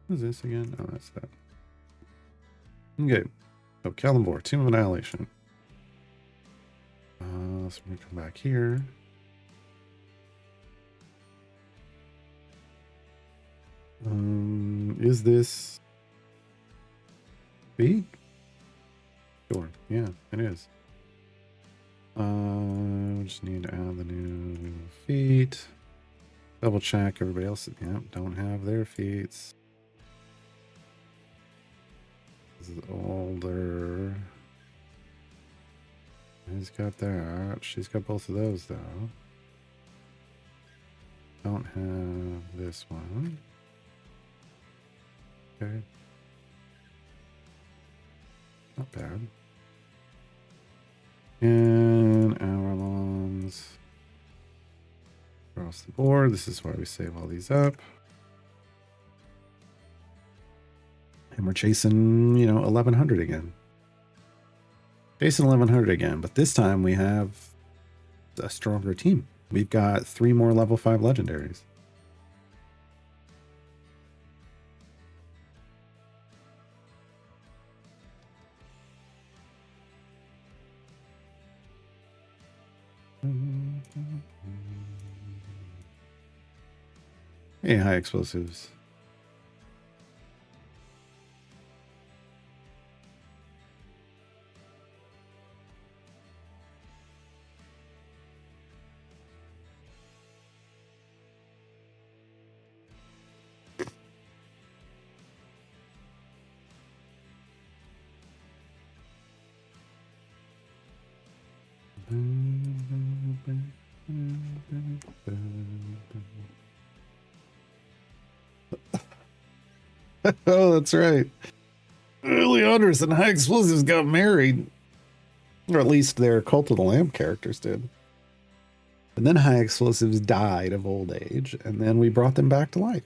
D: What is this again? Oh, that's that. Okay. So Kalimdor, Tomb of Annihilation. So we're going to come back here. Is this big? Sure. Yeah, it is. We just need to add the new feet. Double check everybody else. Yep, don't have their feats. This is older. He's got that. She's got both of those though. Don't have this one. Okay. Not bad. And hour longs across the board. This is why we save all these up. And we're chasing, you know, 1100 again. Chasing 1100 again, but this time we have a stronger team. We've got 3 more level 5 legendaries. Hey, high explosives. Oh, that's right. Leandris and High Explosives got married. Or at least their Cult of the Lamb characters did. And then High Explosives died of old age, and then we brought them back to life.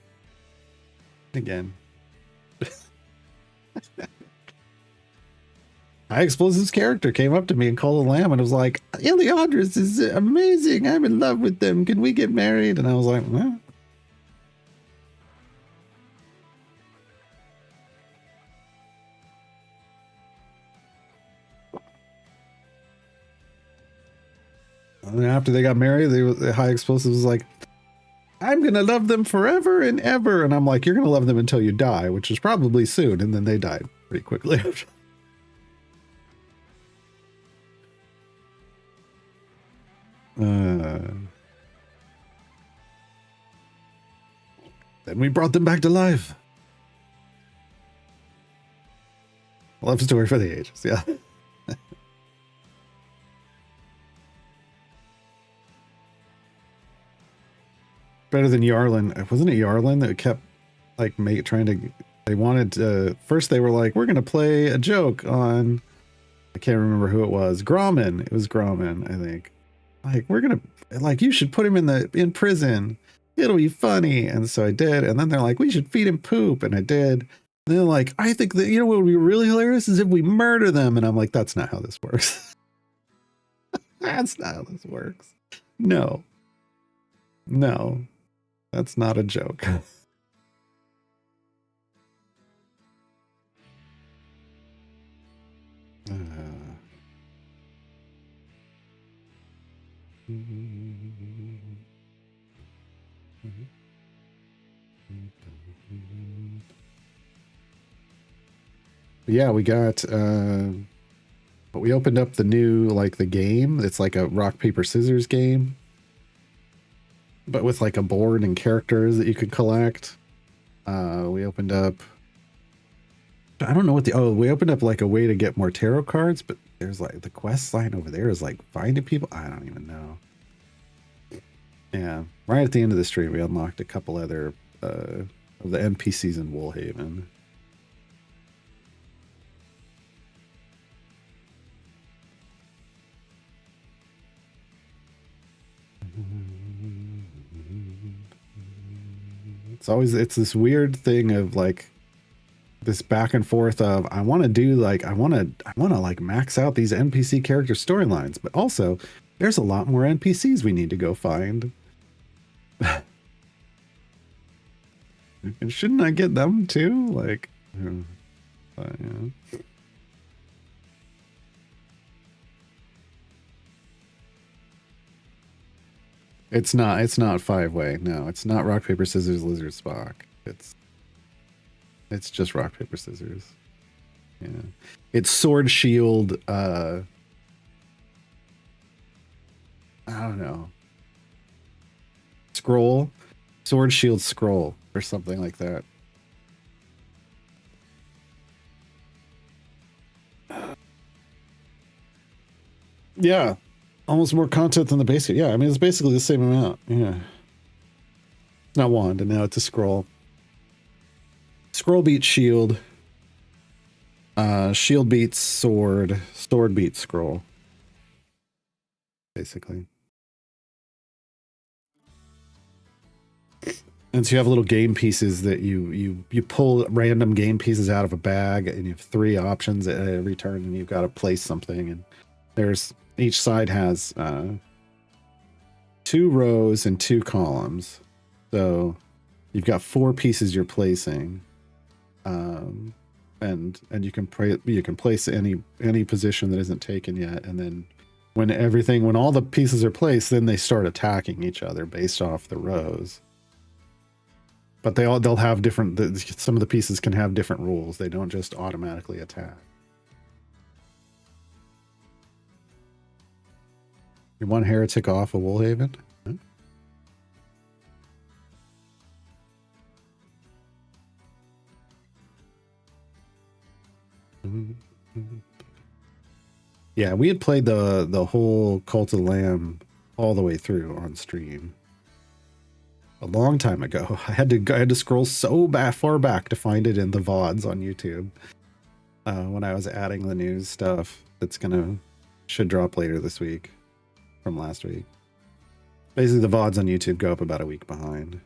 D: Again. High Explosives character came up to me and called the lamb and was like, Iliandris is amazing. I'm in love with them. Can we get married? And I was like, well. And then after they got married, the High Explosives was like, I'm going to love them forever and ever. And I'm like, you're going to love them until you die, which is probably soon. And then they died.
A: pretty quickly. Then we brought them back to life. Love story for the ages, yeah. Better than Yarlin. Wasn't it Yarlin that kept like they wanted to, first they were like, we're gonna play a joke on, I can't remember who it was. Grauman. It was Grauman, I think. Like, we're gonna, like, you should put him in prison. It'll be funny. And so I did. And then they're like, we should feed him poop. And I did. And they're like, I think that, you know what would be really hilarious is if we murder them. And I'm like, that's not how this works. That's not how this works. No. No. That's not a joke. Yeah, we got but we opened up the new, like, the game. It's like a rock paper scissors game, but with like a board and characters that you could collect. We opened up, I don't know what we opened up like a way to get more tarot cards, but there's like the quest line over there is like finding people. I don't even know. Yeah, right at the end of the stream, we unlocked a couple other of the NPCs in Woolhaven. It's this weird thing of like this back and forth of I want to do like I want to like max out these NPC character storylines, but also there's a lot more NPCs we need to go find. And shouldn't I get them too? Like, yeah. It's not 5-way. No, it's not rock, paper, scissors, lizard, Spock. It's just rock, paper, scissors. Yeah. It's sword, shield, I don't know. Scroll. Sword, shield, scroll, or something like that. Yeah. Almost more content than the basic. Yeah, I mean, it's basically the same amount. Yeah. Not wand, and now it's a scroll. Scroll beats shield. Shield beats sword. Sword beats scroll. Basically. And so you have little game pieces that you pull random game pieces out of a bag, and you have 3 options at every turn, and you've got to place something. And there's each side has 2 rows and 2 columns, so you've got 4 pieces you're placing, and you can place any position that isn't taken yet, and then when all the pieces are placed, then they start attacking each other based off the rows. But they'll have different. Some of the pieces can have different rules. They don't just automatically attack. You're one heretic off of Woolhaven? Huh? Yeah, we had played the whole Cult of the Lamb all the way through on stream a long time ago. I had to scroll so far back to find it in the VODs on YouTube when I was adding the news stuff that's should drop later this week. From last week. Basically, the VODs on YouTube go up about a week behind.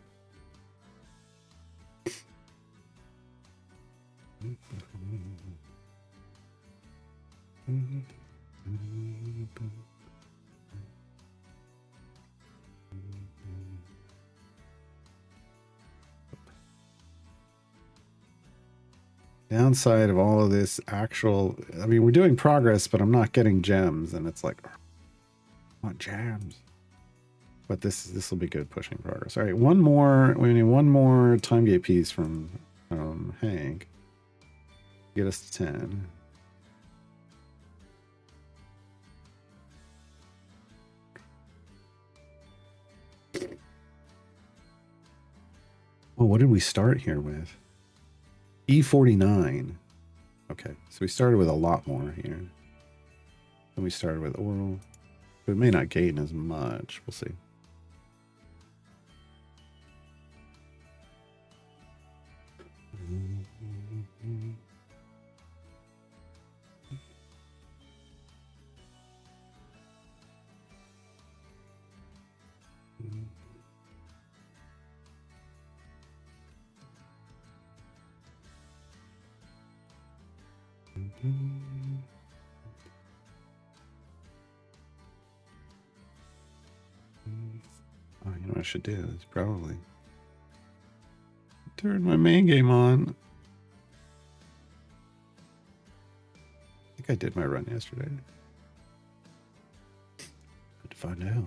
A: Downside of all of this I mean, we're doing progress, but I'm not getting gems, and it's like, I want gems. But this will be good pushing progress. All right, we need one more time gate piece from Hank. Get us to 10. Well, what did we start here with? E49. Okay, so we started with a lot more here. Then we started with oral. We may not gain as much. We'll see. Oh, you know what I should do? Is probably turn my main game on. I think I did my run yesterday. Good to find out.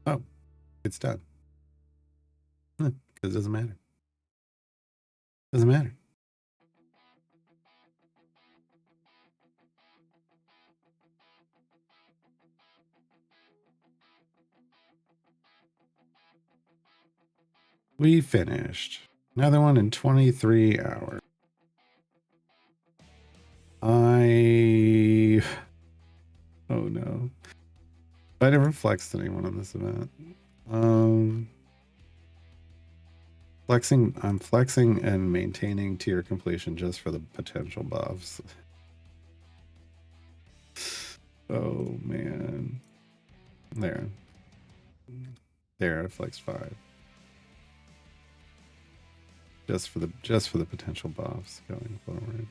A: Oh, it's done. Because it doesn't matter. Doesn't matter. We finished. Another one in 23 hours. Oh no. I never flexed anyone on this event. I'm flexing and maintaining tier completion just for the potential buffs. Oh man. There, I flexed 5. Just for the potential buffs going forward.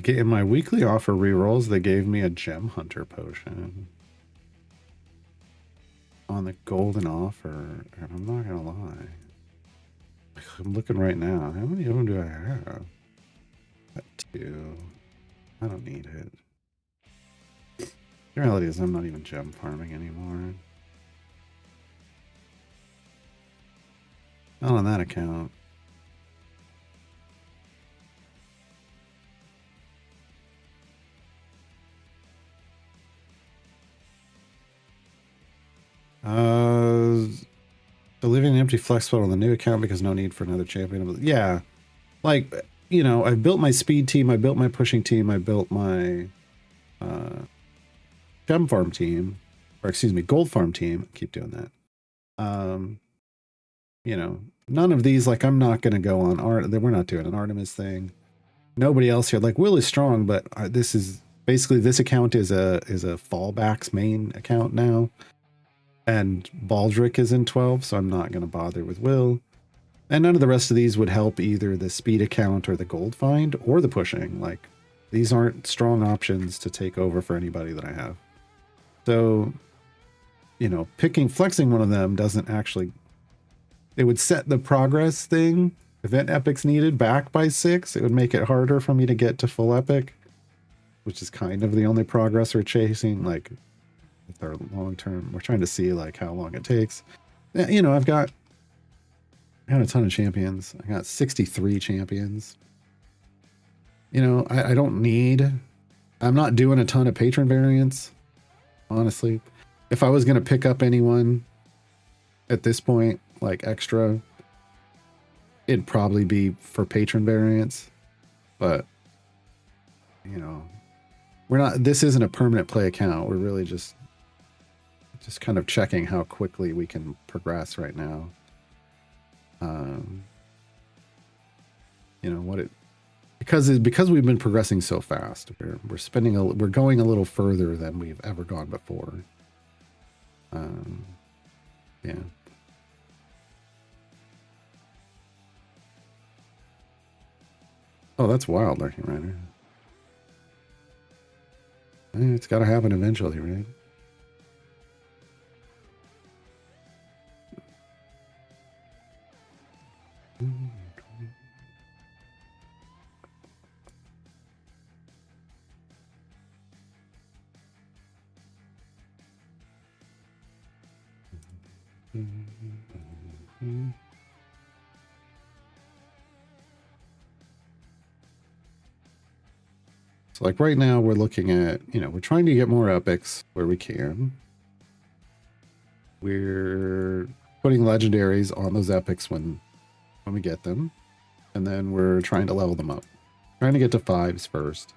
A: In my weekly offer rerolls, they gave me a gem hunter potion on the golden offer, and I'm not gonna lie. I'm looking right now. How many of them do I have? Got 2. I don't need it. The reality is I'm not even gem farming anymore. Not on that account. So leaving an empty flex spot on the new account because no need for another champion. Yeah, like, you know, I've built my speed team, I built my pushing team, I built my gem farm team, or excuse me, gold farm team. I keep doing that. You know, none of these, like, I'm not going to go on art. We're not doing an Artemis thing. Nobody else here. Like, Will is strong, but this is basically, this account is a fallback's main account now. And Baldric is in 12, so I'm not going to bother with Will. And none of the rest of these would help either the speed account or the gold find or the pushing. Like, these aren't strong options to take over for anybody that I have. So, you know, flexing one of them doesn't actually... It would set the progress thing, event epics needed, back by 6. It would make it harder for me to get to full epic, which is kind of the only progress we're chasing. Like, with our long term, we're trying to see like how long it takes. You know, I got a ton of champions. I got 63 champions. You know, I don't need... I'm not doing a ton of patron variants, honestly. If I was going to pick up anyone at this point, like extra, it'd probably be for patron variants. But, you know, this isn't a permanent play account. We're really just kind of checking how quickly we can progress right now. You know, because we've been progressing so fast, we're going a little further than we've ever gone before. Yeah. Oh, that's wild, Lurking Rider. It's got to happen eventually, right? So like right now we're looking at, we're trying to get more epics where we can. We're putting legendaries on those epics when we get them. And then we're trying to level them up. Trying to get to fives first.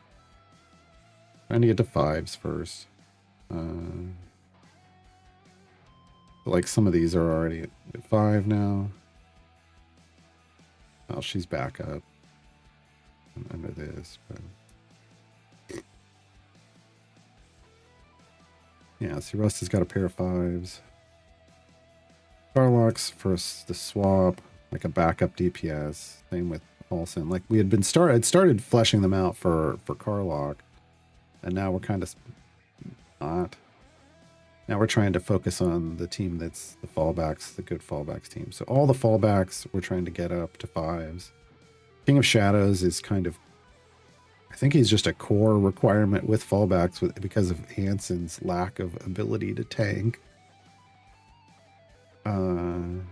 A: Like some of these are already at 5 now. Oh, she's back up under this, but yeah, see, Rust has got a pair of 5s. Starlock's first the swap, like a backup DPS. Same with Paulson. Like we had started fleshing them out for Carlock, and now we're kind of not. Now we're trying to focus on the team that's the fallbacks, the good fallbacks team. So all the fallbacks we're trying to get up to 5s. King of Shadows is kind of, I think he's just a core requirement with fallbacks because of Anson's lack of ability to tank. And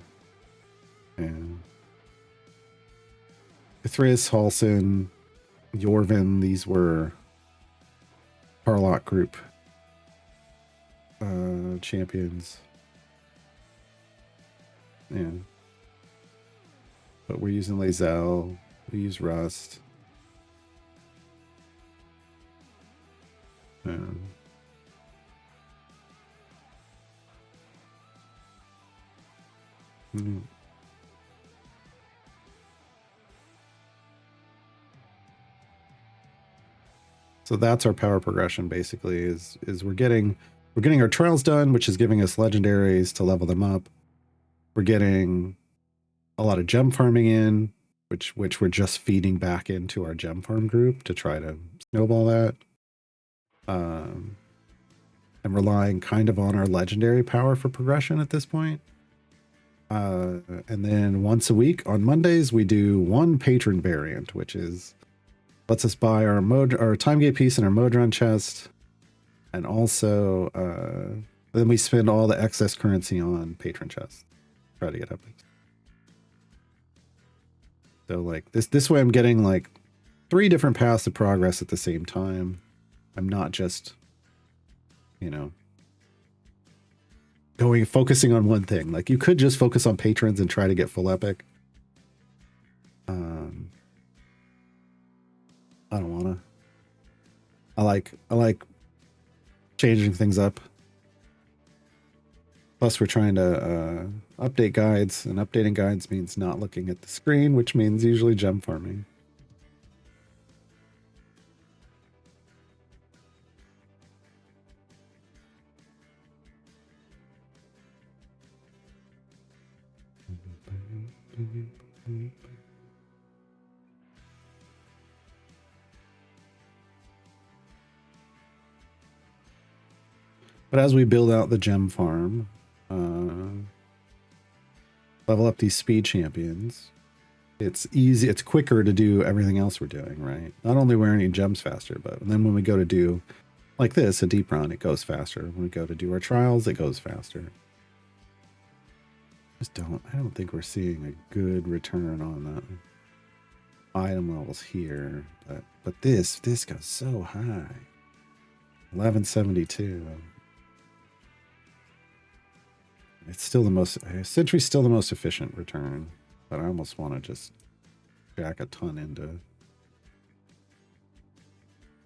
A: Ithrius, Halson, Yorvin, these were Carlock group champions. Yeah. But we're using Lae'zel. We use Rust. So that's our power progression basically is we're getting our trials done, which is giving us legendaries to level them up. We're getting a lot of gem farming in, which we're just feeding back into our gem farm group to try to snowball that. And relying kind of on our legendary power for progression at this point. And then once a week on Mondays, we do one patron variant, which lets us buy our time gate piece and our Modron chest. And also, then we spend all the excess currency on patron chests. Try to get epics. So like this way I'm getting like 3 different paths of progress at the same time. I'm not just, focusing on one thing. Like you could just focus on patrons and try to get full epic. I don't wanna. I like changing things up. Plus we're trying to update guides, and updating guides means not looking at the screen, which means usually gem farming. But as we build out the gem farm, level up these speed champions, it's quicker to do everything else we're doing, right? Not only we're earning gems faster, but then when we go to do like this, a deep run, it goes faster. When we go to do our trials, it goes faster. I don't think we're seeing a good return on the item levels here, but this goes so high. 1172. It's still Sentry's still the most efficient return, but I almost want to just jack a ton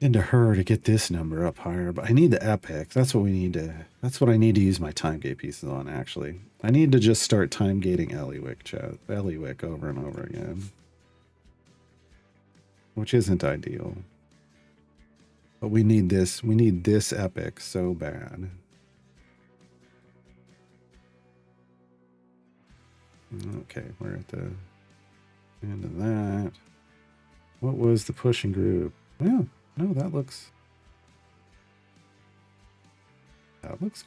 A: into her to get this number up higher. But I need the epic. That's what I need to use my time gate pieces on, actually. I need to just start time gating Eliwick over and over again. which isn't ideal. But we need this. We need this epic so bad. Okay, we're at the end of that. What was the pushing group? Well, no, that looks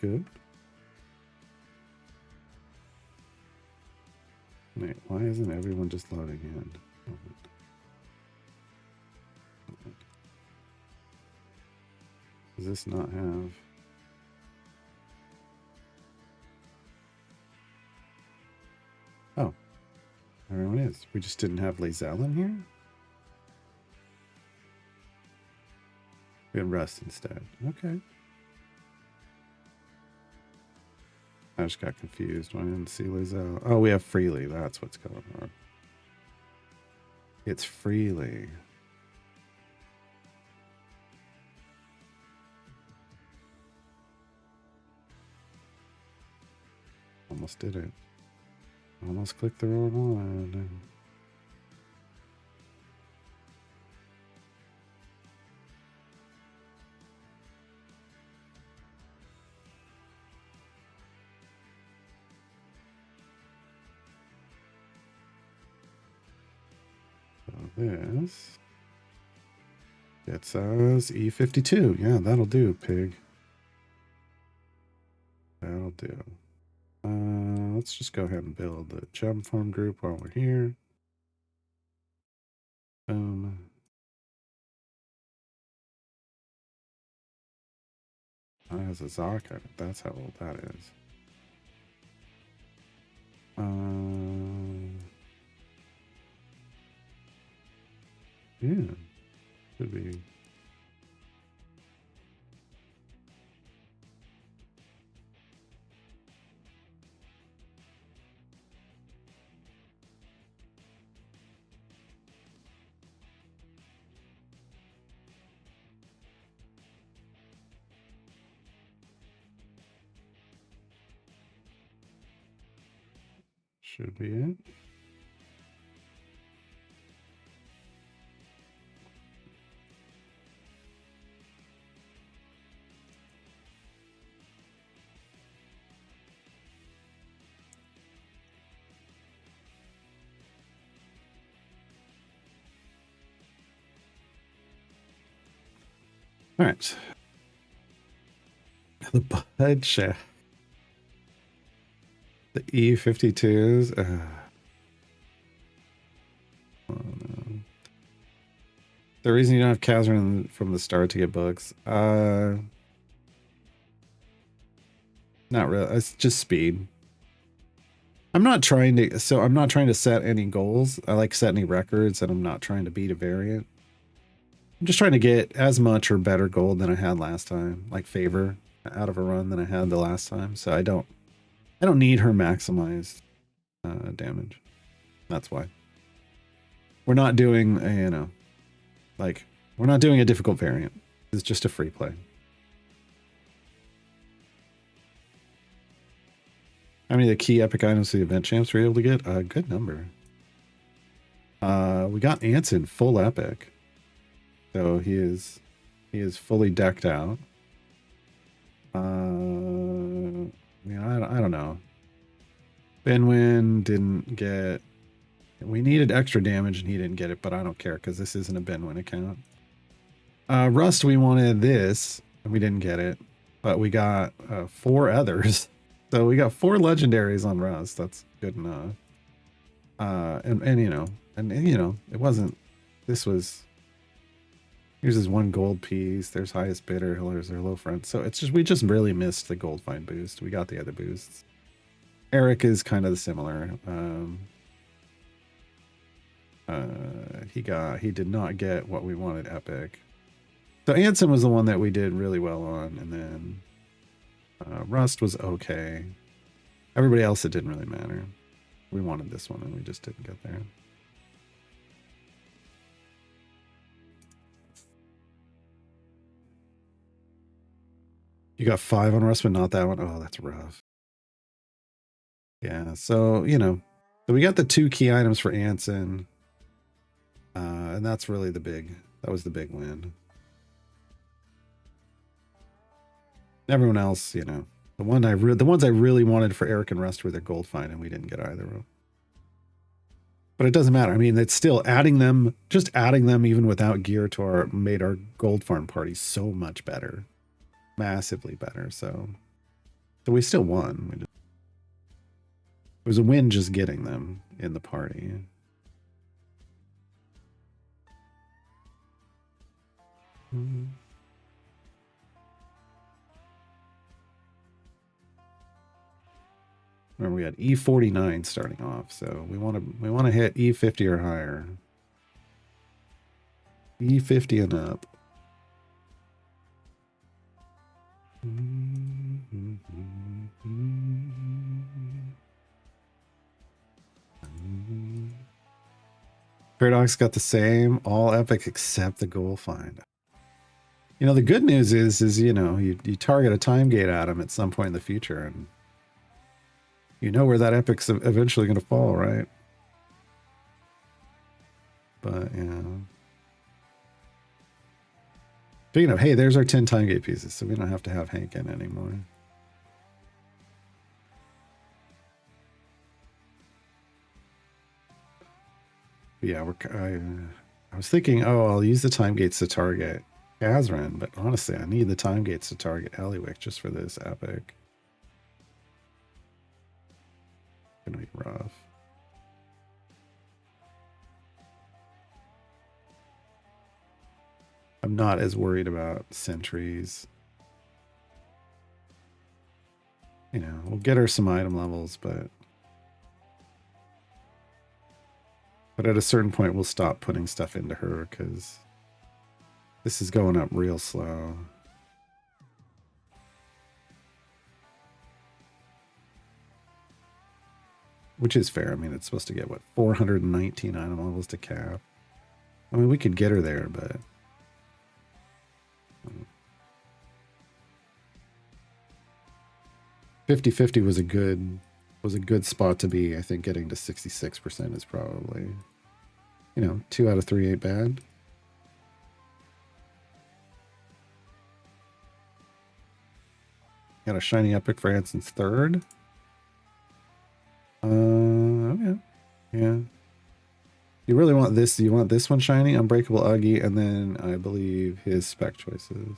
A: good. Wait, why isn't everyone just loading in? Does this not have? Oh, everyone is. We just didn't have Lazelle in here? We had Rust instead. Okay. I just got confused when I didn't see Lazelle. Oh, we have Freely. That's what's going on. It's Freely. Almost did it. Almost clicked the wrong one. So this gets us E52. Yeah, that'll do, pig. That'll do. Let's just go ahead and build the gem farm group while we're here. That has a Zark on it. That's how old that is. Yeah, should be. Should be it. All right. The Bud Shaft. The E52s. Oh, no. The reason you don't have Kazran from the start to get books. Not really. It's just speed. I'm not trying to set any goals. I like set any records, and I'm not trying to beat a variant. I'm just trying to get as much or better gold than I had last time, like favor out of a run than I had the last time. So I don't need her maximized damage. That's why. We're not doing we're not doing a difficult variant. It's just a free play. How many of the key epic items the event champs were able to get? A good number. We got Anson full epic. So he is fully decked out. I don't know. Benwin didn't get. We needed extra damage and he didn't get it, but I don't care because this isn't a Benwin account. Rust, we wanted this and we didn't get it, but we got 4 others. So we got 4 legendaries on Rust. That's good enough. It wasn't. This was. Here's his 1 gold piece. There's highest bidder. There's their low front. So it's just we just really missed the gold find boost. We got the other boosts. Eric is kind of similar. He did not get what we wanted epic. So Anson was the one that we did really well on, and then Rust was okay. Everybody else, it didn't really matter. We wanted this one and we just didn't get there. You got 5 on Rust, but not that one. Oh, that's rough. Yeah, so, so we got the 2 key items for Anson. And that's really that was the big win. Everyone else, you know, the ones I really wanted for Eric and Rust were their gold find, and we didn't get either of them. But it doesn't matter. I mean, it's still just adding them even without gear to made our gold farm party so much better. Massively better. So we still won. It was a win just getting them in the party. Remember, we had E49 starting off, so we want to hit E50 or higher. E50 and up. Paradox got the same, all epic except the goal find. You know, the good news is you know, you target a time gate at him at some point in the future, and you know where that epic's eventually going to fall, right? But yeah. Speaking of, hey, there's our 10 time gate pieces, so we don't have to have Hank in anymore. Yeah, I was thinking, oh, I'll use the time gates to target Kazran, but honestly, I need the time gates to target Eliwick just for this epic. Gonna be rough. I'm not as worried about sentries. You know, we'll get her some item levels, but at a certain point we'll stop putting stuff into her because this is going up real slow. Which is fair. I mean, it's supposed to get, what, 419 item levels to cap. I mean, we could get her there, but 50-50 was a good spot to be. I think getting to 66% is probably, you know, 2 out of 3 ain't bad. Got a shiny epic for Anson's third. Okay. Yeah. You really want this? Do you want this one shiny? Unbreakable Uggy, and then I believe his spec choices.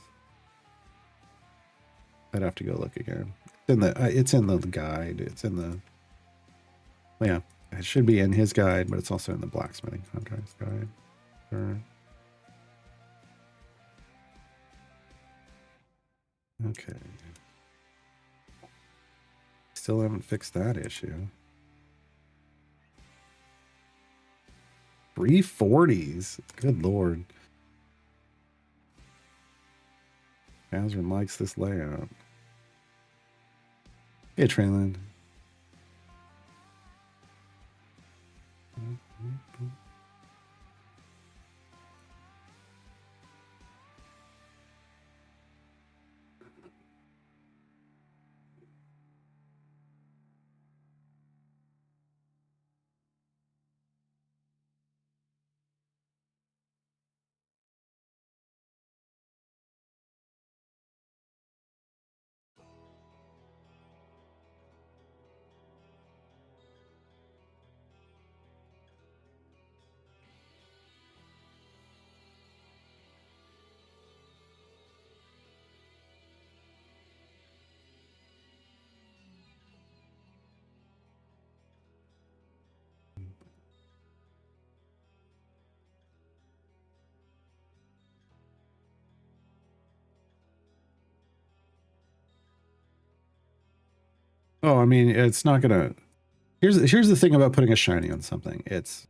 A: I'd have to go look again. It's in the guide. It's in the. Well, yeah, it should be in his guide, but it's also in the blacksmithing contracts guide. Sure. Okay. Still haven't fixed that issue. 340s. Good lord. Kazran likes this layout. Hey, Trayland. Oh, I mean, it's not gonna. Here's the thing about putting a shiny on something. It's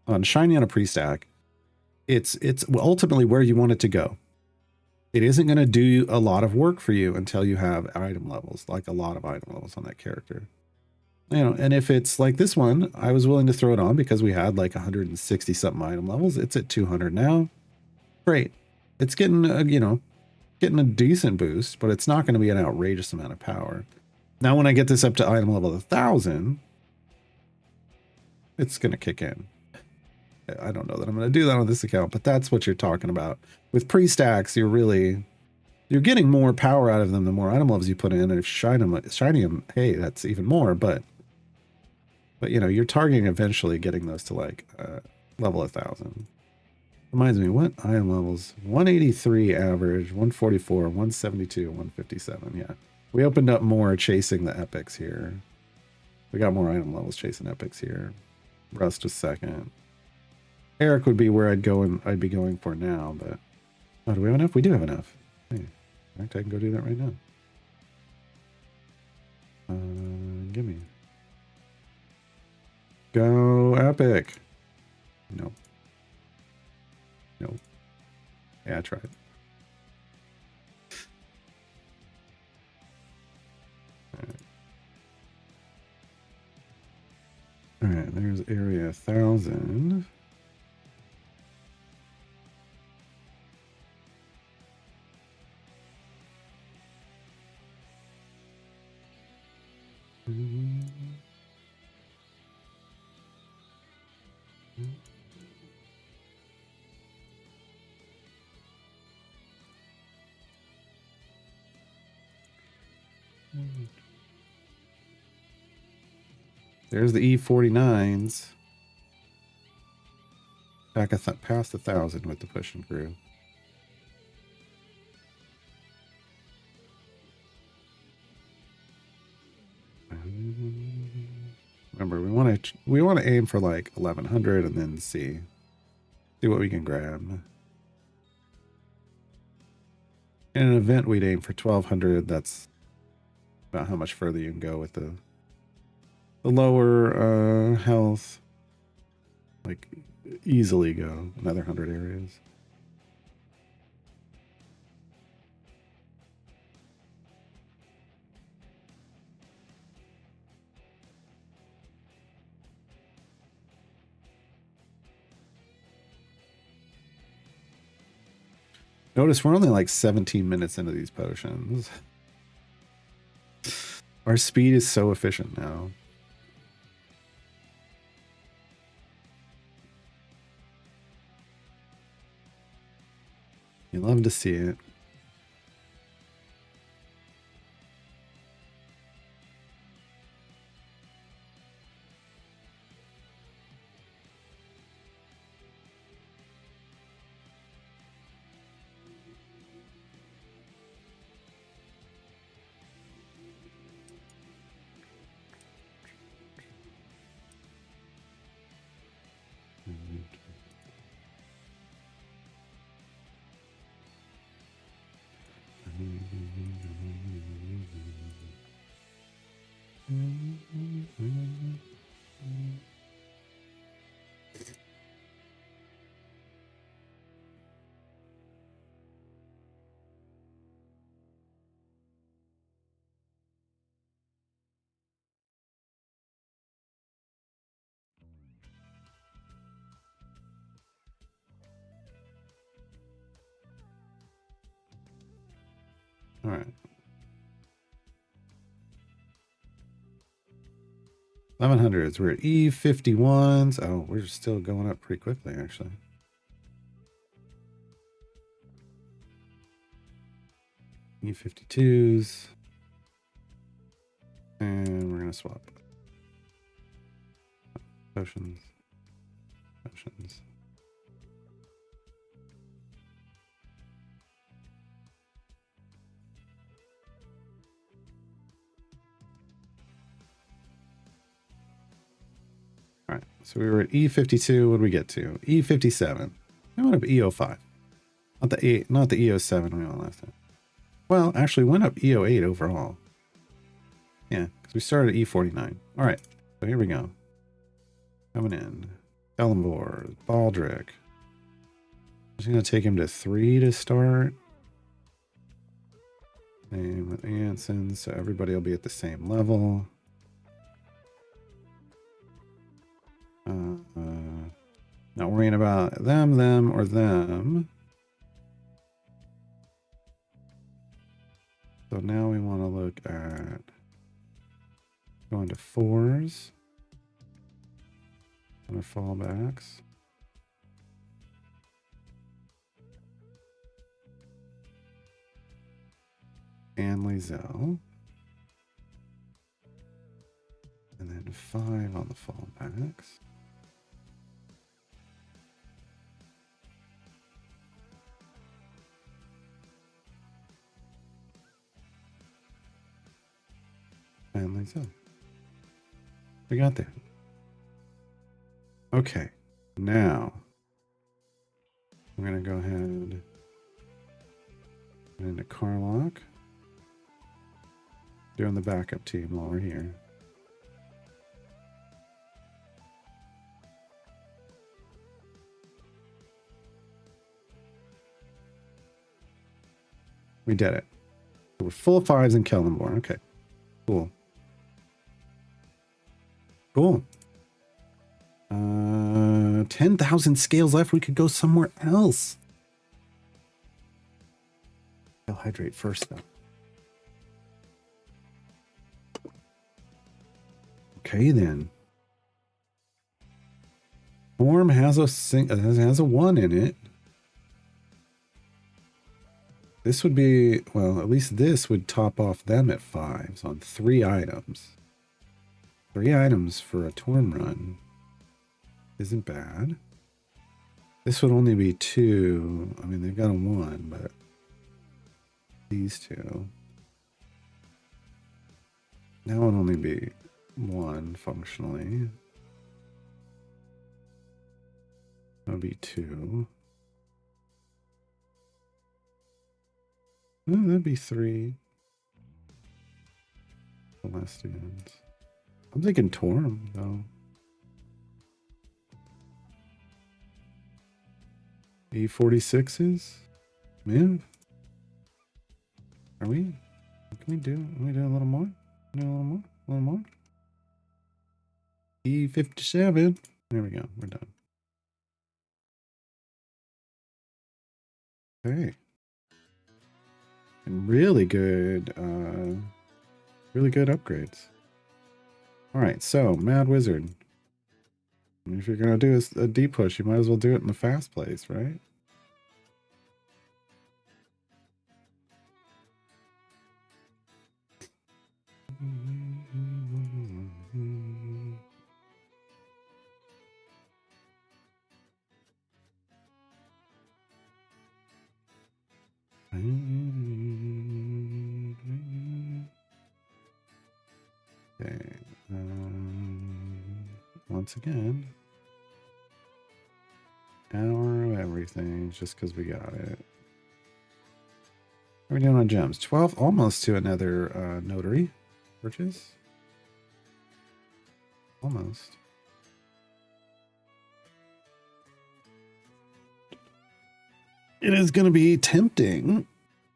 A: on shiny on a pre-stack. It's ultimately where you want it to go. It isn't going to do a lot of work for you until you have item levels, like a lot of item levels on that character. You know, and if it's like this one, I was willing to throw it on because we had like 160 something item levels. It's at 200 now. Great. It's getting getting a decent boost, but it's not going to be an outrageous amount of power. Now, when I get this up to item level 1000, it's going to kick in. I don't know that I'm going to do that on this account, but that's what you're talking about. With pre-stacks, you're getting more power out of them the more item levels you put in, and if shiny them, hey, that's even more. But you know, you're targeting eventually getting those to like level 1,000. Reminds me, what item levels? 183 average, 144, 172, 157. Yeah, we opened up more chasing the epics here. We got more item levels chasing epics here. Rust was second. Eric would be where I'd be going for now, but oh, do we have enough? We do have enough. Hey, in fact, I can go do that right now. Gimme. Go epic. Nope. Nope. Yeah, I tried. All right, there's area 1,000. There's the E49s. Back past 1,000 with the push and crew. Remember, we want to aim for like 1,100 and then see what we can grab. In an event, we'd aim for 1,200. That's about how much further you can go with the lower health. Like, easily go another 100 areas. Notice we're only like 17 minutes into these potions. Our speed is so efficient now. You love to see it. All right. 1100s. We're at E51s. Oh, we're still going up pretty quickly, actually. E52s. And we're going to swap. Potions. Potions. All right, so we were at E52. What did we get to? E57. I went up E05. Not the E07 we went last time. Well, actually went up E08 overall. Yeah, because we started at E49. All right, so here we go. Coming in. Ellenbor, Baldric. Just going to take him to 3 to start. Same with Anson, so everybody will be at the same level. Not worrying about them, or them. So now we want to look at going to 4s. And our fallbacks. and Lazelle. And then 5 on the fallbacks. And Lazelle. We got there. Okay. Now, I'm going to go ahead into Carlock. Doing the backup team while we're here. We did it. So we're full of 5s in Kellenborn. Okay. Cool. Cool. 10,000 scales left. We could go somewhere else. I'll hydrate first, though. Okay, then. Form has a 1 in it. This would be, well, at least this would top off them at 5s on 3 items. 3 items for a Torm run isn't bad. This would only be 2. I mean, they've got a 1, but these 2. That would only be 1 functionally. That would be 2. Oh, that'd be 3. Celestians. I'm thinking Torm, though. E46s? Man. Are we? Can we do a little more? Do a little more? A little more? E57. There we go. We're done. Okay. And really good upgrades. All right, so Mad Wizard. I mean, if you're gonna do a deep push, you might as well do it in the fast place, right? Okay. Once again, hour of everything just because we got it. What are we doing on gems? 12, almost to another notary purchase. Almost. It is going to be tempting.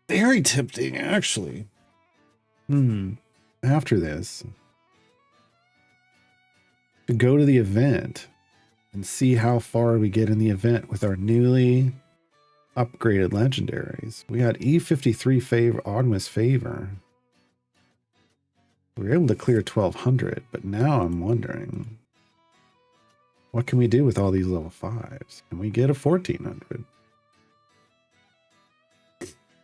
A: Very tempting, actually. After this, to go to the event and see how far we get in the event with our newly upgraded legendaries. We got E53 favor, Ogmus favor. We were able to clear 1200, but now I'm wondering, what can we do with all these level 5s? Can we get a 1400?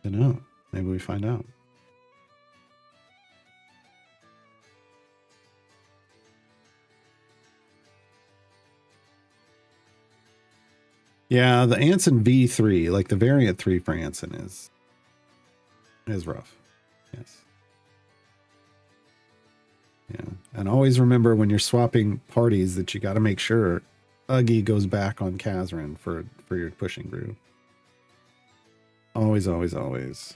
A: Don't know. Maybe we find out. Yeah, the Anson V3, like the variant 3 for Anson is rough. Yes. Yeah. And always remember when you're swapping parties that you got to make sure Uggy goes back on Kazran for your pushing group. Always, always, always.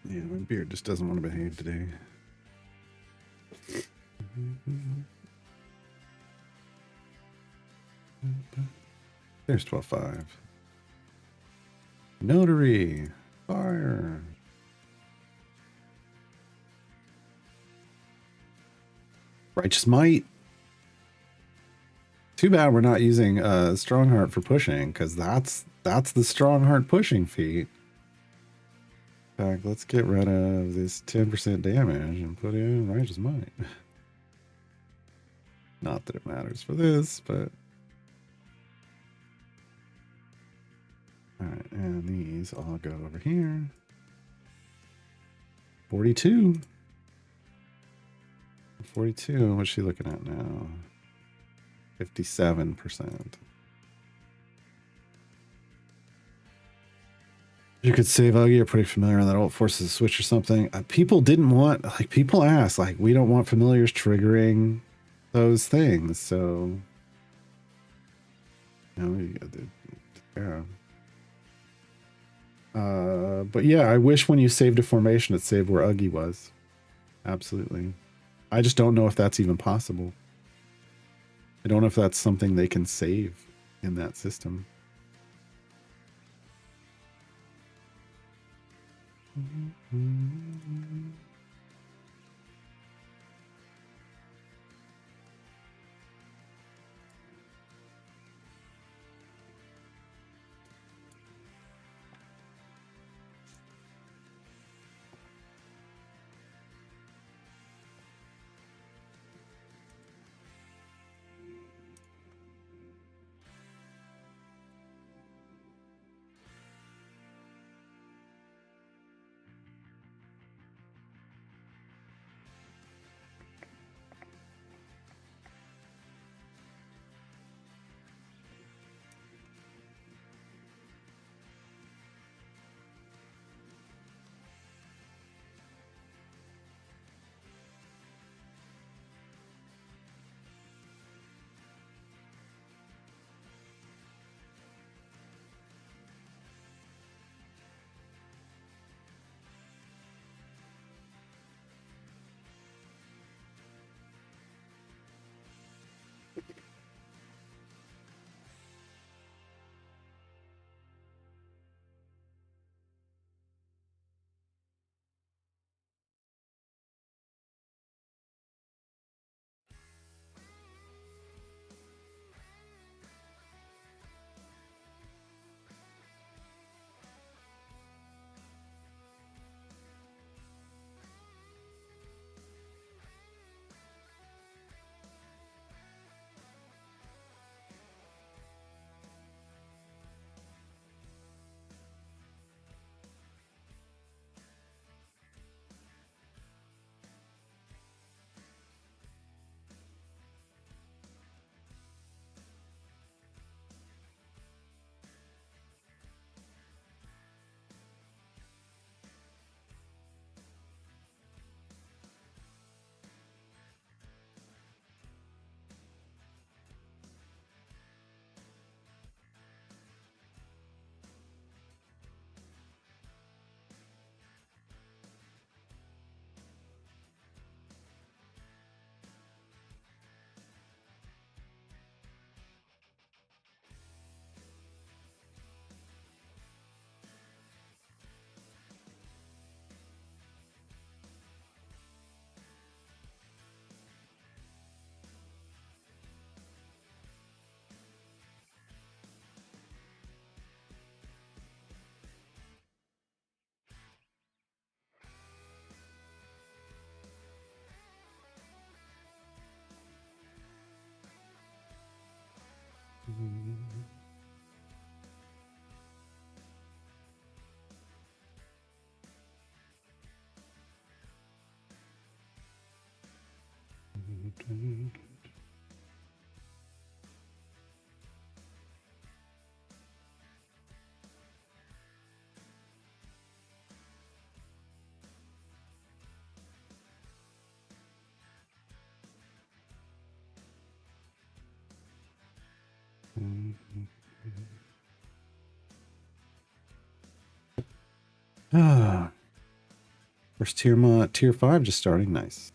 A: Yeah, my beard just doesn't want to behave today. There's 12.5. Notary. Fire. Righteous Might. Too bad we're not using Strongheart for pushing, because that's the Strongheart pushing feat. In fact, let's get rid of this 10% damage and put in Righteous Might. Not that it matters for this, but... Alright, and these all go over here. 42. 42, what's she looking at now? 57%. You could save Uggy, you're pretty familiar on that alt forces a switch or something. People didn't want, like, people asked, like, we don't want familiars triggering those things, so. You know, you got the, yeah. But yeah, I wish when you saved a formation, it saved where Uggy was. Absolutely. I just don't know if that's even possible. I don't know if that's something they can save in that system. Ah. First tier 5 just starting. Nice.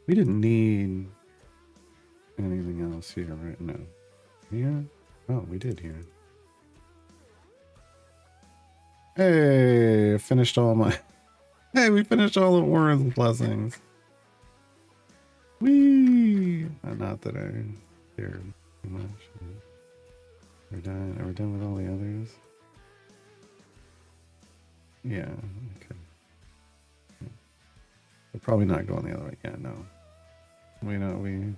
A: We didn't need anything else here, right? No. Here? Oh, we did here. Hey, I finished all my... Hey, we finished all of Warren's blessings. Whee! Not that I cared too much. We're done. Are we done with all the others? Yeah, okay. We're probably not going the other way. Yeah, no.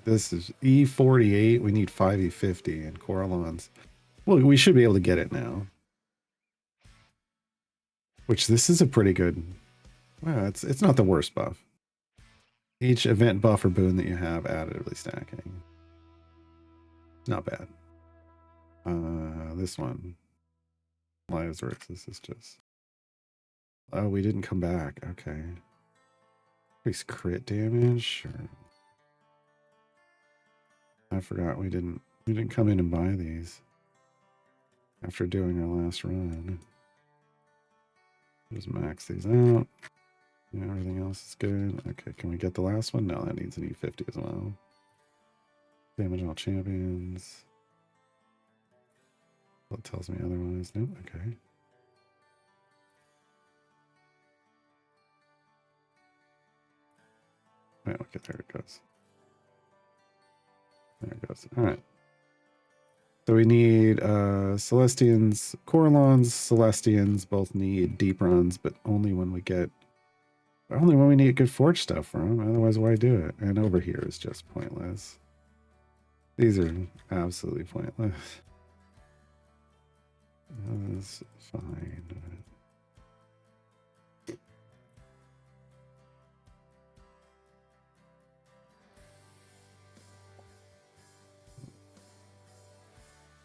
A: This is E48. We need 5 E50 and Coralons. Well, we should be able to get it now. Which this is a pretty good. Well, it's not the worst buff. Each event buff or boon that you have additively stacking. Not bad. This one. Lives Works. This is just. Oh, we didn't come back. Okay. Increase crit damage. Sure. I forgot we didn't come in and buy these after doing our last run. Just max these out. Yeah, everything else is good. Okay, can we get the last one? No, that needs an E50 as well. Damage all champions. Well, it tells me otherwise. Nope, okay. Right, okay, there it goes. There it goes. All right. So we need Celestians, Coralons, Celestians both need deep runs, but only when we need good forge stuff from. Otherwise, why do it? And over here is just pointless. These are absolutely pointless. That's fine.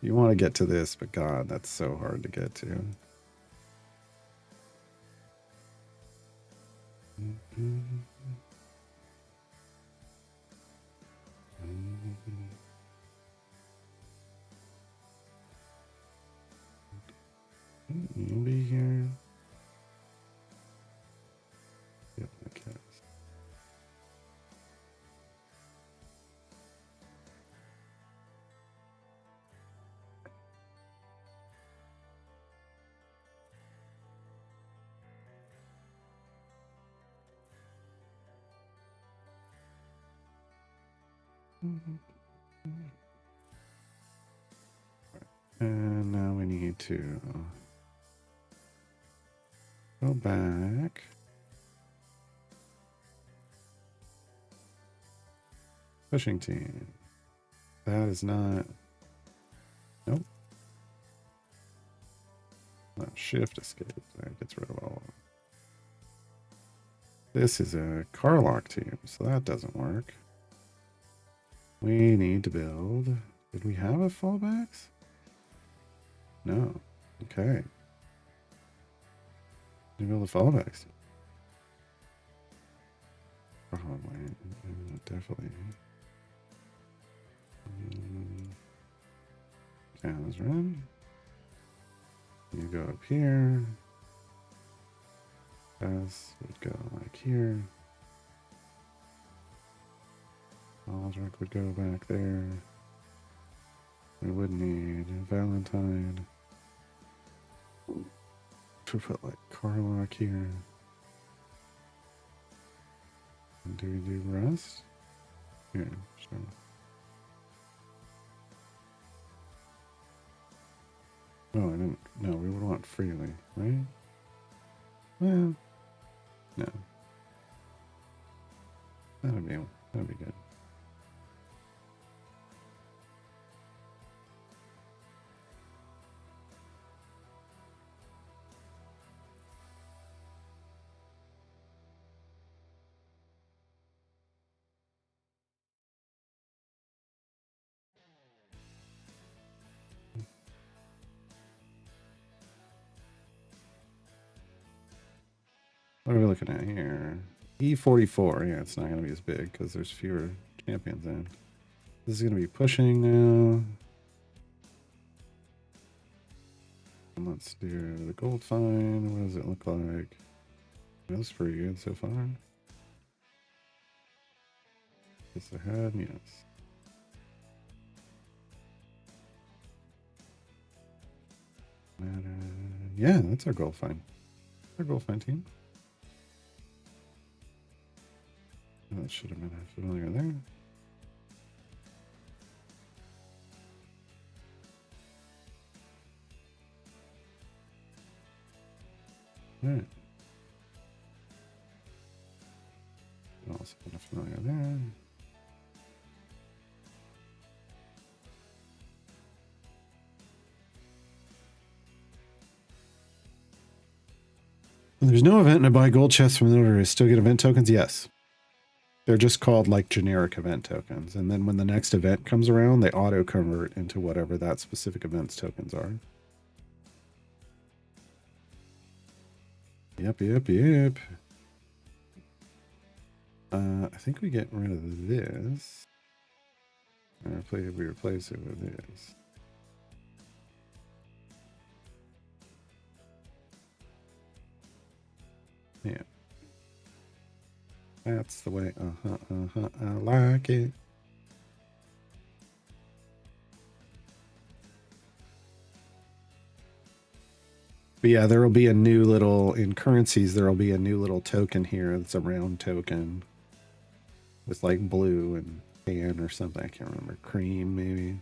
A: You want to get to this, but God, that's so hard to get to. You'll be here. Yep, okay. And now we need to go back. Pushing team. That is not. Nope. No, shift escape. That gets rid of all of them. This is a Carlock team, so that doesn't work. We need to build. Did we have a fallbacks? No. Okay. We build a fallbacks. Probably. Definitely. Sounds run. You go up here. This would go like here. Aldrich would go back there. We would need Valentine to put like Carlock here. And do we do Rust? Yeah, sure. Oh, I didn't. No, we would want freely, right? Well, no. That'd be good. What are we looking at here? E44. Yeah, it's not going to be as big because there's fewer champions in. This is going to be pushing now. And let's do the gold fine. What does it look like? It looks pretty good so far. It's ahead, yes. Yeah, that's our gold fine. Our gold fine team. That should have been familiar there. All right. Also been familiar there. When there's no event and I buy gold chests from the notary, I still get event tokens? Yes. They're just called like generic event tokens. And then when the next event comes around, they auto convert into whatever that specific event's tokens are. Yep. I think we get rid of this. We replace it with this. Yeah. That's the way. I like it. But yeah, there will be a new little, in currencies, there will be a new little token here. It's a round token with like blue and tan or something. I can't remember. Cream, maybe.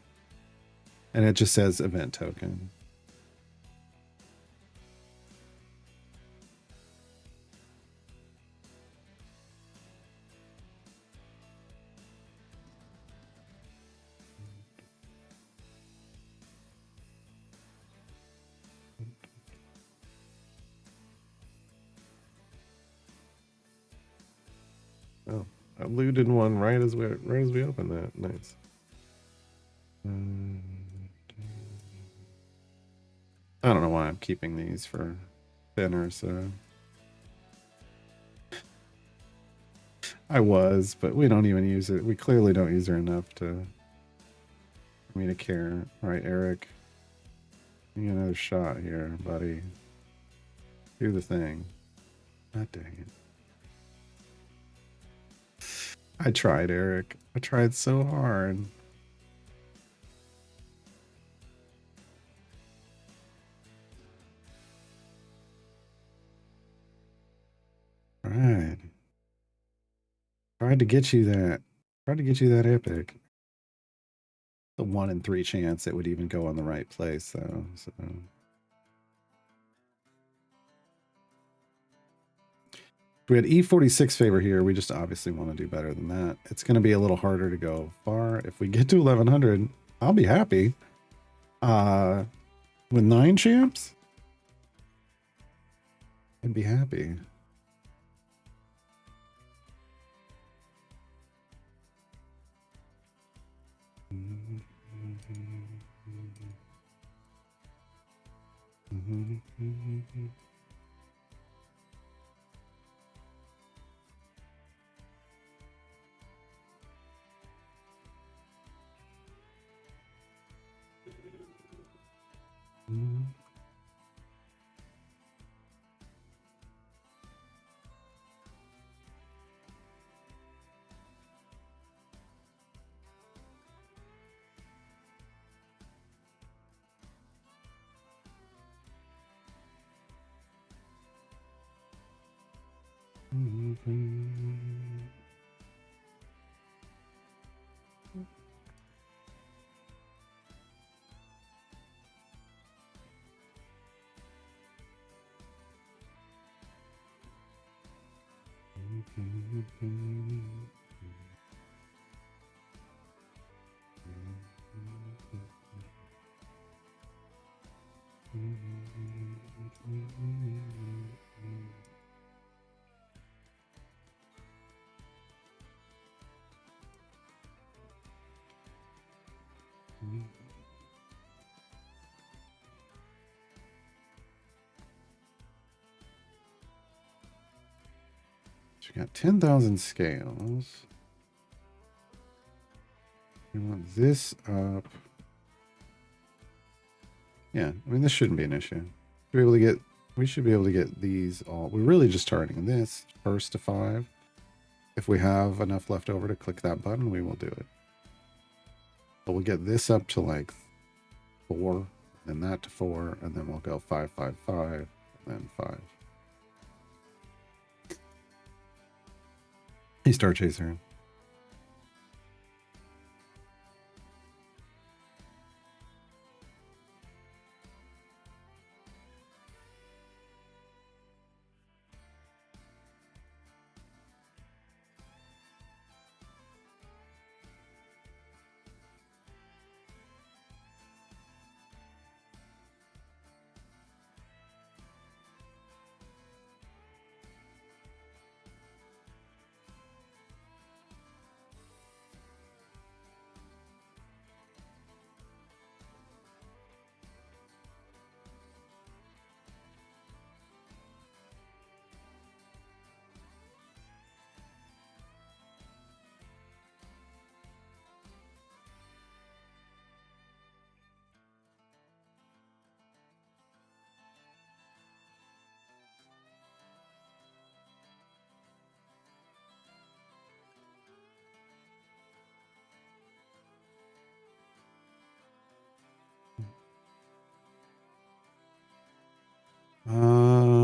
A: And it just says event token. Oh, I looted one right as we opened that. Nice. I don't know why I'm keeping these for dinner, so I was, but we don't even use it. We clearly don't use her enough for me to care. All right, Eric. You get another shot here, buddy. Do the thing. God dang it. I tried, Eric. I tried so hard. All right. Tried to get you that. Tried to get you that epic. The 1 in 3 chance it would even go on the right place, though. So. We had E46 favor here. We just obviously want to do better than that. It's going to be a little harder to go far. If we get to 1100, I'll be happy. With 9 champs, I'd be happy. we got 10,000 scales. We want this up. Yeah, I mean, this shouldn't be an issue. We should be able to get these all. We're really just targeting this first to 5. If we have enough left over to click that button, we will do it. But we'll get this up to like 4, then that to 4, and then we'll go 5, 5, 5, and then 5. Hey, Star Chaser.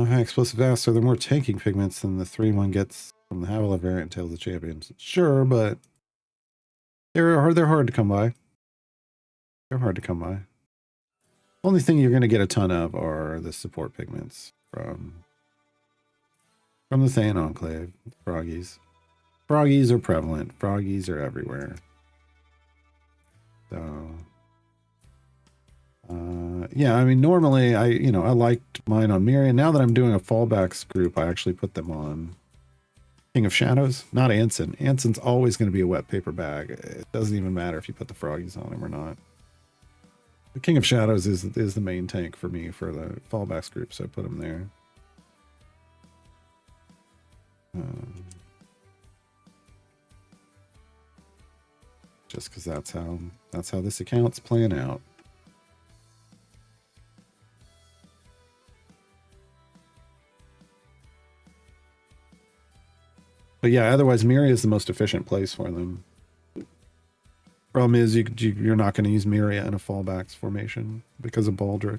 A: High explosive gas, so they're more tanking pigments than the 3-1 gets from the Havila variant Tales of Champions. Sure, but they're hard to come by. They're hard to come by. Only thing you're going to get a ton of are the support pigments from the Thayan Enclave. Froggies. Froggies are prevalent. Froggies are everywhere. So yeah, I mean, normally I liked mine on Miriam. Now that I'm doing a fallbacks group, I actually put them on King of Shadows, not Anson. Anson's always going to be a wet paper bag. It doesn't even matter if you put the froggies on him or not. The King of Shadows is the main tank for me for the fallbacks group, so I put him there. Just because that's how this account's playing out. But yeah, otherwise Miri is the most efficient place for them. Problem is you're not going to use Miria in a fallbacks formation because of Baldric.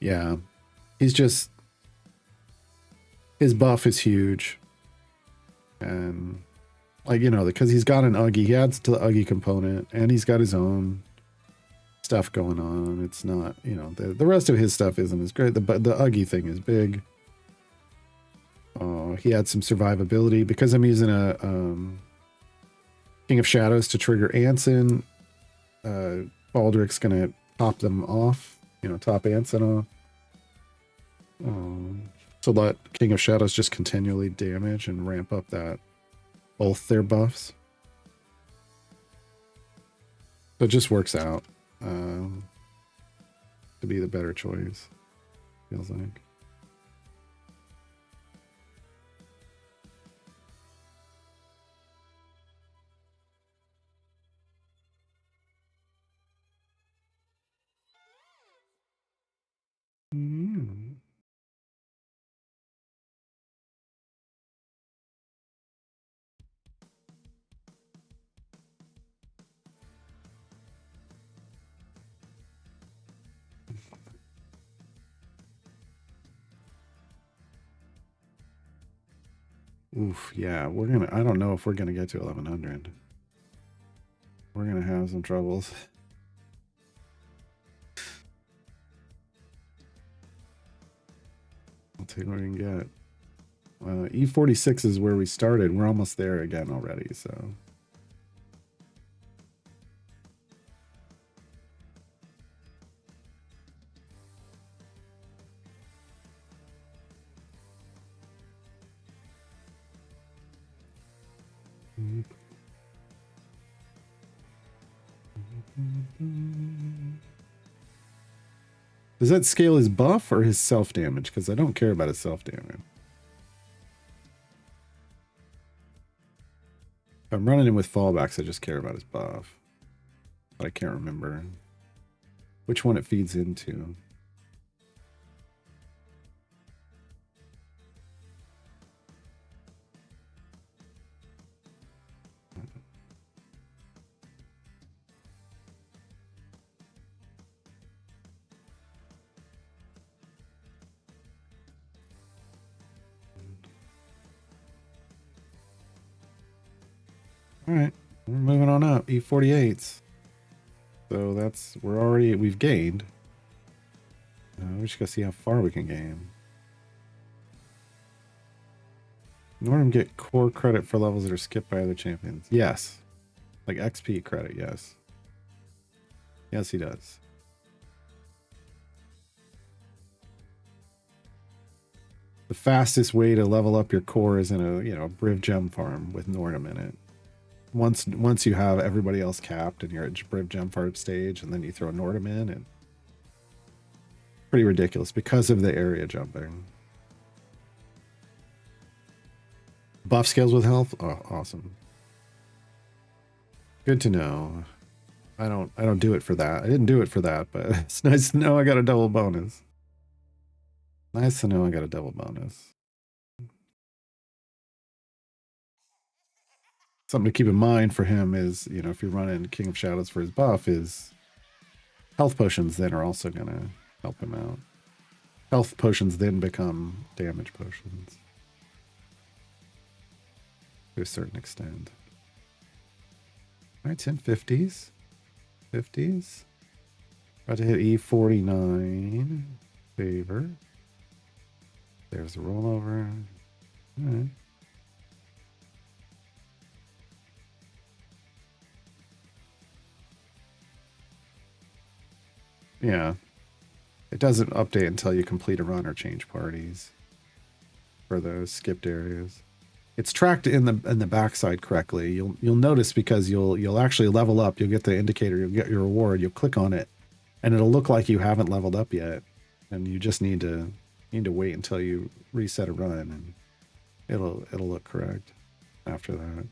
A: Yeah, he's just, his buff is huge, and like, because he's got an Uggy, he adds to the Uggy component, and he's got his own stuff going on. It's not, the rest of his stuff isn't as great. The Uggy thing is big. He adds some survivability because I'm using a King of Shadows to trigger Anson. Baldric's gonna top them off, top Anson off. So let King of Shadows just continually damage and ramp up both their buffs. So it just works out to be the better choice, feels like. Oof, yeah, I don't know if we're gonna get to 1100. We're gonna have some troubles. see what we can get. E46 is where we started. We're almost there again already, so. Does that scale his buff or his self damage? Because I don't care about his self damage. If I'm running him with fallbacks, I just care about his buff. But I can't remember which one it feeds into. All right, we're moving on up. E48s. So we've gained. We just gotta see how far we can gain. Norm get core credit for levels that are skipped by other champions. Yes. Like XP credit, yes. Yes, he does. The fastest way to level up your core is in a Briv gem farm with Nordum in it. Once you have everybody else capped and you're at Briv gem farm stage, and then you throw Nordum in, and pretty ridiculous because of the area jumping. Buff scales with health? Oh, awesome. Good to know. I don't do it for that. I didn't do it for that, but it's nice to know I got a double bonus. Nice to know I got a double bonus. Something to keep in mind for him is, if you're running King of Shadows for his buff, is health potions then are also going to help him out. Health potions then become damage potions. To a certain extent. All right, 1050s. 50s. About to hit E49. Favor. There's a rollover. All right. Yeah. It doesn't update until you complete a run or change parties for those skipped areas. It's tracked in the backside correctly. You'll notice because you'll actually level up. You'll get the indicator. You'll get your reward. You'll click on it, and it'll look like you haven't leveled up yet, and you just need to wait until you reset a run, and it'll look correct after that.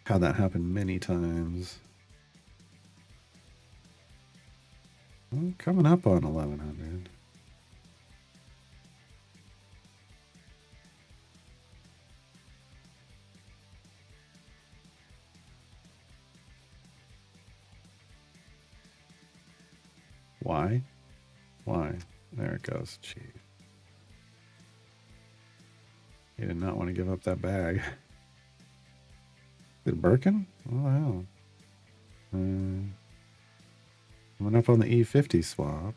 A: Had that happen many times. Well, coming up on 1100. Why? Why? There it goes. Chief. He did not want to give up that bag. Is it Birkin? Oh, hell. Coming up on the E50 swap.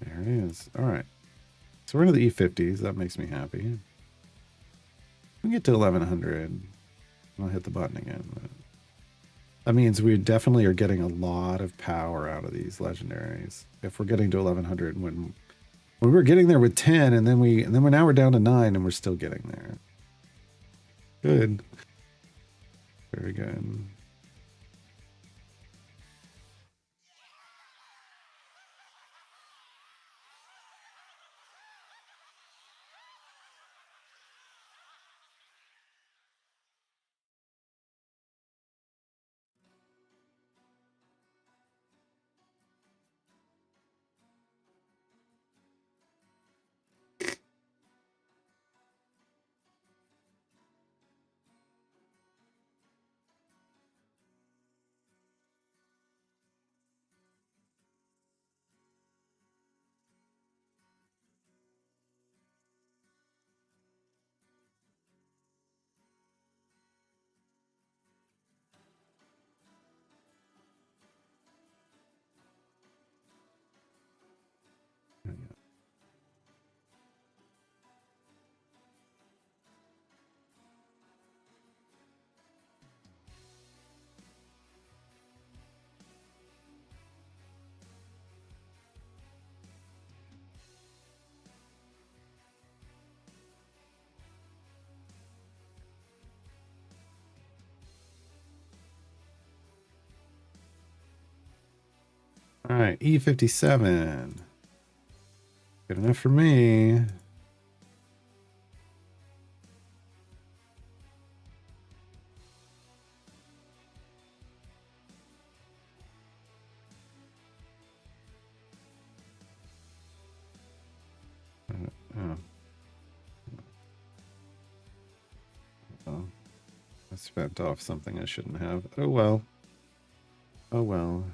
A: There it is. All right. So we're into the E50s. That makes me happy. We get to 1100. I'll hit the button again. But that means we definitely are getting a lot of power out of these legendaries. If we're getting to 1100, when we were getting there with 10, and then we're now we're down to 9, and we're still getting there. Good. Very good. All right, E57. Good enough for me. Oh. Oh. I spent off something I shouldn't have. Oh well. Oh well.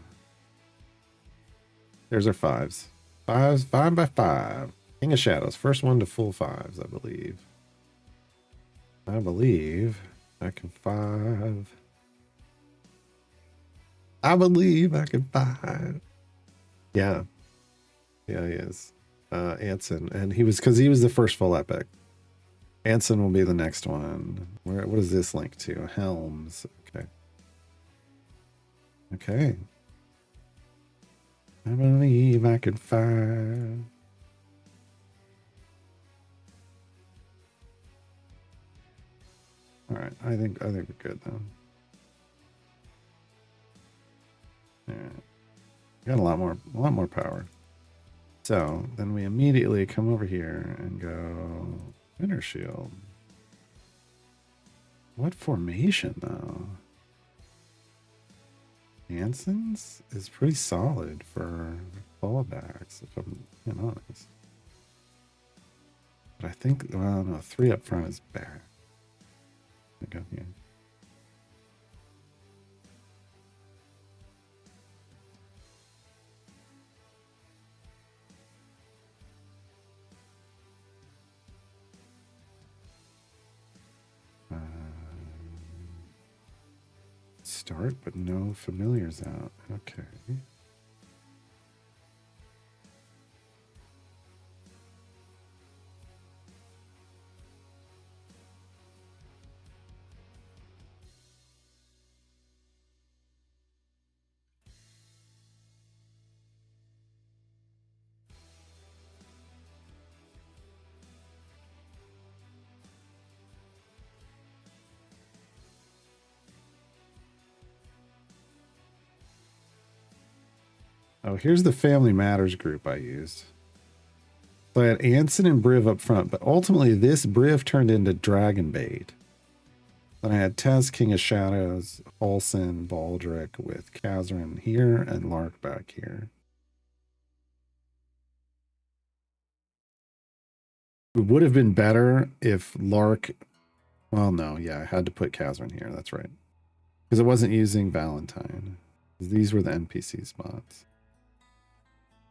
A: There's our fives. Fives, 5x5. King of Shadows. First one to full fives, I believe. I believe I can five. I believe I can five. Yeah. Yeah, he is. Anson. And he was, because he was the first full epic. Anson will be the next one. What is this link to? Helms. Okay. Okay. I believe I can five. All right. I think we're good though. All right. Got a lot more power. So then we immediately come over here and go Winter Shield. What formation though? Hanson's is pretty solid for fallbacks, if I'm being honest. But I think, well, no, 3 up front is bad. Go here. Start, but no familiars out. Okay. Oh, here's the Family Matters group I used. So I had Anson and Briv up front, but ultimately this Briv turned into Dragon Bait. Then I had Tez, King of Shadows, Olsen, Baldric with Kazrin here and Lark back here. It would have been better if Lark... Well, no, yeah, I had to put Kazrin here. That's right. Because it wasn't using Valentine. These were the NPC spots.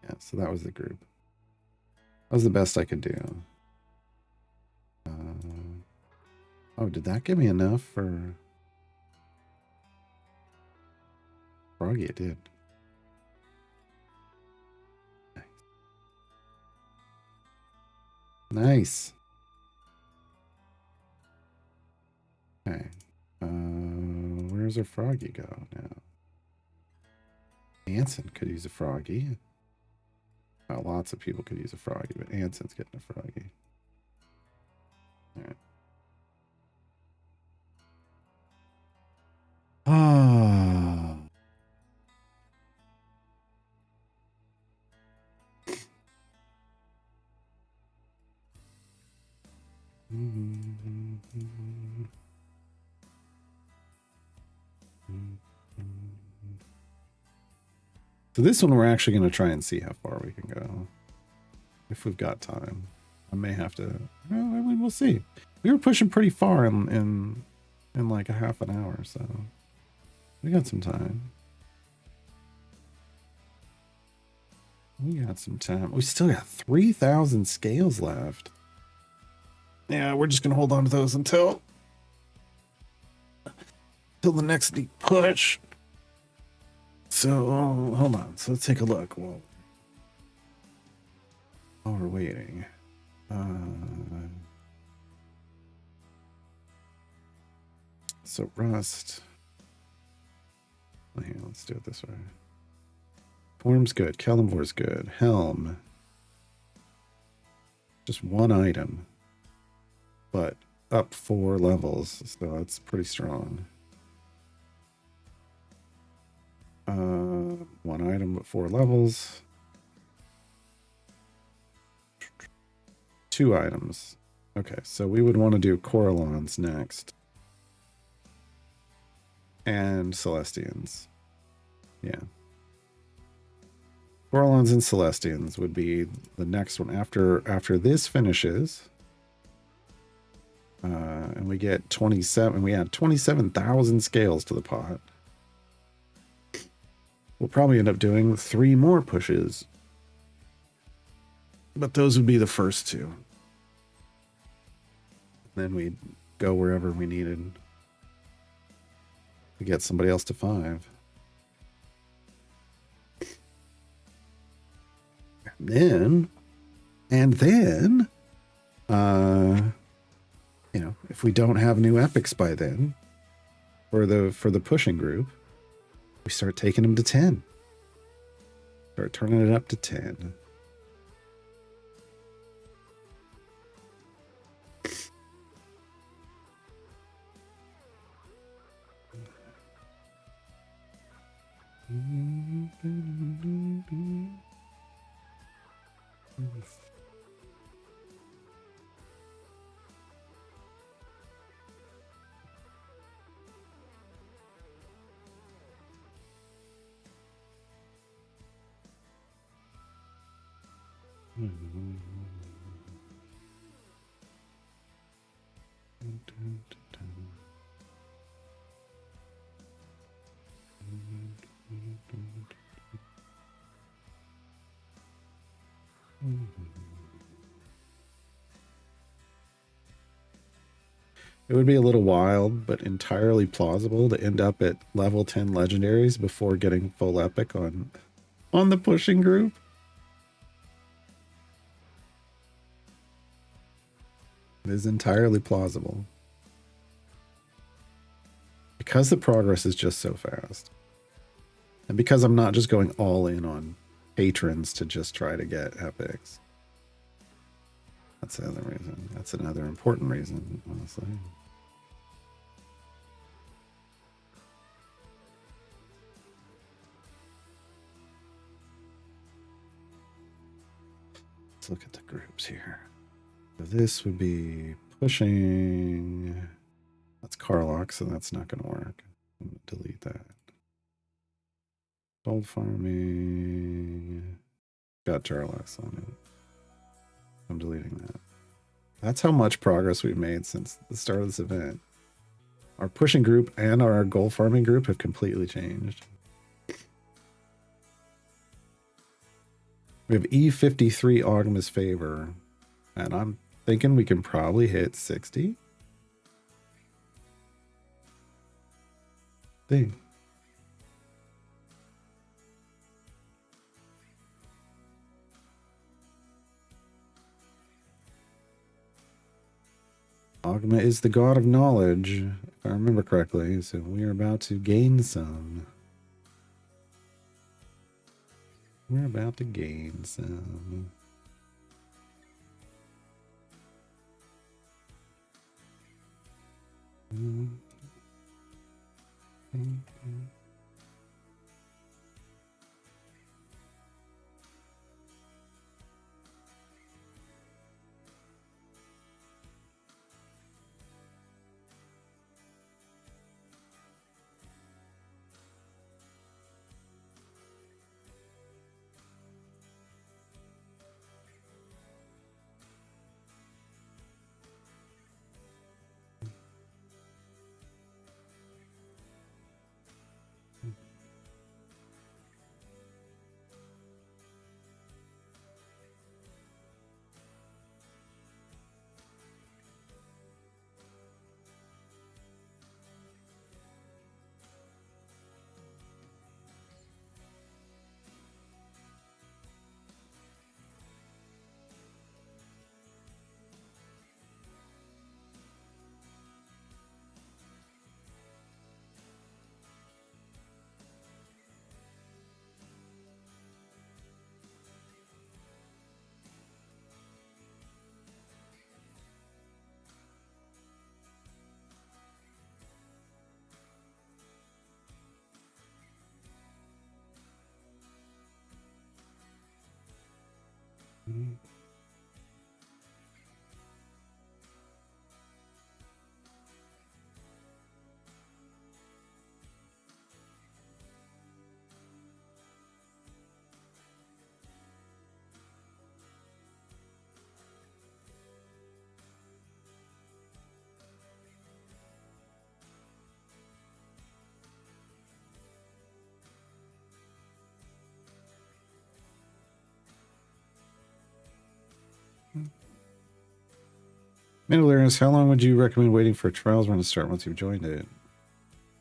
A: Yeah, so that was the group. That was the best I could do. Oh, did that give me enough for... Froggy, it did. Nice. Okay. Where's our Froggy go now? Anson could use a Froggy. Lots of people could use a Froggy, but Anson's getting a Froggy. All right. Ah. So this one we're actually going to try and see how far we can go. If we've got time. I may have to... Well, I mean, we'll see. We were pushing pretty far in like a half an hour, so... We got some time. We got some time. We still got 3,000 scales left. Yeah, we're just going to hold on to those until the next deep push. So, hold on. So let's take a look. Well, while we're waiting. So Rust. Here, let's do it this way. Form's good. Kalimvor's good. Helm. Just one item. But up 4 levels. So that's pretty strong. One item but 4 levels. 2 items. Okay, so we would want to do Coralons next. And Celestians. Yeah. Coralons and Celestians would be the next one after this finishes. And we get 27. We add 27,000 scales to the pot. We'll probably end up doing 3 more pushes. But those would be the first 2. Then we'd go wherever we needed to get somebody else to 5. And then, you know, if we don't have new epics by then, for the pushing group, we start taking them to 10. Start turning it up to 10. It would be a little wild, but entirely plausible to end up at level 10 legendaries before getting full epic on the pushing group. It is entirely plausible. Because the progress is just so fast. And because I'm not just going all in on patrons to just try to get epics. That's the other reason. That's another important reason, honestly. Let's look at the groups here. So this would be pushing. That's Carlock, so that's not going to work. I'm going to delete that. Gold farming. Got Jarlax on it. I'm deleting that. That's how much progress we've made since the start of this event. Our pushing group and our gold farming group have completely changed. We have E53 Ogma's Favor, and I'm thinking we can probably hit 60. Dang. Ogma is the god of knowledge, if I remember correctly, so we are about to gain some. We're about to gain some. Mandalorians, how long would you recommend waiting for a trials run to start once you've joined it?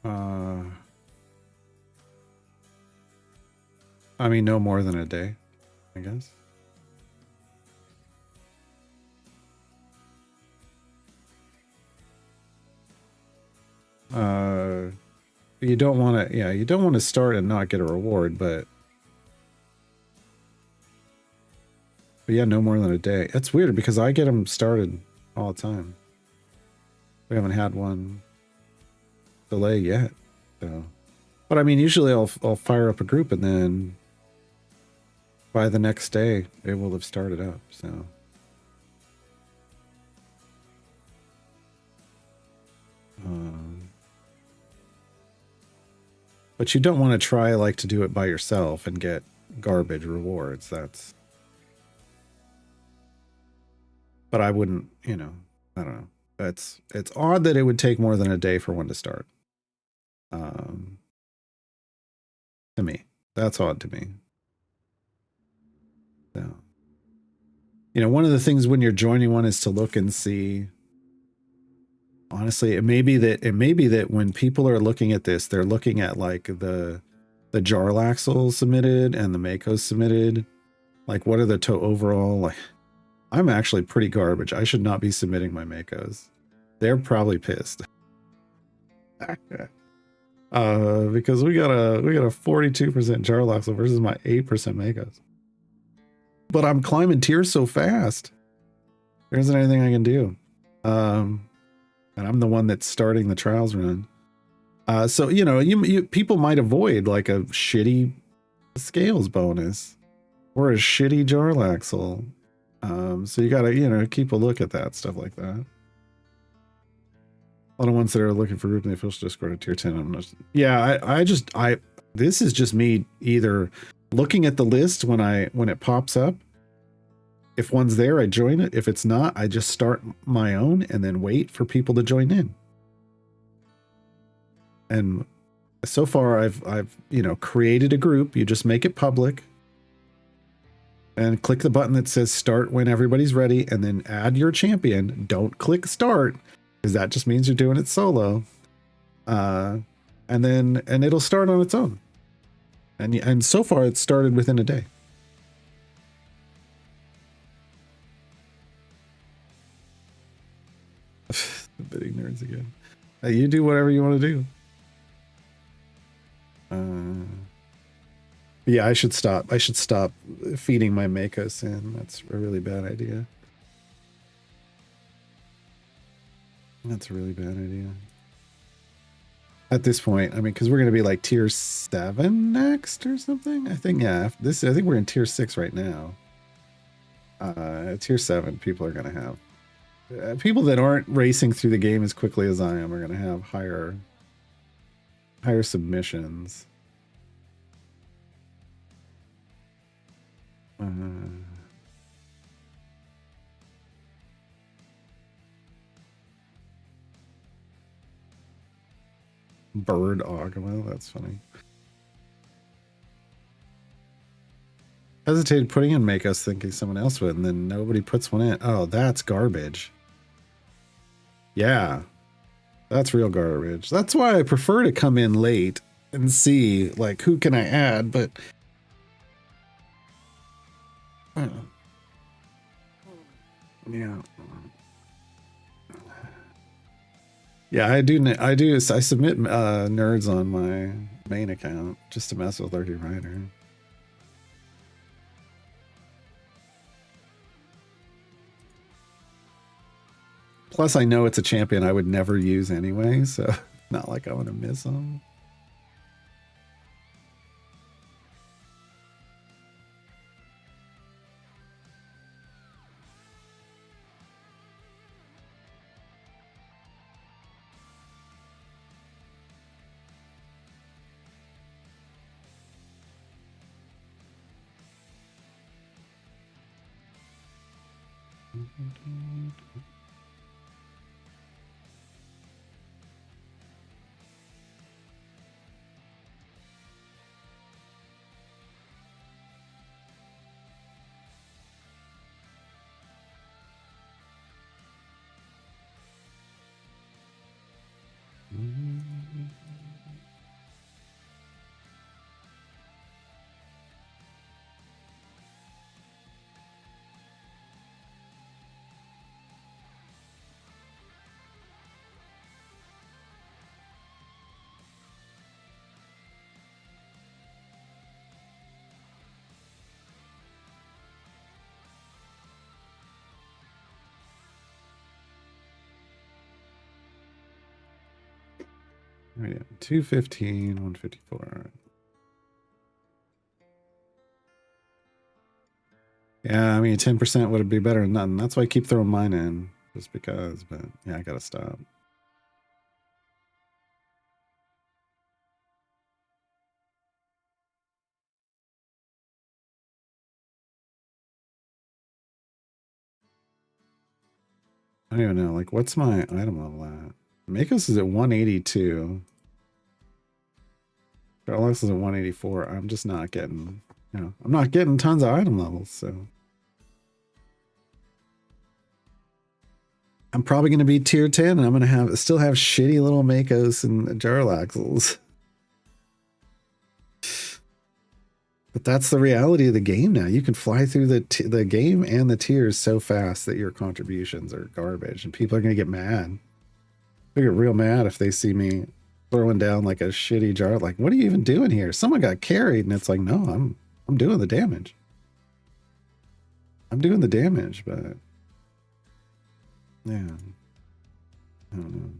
A: I mean, no more than a day, I guess. You don't want to, yeah, you don't want to start and not get a reward, but yeah, no more than a day. That's weird because I get them started all the time. We haven't had one delay yet, so. But I mean, usually I'll fire up a group and then by the next day it will have started up. So. But you don't want to try like to do it by yourself and get garbage rewards. That's. But I wouldn't, you know, I don't know. It's odd that it would take more than a day for one to start. To me, that's odd to me. So, you know, one of the things when you're joining one is to look and see. Honestly, it may be that when people are looking at this, they're looking at like the Jarlaxle submitted and the Makos submitted. Like, what are the overall like? I'm actually pretty garbage. I should not be submitting my Makos. They're probably pissed. Because we got a 42% Jarlaxle versus my 8% Makos. But I'm climbing tiers so fast. There isn't anything I can do. And I'm the one that's starting the trials run. So you know, you people might avoid like a shitty scales bonus or a shitty Jarlaxle. So you gotta, you know, keep a look at that stuff like that. A lot of ones that are looking for group in the official Discord at tier 10. I'm just, yeah, I this is just me either looking at the list when it pops up. If one's there, I join it. If it's not, I just start my own and then wait for people to join in. And so far I've you know, created a group. You just make it public. And click the button that says start when everybody's ready and then add your champion. Don't click start because that just means you're doing it solo. And it'll start on its own. And so far it's started within a day. The bidding nerds again. Hey, you do whatever you want to do. Yeah, I should stop. I should stop feeding my Makos in. That's a really bad idea. That's a really bad idea. At this point, I mean, because we're going to be like tier 7 next or something. I think, yeah. I think we're in tier 6 right now. Tier 7, people are going to have. People that aren't racing through the game as quickly as I am are going to have higher submissions. Bird Ogma, that's funny. Hesitated putting in Makos thinking someone else would, and then nobody puts one in. Oh, that's garbage. Yeah, that's real garbage. That's why I prefer to come in late and see, like, who can I add, but yeah. Yeah, I submit nerds on my main account just to mess with Lurky Rider. Plus, I know it's a champion I would never use anyway, so not like I want to miss them. Right, 215, 154. Yeah, I mean, 10% would be better than nothing. That's why I keep throwing mine in, just because. But yeah, I gotta stop. I don't even know. Like, what's my item level at? Makos is at 182. Alex is at 184. I'm just not getting, I'm not getting tons of item levels, so. I'm probably going to be tier 10, and I'm going to still have shitty little Makos and Jarlaxles. But that's the reality of the game now. You can fly through the game and the tiers so fast that your contributions are garbage, and people are going to get mad. They get real mad if they see me throwing down like a shitty jar. Like, what are you even doing here? Someone got carried, and it's like, no, I'm doing the damage. I'm doing the damage, but yeah, I don't know.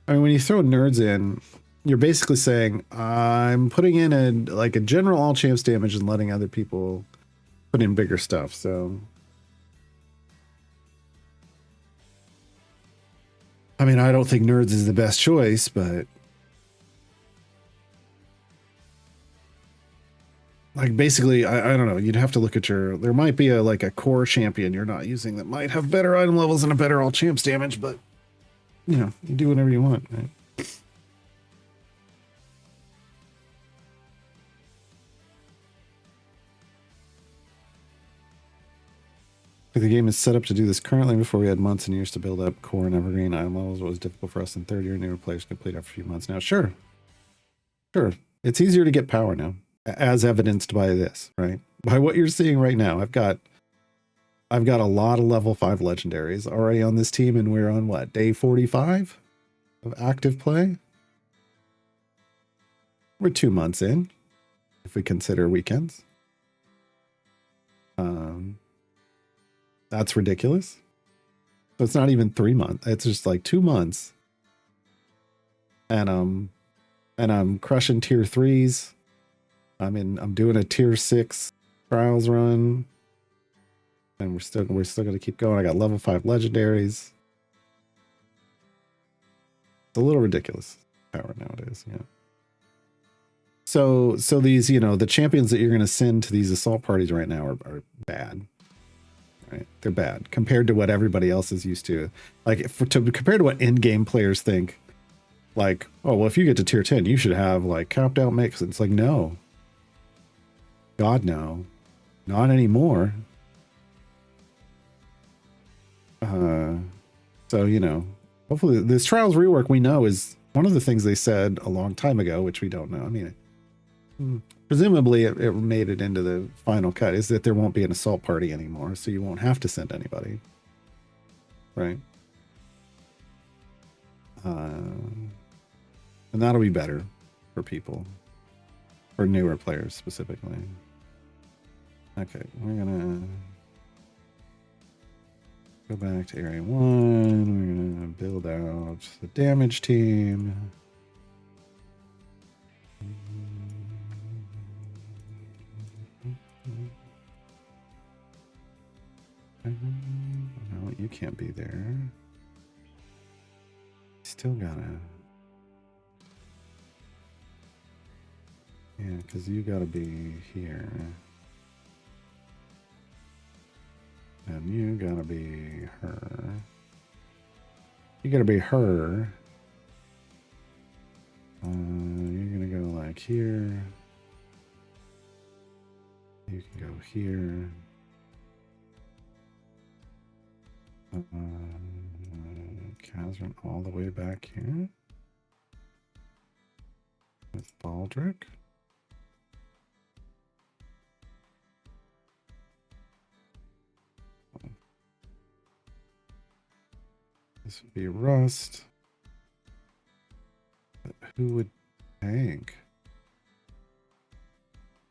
A: I mean, when you throw nerds in, you're basically saying, I'm putting in a general all champs damage and letting other people put in bigger stuff. So, I mean, I don't think nerds is the best choice, but like basically, I don't know. You'd have to look at there might be a core champion you're not using that might have better item levels and a better all champs damage, but you do whatever you want, right? The game is set up to do this currently. Before we had months and years to build up core and evergreen item levels. What was difficult for us in third year, newer players complete after a few months now. Sure. It's easier to get power now, as evidenced by this, right? By what you're seeing right now. I've got a lot of level 5 legendaries already on this team, and we're on what, day 45 of active play? We're 2 months in, if we consider weekends. That's ridiculous. So it's not even 3 months. It's just like 2 months, And I'm crushing tier 3s. I'm doing a tier 6 trials run. And we're still gonna keep going. I got level 5 legendaries. It's a little ridiculous power nowadays, yeah. So these, the champions that you're gonna send to these assault parties right now are bad. Right? They're bad compared to what everybody else is used to. Like compared to what in-game players think, like, oh well, if you get to tier 10, you should have like capped out mix. It's like, no. God no. Not anymore. So, hopefully this trials rework we know is one of the things they said a long time ago, which we don't know. I mean, presumably it made it into the final cut, is that there won't be an assault party anymore. So you won't have to send anybody. Right. And that'll be better for people, for newer players specifically. Okay, we're gonna go back to area 1. We're gonna build out the damage team. No, you can't be there. Still gotta. Yeah, because you gotta be here. And you gotta be her. You gotta be her. You're gonna go like here. You can go here. Kazran all the way back here. With Baldric. This would be Rust. But who would tank?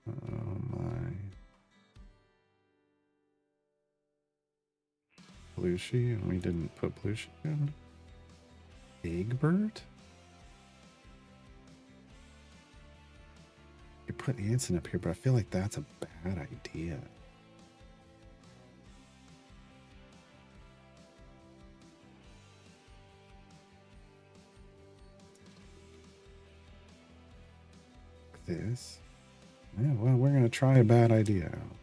A: Oh my. Blushi, and we didn't put Blushi in. Egbert? You put Anson up here, but I feel like that's a bad idea. This. Yeah, well, we're gonna try a bad idea out.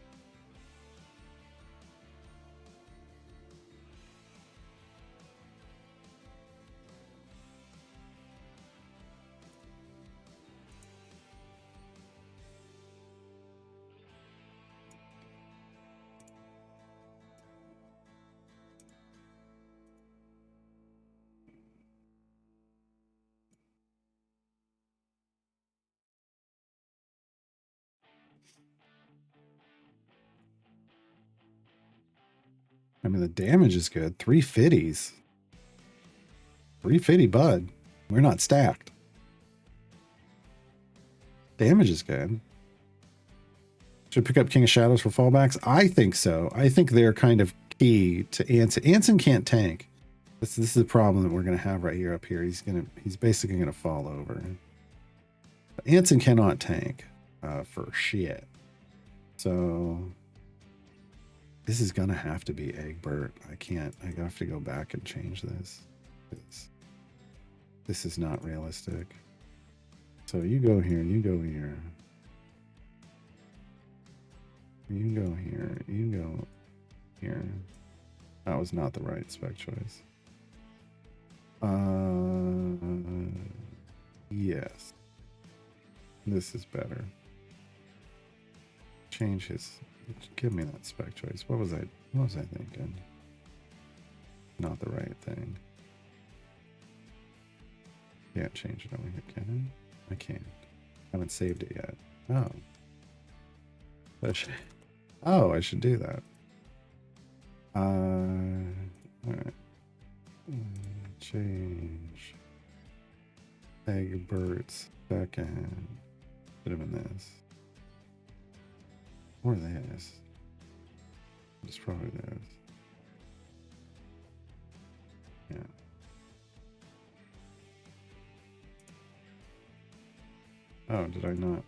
A: I mean, the damage is good. 350s. 350 bud. We're not stacked. Damage is good. Should pick up King of Shadows for fallbacks? I think so. I think they're kind of key to Anson. Anson can't tank. This is the problem that we're gonna have right here up here. He's basically gonna fall over. But Anson cannot tank for shit. So this is gonna have to be Egbert. I have to go back and change this. This is not realistic. So you go here, you go here. You go here, you go here. That was not the right spec choice. Yes. This is better. Change his. Give me that spec choice. What was I thinking? Not the right thing. Can't change it over here, can I? I can't. Haven't saved it yet. Oh. I should do that. Alright. Change. Egbert's second. Should have been this. Or this. It's probably this. Yeah. Oh, did I not?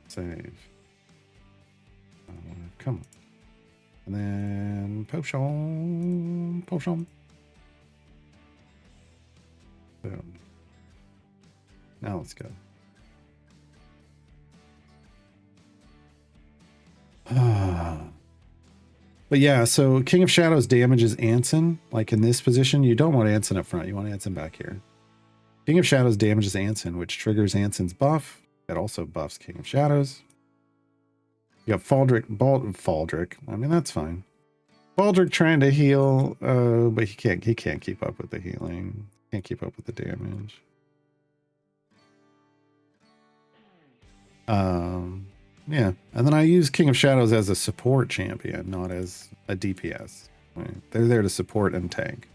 A: Save. Come on. And then potion. Potion. Boom. Now let's go. But yeah, so King of Shadows damages Anson. Like in this position, you don't want Anson up front. You want Anson back here. King of Shadows damages Anson, which triggers Anson's buff. It also buffs King of Shadows. You got Faldrick. I mean, that's fine. Faldrick trying to heal, but he can't keep up with the healing. Can't keep up with the damage. Yeah, and then I use King of Shadows as a support champion, not as a DPS. Right? They're there to support and tank.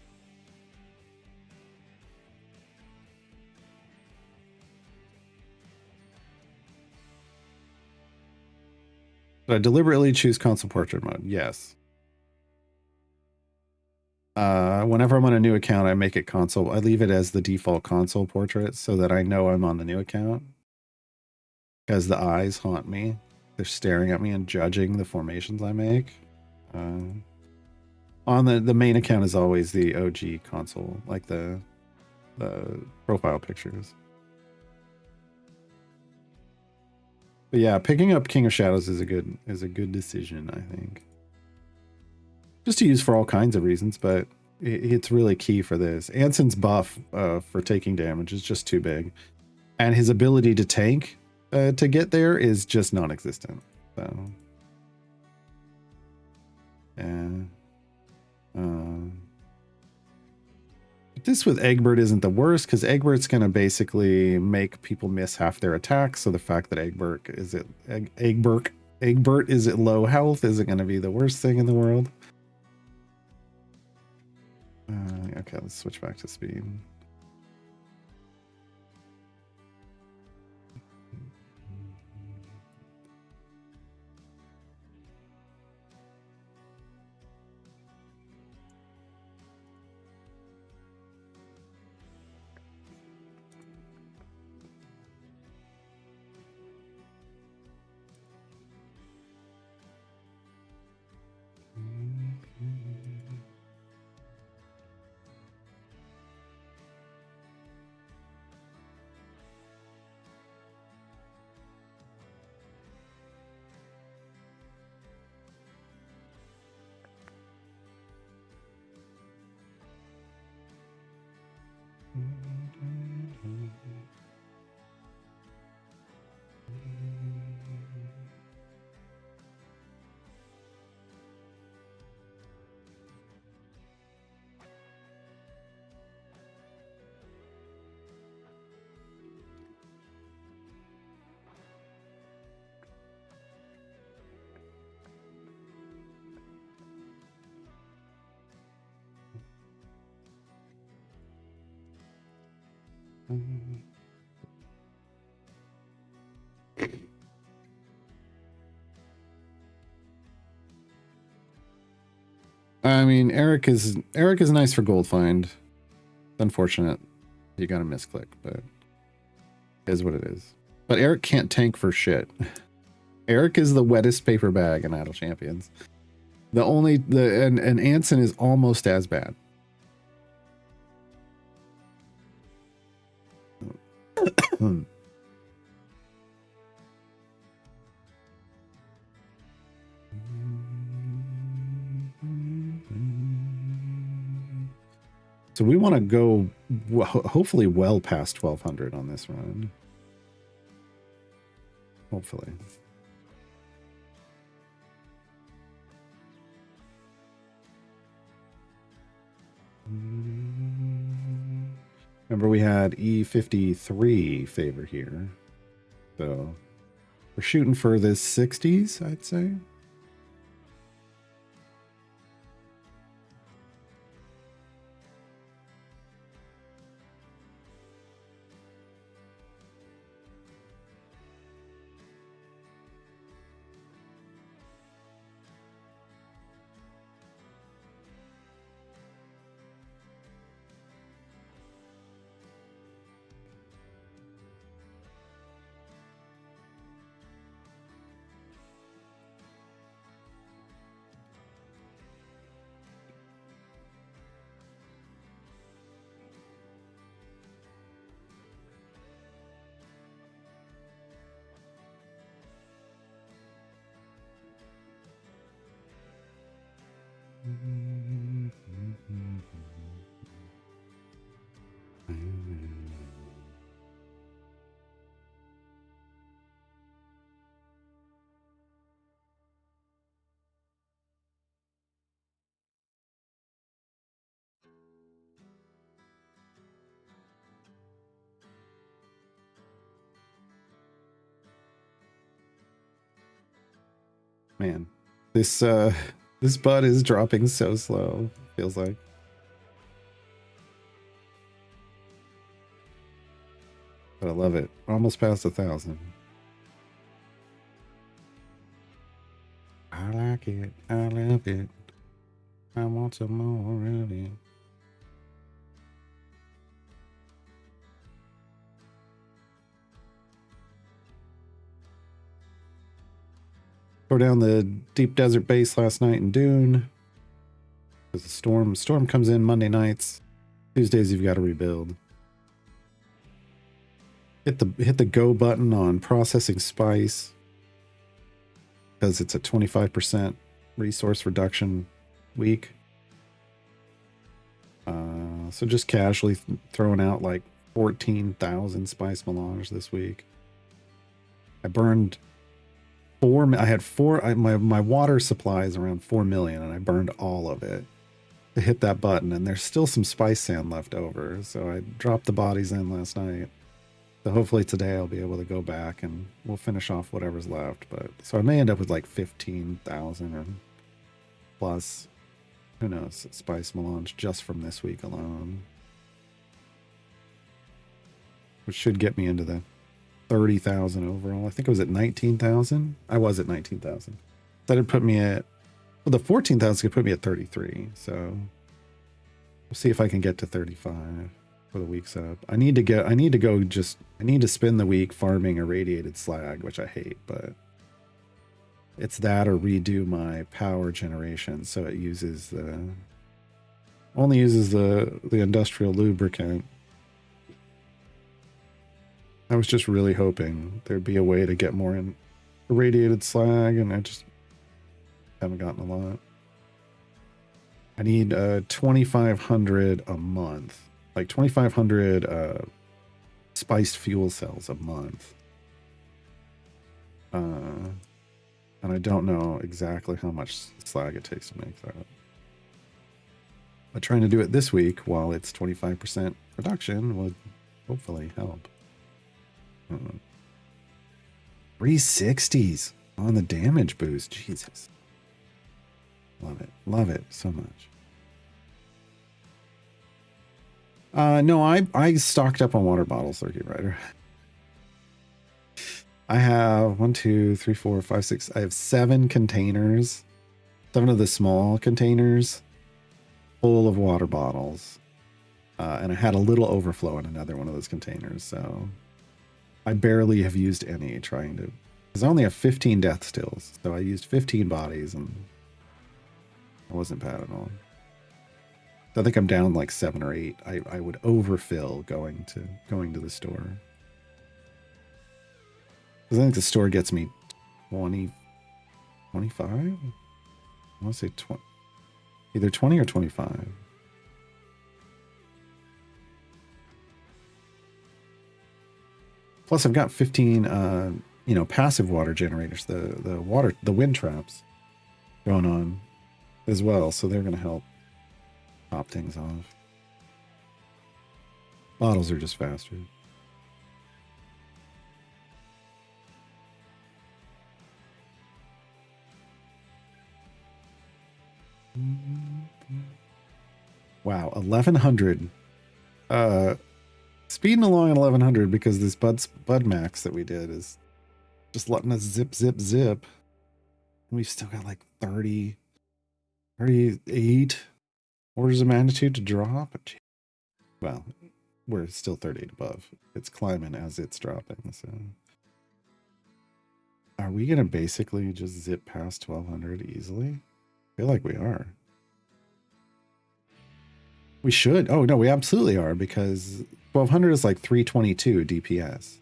A: Did I deliberately choose console portrait mode? Yes. Whenever I'm on a new account, I make it console. I leave it as the default console portrait so that I know I'm on the new account. Because the eyes haunt me. They're staring at me and judging the formations I make. On the main account is always the OG console, like the profile pictures. But yeah, picking up King of Shadows is a good decision, I think. Just to use for all kinds of reasons, but it's really key for this. Anson's buff for taking damage is just too big, and his ability to tank to get there is just non-existent. So, yeah. This with Egbert isn't the worst because Egbert's going to basically make people miss half their attacks. So the fact that Egbert is at low health isn't going to be the worst thing in the world. Okay, let's switch back to speed. I mean, Eric is nice for gold find. It's unfortunate you got a misclick, but it is what it is. But Eric can't tank for shit. Eric is the wettest paper bag in Idle Champions. And Anson is almost as bad. So we want to go hopefully well past 1200 on this run. Hopefully. Remember we had E53 favor here. So we're shooting for the 60s, I'd say. Man, this bud is dropping so slow, feels like. But I love it. Almost past 1,000. I like it. I love it. I want some more of it. Go down the deep desert base last night in Dune. Because the storm comes in Monday nights. Tuesdays you've got to rebuild. Hit the go button on processing spice. Because it's a 25% resource reduction week. So just casually throwing out like 14,000 spice melange this week. I burned I had my water supply is around 4 million and I burned all of it to hit that button, and there's still some spice sand left over. So I dropped the bodies in last night. So hopefully today I'll be able to go back and we'll finish off whatever's left. But so I may end up with like 15,000 or plus, who knows, spice melange just from this week alone. Which should get me into the 30,000 overall. I think I was at 19,000. I was at 19,000. That'd put me at, well, the 14,000 could put me at 33. So we'll see if I can get to 35 for the week's up. I need to spend the week farming irradiated slag, which I hate, but it's that or redo my power generation so it only uses the industrial lubricant. I was just really hoping there'd be a way to get more in irradiated slag, and I just haven't gotten a lot. I need 2,500 a month, like 2,500 spiced fuel cells a month. And I don't know exactly how much slag it takes to make that. But trying to do it this week while it's 25% reduction would hopefully help. 360s on the damage boost. Jesus. Love it. Love it so much. No, I stocked up on water bottles, Circuit Rider. I have 1, 2, 3, 4, 5, 6. I have 7 containers. 7 of the small containers full of water bottles. And I had a little overflow in another one of those containers, so I barely have used any trying to, because I only have 15 death stills, so I used 15 bodies and it wasn't bad at all. So I think I'm down like 7 or 8. I would overfill going to the store. I think the store gets me 20, 25? I want to say 20, either 20 or 25. Plus, I've got 15, passive water generators, the wind traps going on as well, so they're going to help top things off. Bottles are just faster. Wow, 1100. Speeding along at 1100 because this bud max that we did is just letting us zip, zip, zip. We've still got like 30, 38 orders of magnitude to drop. Well, we're still 38 above. It's climbing as it's dropping. So are we going to basically just zip past 1200 easily? I feel like we are. We should. Oh, no, we absolutely are, because 1200 is like 322 DPS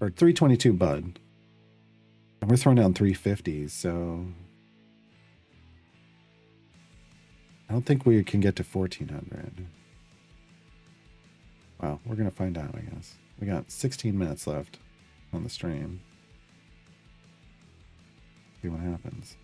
A: or 322 bud. And we're throwing down 350s, so I don't think we can get to 1400. Wow, we're going to find out, I guess. We got 16 minutes left on the stream. See what happens.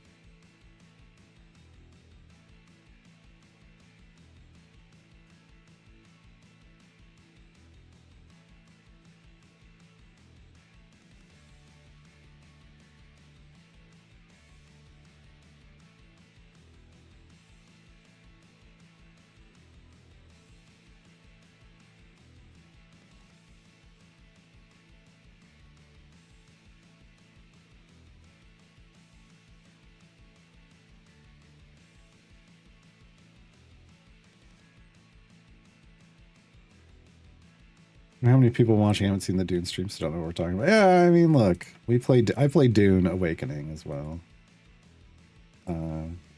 A: How many people watching haven't seen the Dune stream, so don't know what we're talking about. Yeah, I mean, look, I played Dune Awakening as well.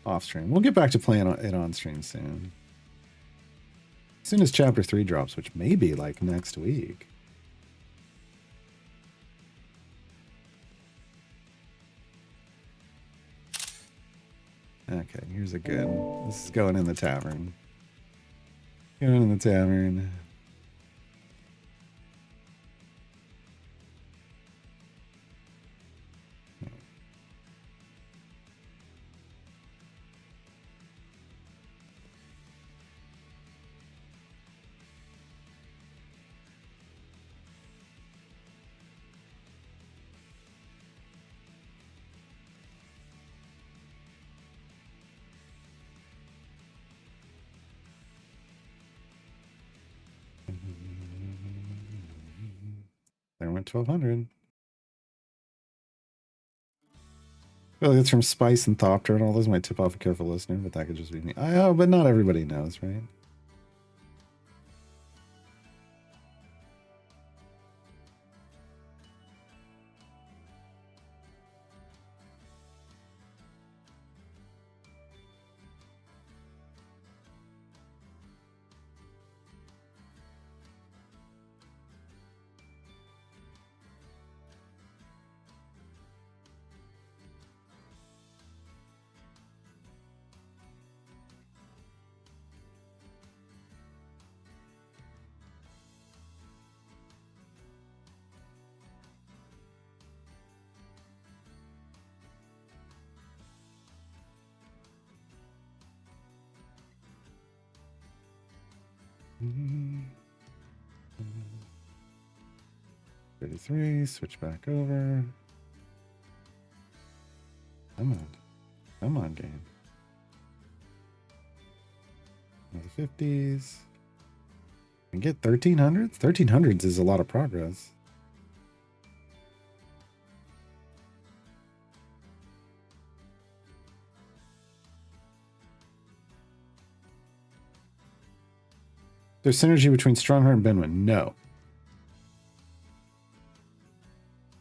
A: Off stream. We'll get back to playing it on stream soon. As soon as chapter 3 drops, which may be like next week. Okay, here's a good. This is going in the tavern. Going in the tavern. There went 1200. Well, it's from Spice and Thopter and all those might tip off a careful listener, but that could just be me. I know, but not everybody knows, right? Mm-hmm. 33, switch back over. Come on. Come on, game. The 50s. And get 1300s? 1300s is a lot of progress. There's synergy between Strongheart and Benwin. No.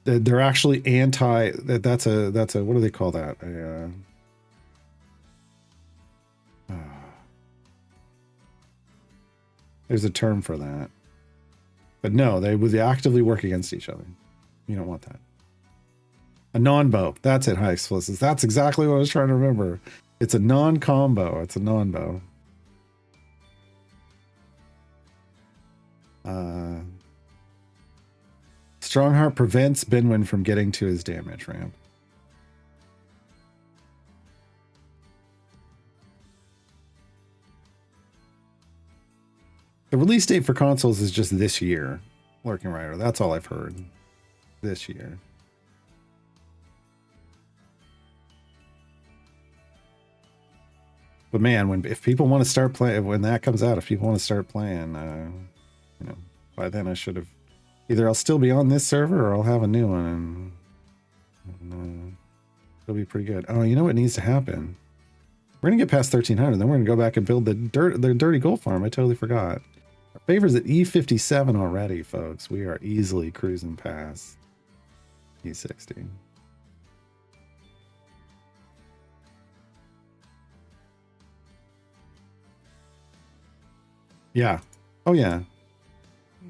A: They're actually anti. That's a. What do they call that? There's a term for that. But no, they would actively work against each other. You don't want that. A non-bow. That's it, high explosives. That's exactly what I was trying to remember. It's a non-combo. It's a non-bow. Strongheart prevents Benwin from getting to his damage ramp. The release date for consoles is just this year, Lurking Rider. That's all I've heard. This year. But man, if people want to start playing, when that comes out, if people want to start playing, you know, by then I should have. Either I'll still be on this server or I'll have a new one, and it'll be pretty good. Oh, you know what needs to happen? We're gonna get past 1300, then we're gonna go back and build the dirty gold farm. I totally forgot. Our favor's at E57 already, folks. We are easily cruising past E60. Yeah. Oh yeah.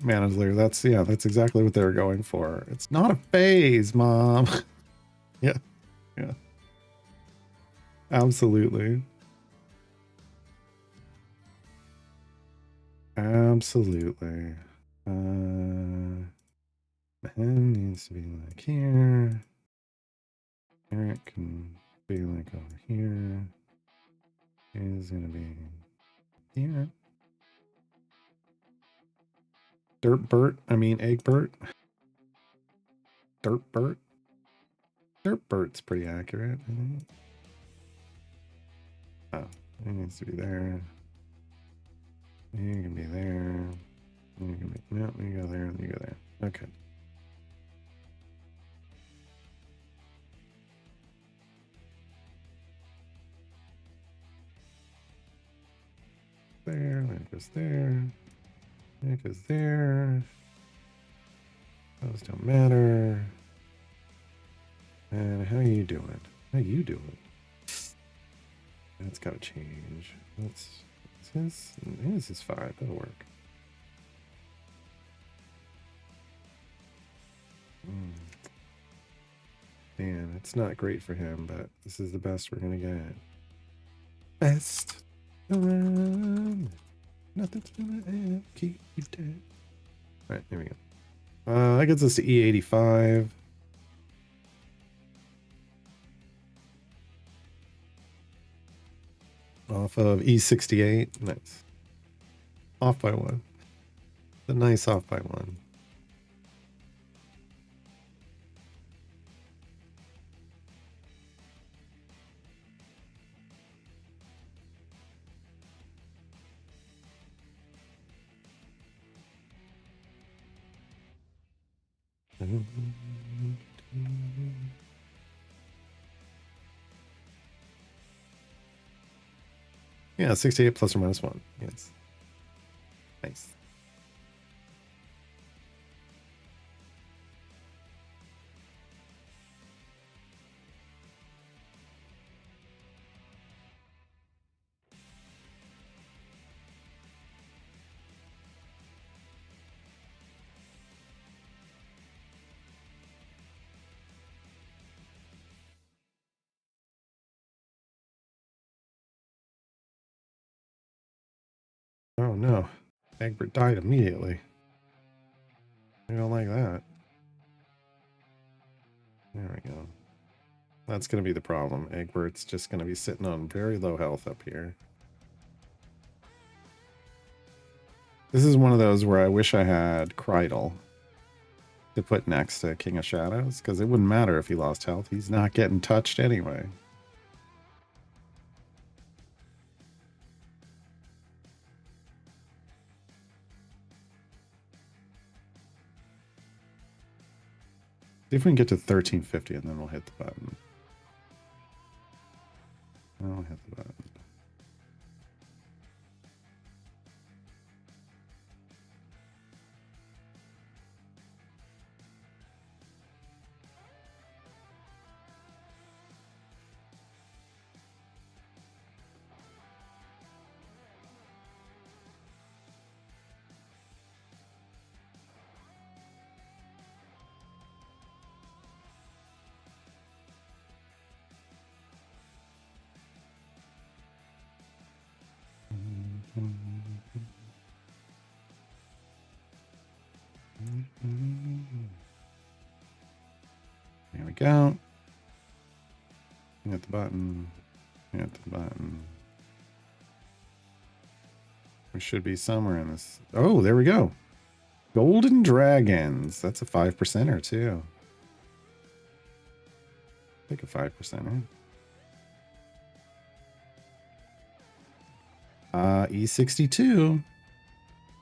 A: Manager, that's exactly what they were going for. It's not a phase, Mom. Yeah. Absolutely. Absolutely. The hen needs to be like here. Eric can be like over here. Is gonna be here. Eggbert. Dirtbert. Dirtbert's pretty accurate, I think. Oh, it needs to be there. You can be there. You can be, no, you go there, you go there. Okay. There, that goes there. That goes there.
D: Those don't matter. And how you doing? How you doing? That's gotta change. That's his is 5. That'll work. Man, it's not great for him, but this is the best we're gonna get. Best around. Nothing's gonna ever keep you dead. Alright, there we go. That gets us to E85. Off of E68. Nice. Off by 1. A nice off by 1. Yeah, 68 plus or minus 1. Yes. Nice. Oh no. Egbert died immediately. I don't like that. There we go. That's going to be the problem. Egbert's just going to be sitting on very low health up here. This is one of those where I wish I had Kreidel to put next to King of Shadows, because it wouldn't matter if he lost health. He's not getting touched anyway. See if we can get to 1350 and then we'll hit the button. I'll hit the button. There we go. Hit the button. Hit the button. We should be somewhere in this. Oh, there we go. Golden Dragons. That's a 5%er too. Take a 5%er. E62.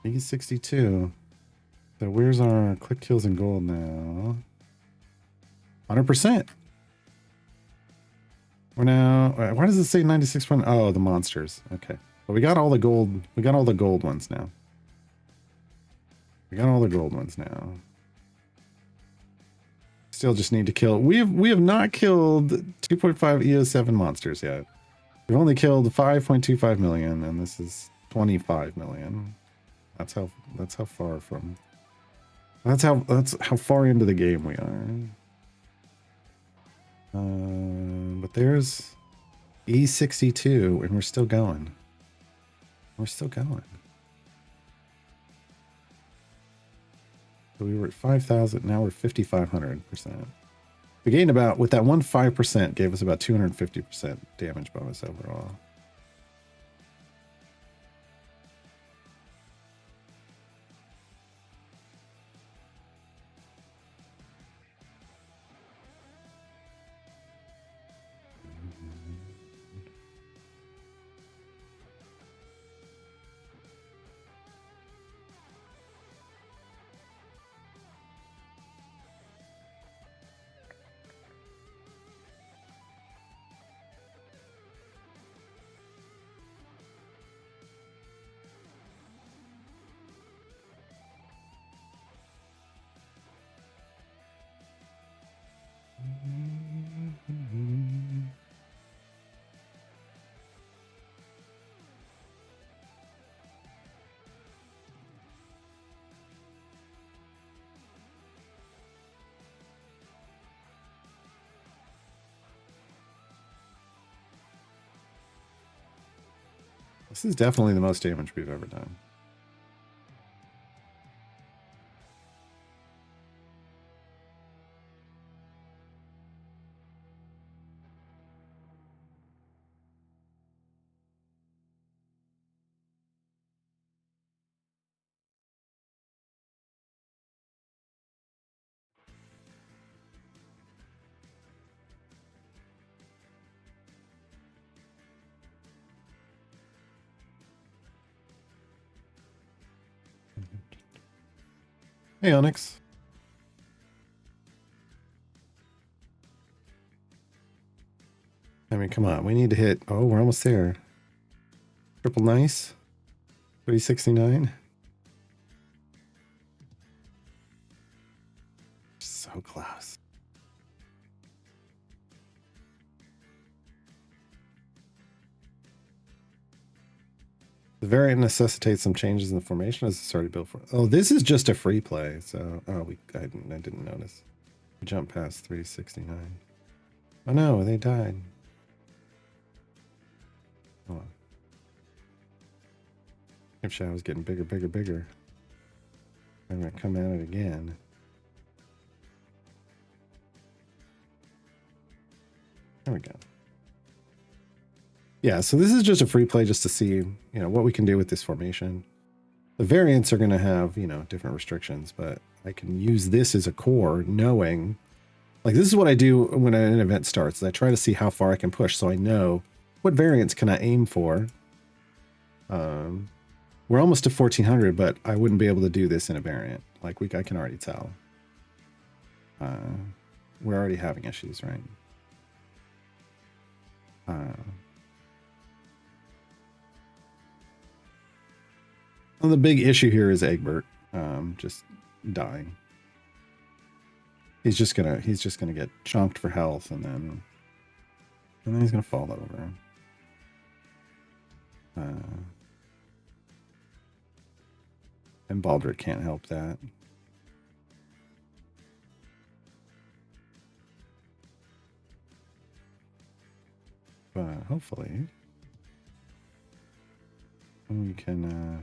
D: E62. So where's our click kills in gold now? 100%. We're now. Why does it say 96? Oh, the monsters. Okay. But we got all the gold. We got all the gold ones now. We got all the gold ones now. Still just need to kill. We have not killed 2.5 EO7 monsters yet. We've only killed 5.25 million, and this is 25 million. That's how far from. That's how far into the game we are. But there's E62, and we're still going. We're still going. So we were at 5,000. Now we're 5,500%. We gained about, with that one 5%, gave us about 250% damage bonus overall.
A: This is definitely the most damage we've ever done. Hey, Onyx. I mean, come on. We need to hit... Oh, we're almost there. Triple nice. 369. So close. The variant necessitates some changes in the formation as it's already built for. Oh, this is just a free play. So, oh, I didn't notice. We jumped past 369. Oh no, they died. Hold on. If Shadow's getting bigger, bigger, bigger. I'm gonna come at it again. There we go. Yeah, so this is just a free play just to see, what we can do with this formation. The variants are going to have, different restrictions, but I can use this as a core knowing, like this is what I do when an event starts. I try to see how far I can push so I know what variants can I aim for. We're almost to 1400, but I wouldn't be able to do this in a variant. Like I can already tell. We're already having issues, right? Well, the big issue here is Egbert just dying. He's just gonna get chomped for health, and then he's gonna fall over. And Baldric can't help that. But hopefully we can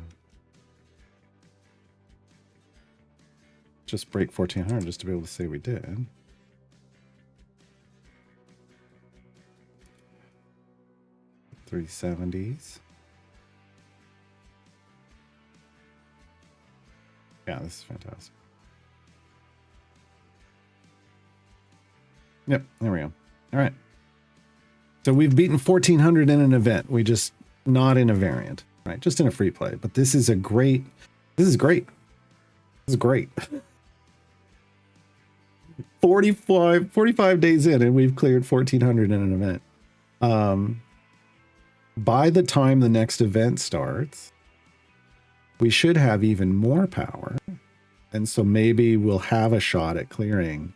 A: just break 1400 just to be able to say we did. $370s. Yeah, this is fantastic. Yep, there we go. All right. So we've beaten 1400 in an event. We just not in a variant, right? Just in a free play. But this is great. This is great. 45 days in and we've cleared 1400 in an event. By the time the next event starts, we should have even more power. And so maybe we'll have a shot at clearing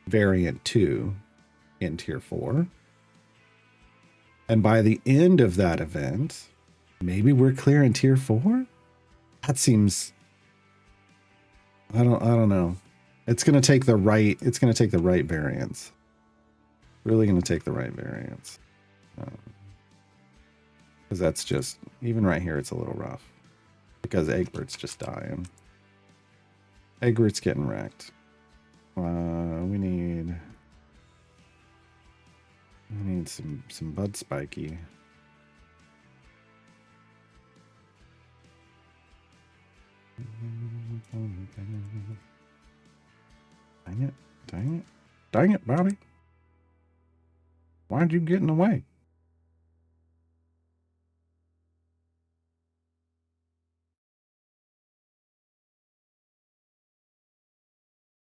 A: variant 2 in tier 4. And by the end of that event, maybe we're clearing tier 4? That seems, I don't know. It's going to take the right variants. Really going to take the right variants. Because that's just, even right here, it's a little rough. Because Egbert's just dying. Egbert's getting wrecked. We need some Bud Spiky. Dang it, Bobby. Why'd you get in the way?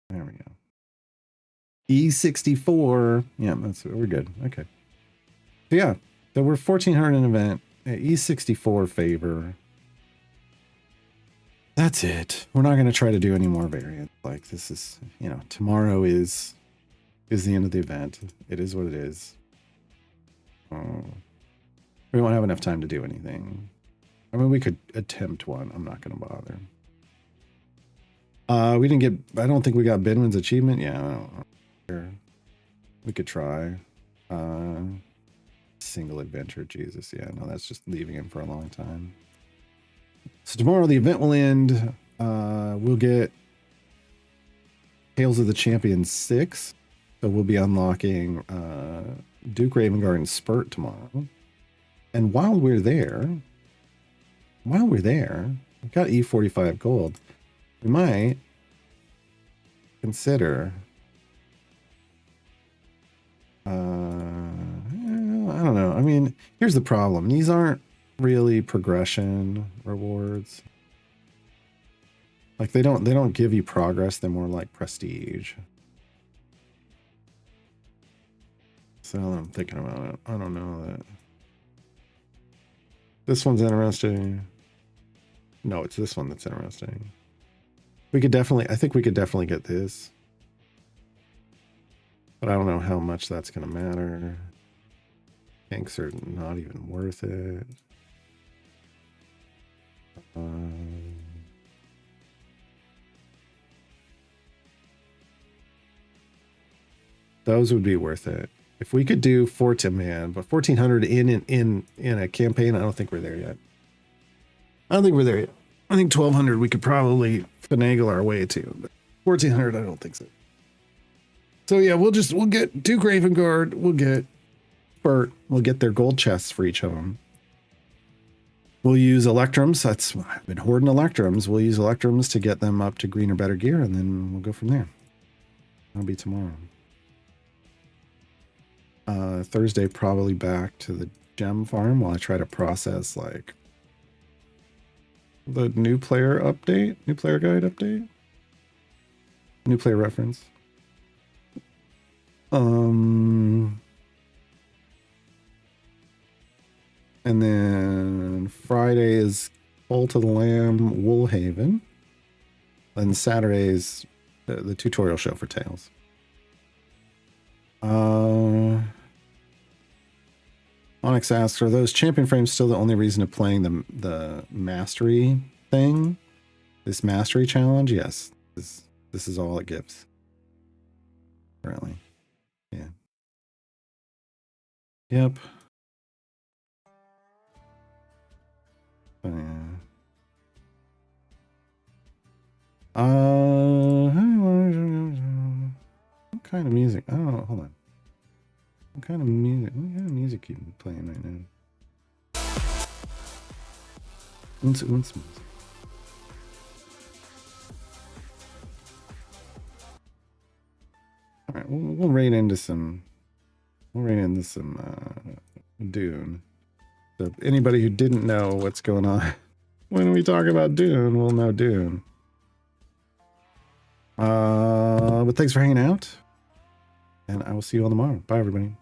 A: There we go. E64. Yeah, we're good. Okay. So yeah, so we're 1400 in event. E64 favor. That's it. We're not going to try to do any more variants. Like this is, tomorrow is the end of the event. It is what it is. We won't have enough time to do anything. I mean, we could attempt one. I'm not going to bother. We didn't get, I don't think we got Benwin's achievement. Yeah, I don't know. We could try. single adventure. Jesus, yeah, no, that's just leaving him for a long time. So tomorrow the event will end. We'll get Tales of the Champion 6. So we'll be unlocking Duke Ravenguard and Spurt tomorrow. And while we're there, we've got E45 gold. We might consider I don't know. I mean, here's the problem. These aren't really progression rewards. Like they don't give you progress, they're more like prestige. So I'm thinking about it. I don't know that. This one's interesting. No, it's this one that's interesting. I think we could definitely get this. But I don't know how much that's going to matter. Tanks are not even worth it. Those would be worth it. If we could do 14, man, but 1400 in a campaign, I don't think we're there yet. I think 1200 we could probably finagle our way to, but 1400 I don't think so. So yeah, we'll get Duke Ravenguard, we'll get Bert, we'll get their gold chests for each of them. We'll use Electrums. I've been hoarding Electrums. We'll use Electrums to get them up to green or better gear, and then we'll go from there. That'll be tomorrow. Thursday, probably back to the gem farm while I try to process like the new player update, new player guide update, new player reference. And then Friday is Cult of the Lamb, Woolhaven. Then Saturday's the tutorial show for Tales. Onyx asks, are those champion frames still the only reason of playing the mastery thing? This mastery challenge? Yes. This is all it gives. Currently. Yeah. Yep. Oh, yeah. What kind of music? I don't know. Hold on. What kind of music you playing right now? Unz music. All right, we'll raid into some. Dune. So anybody who didn't know what's going on when we talk about Dune will know Dune. But thanks for hanging out, and I will see you all tomorrow. Bye, everybody.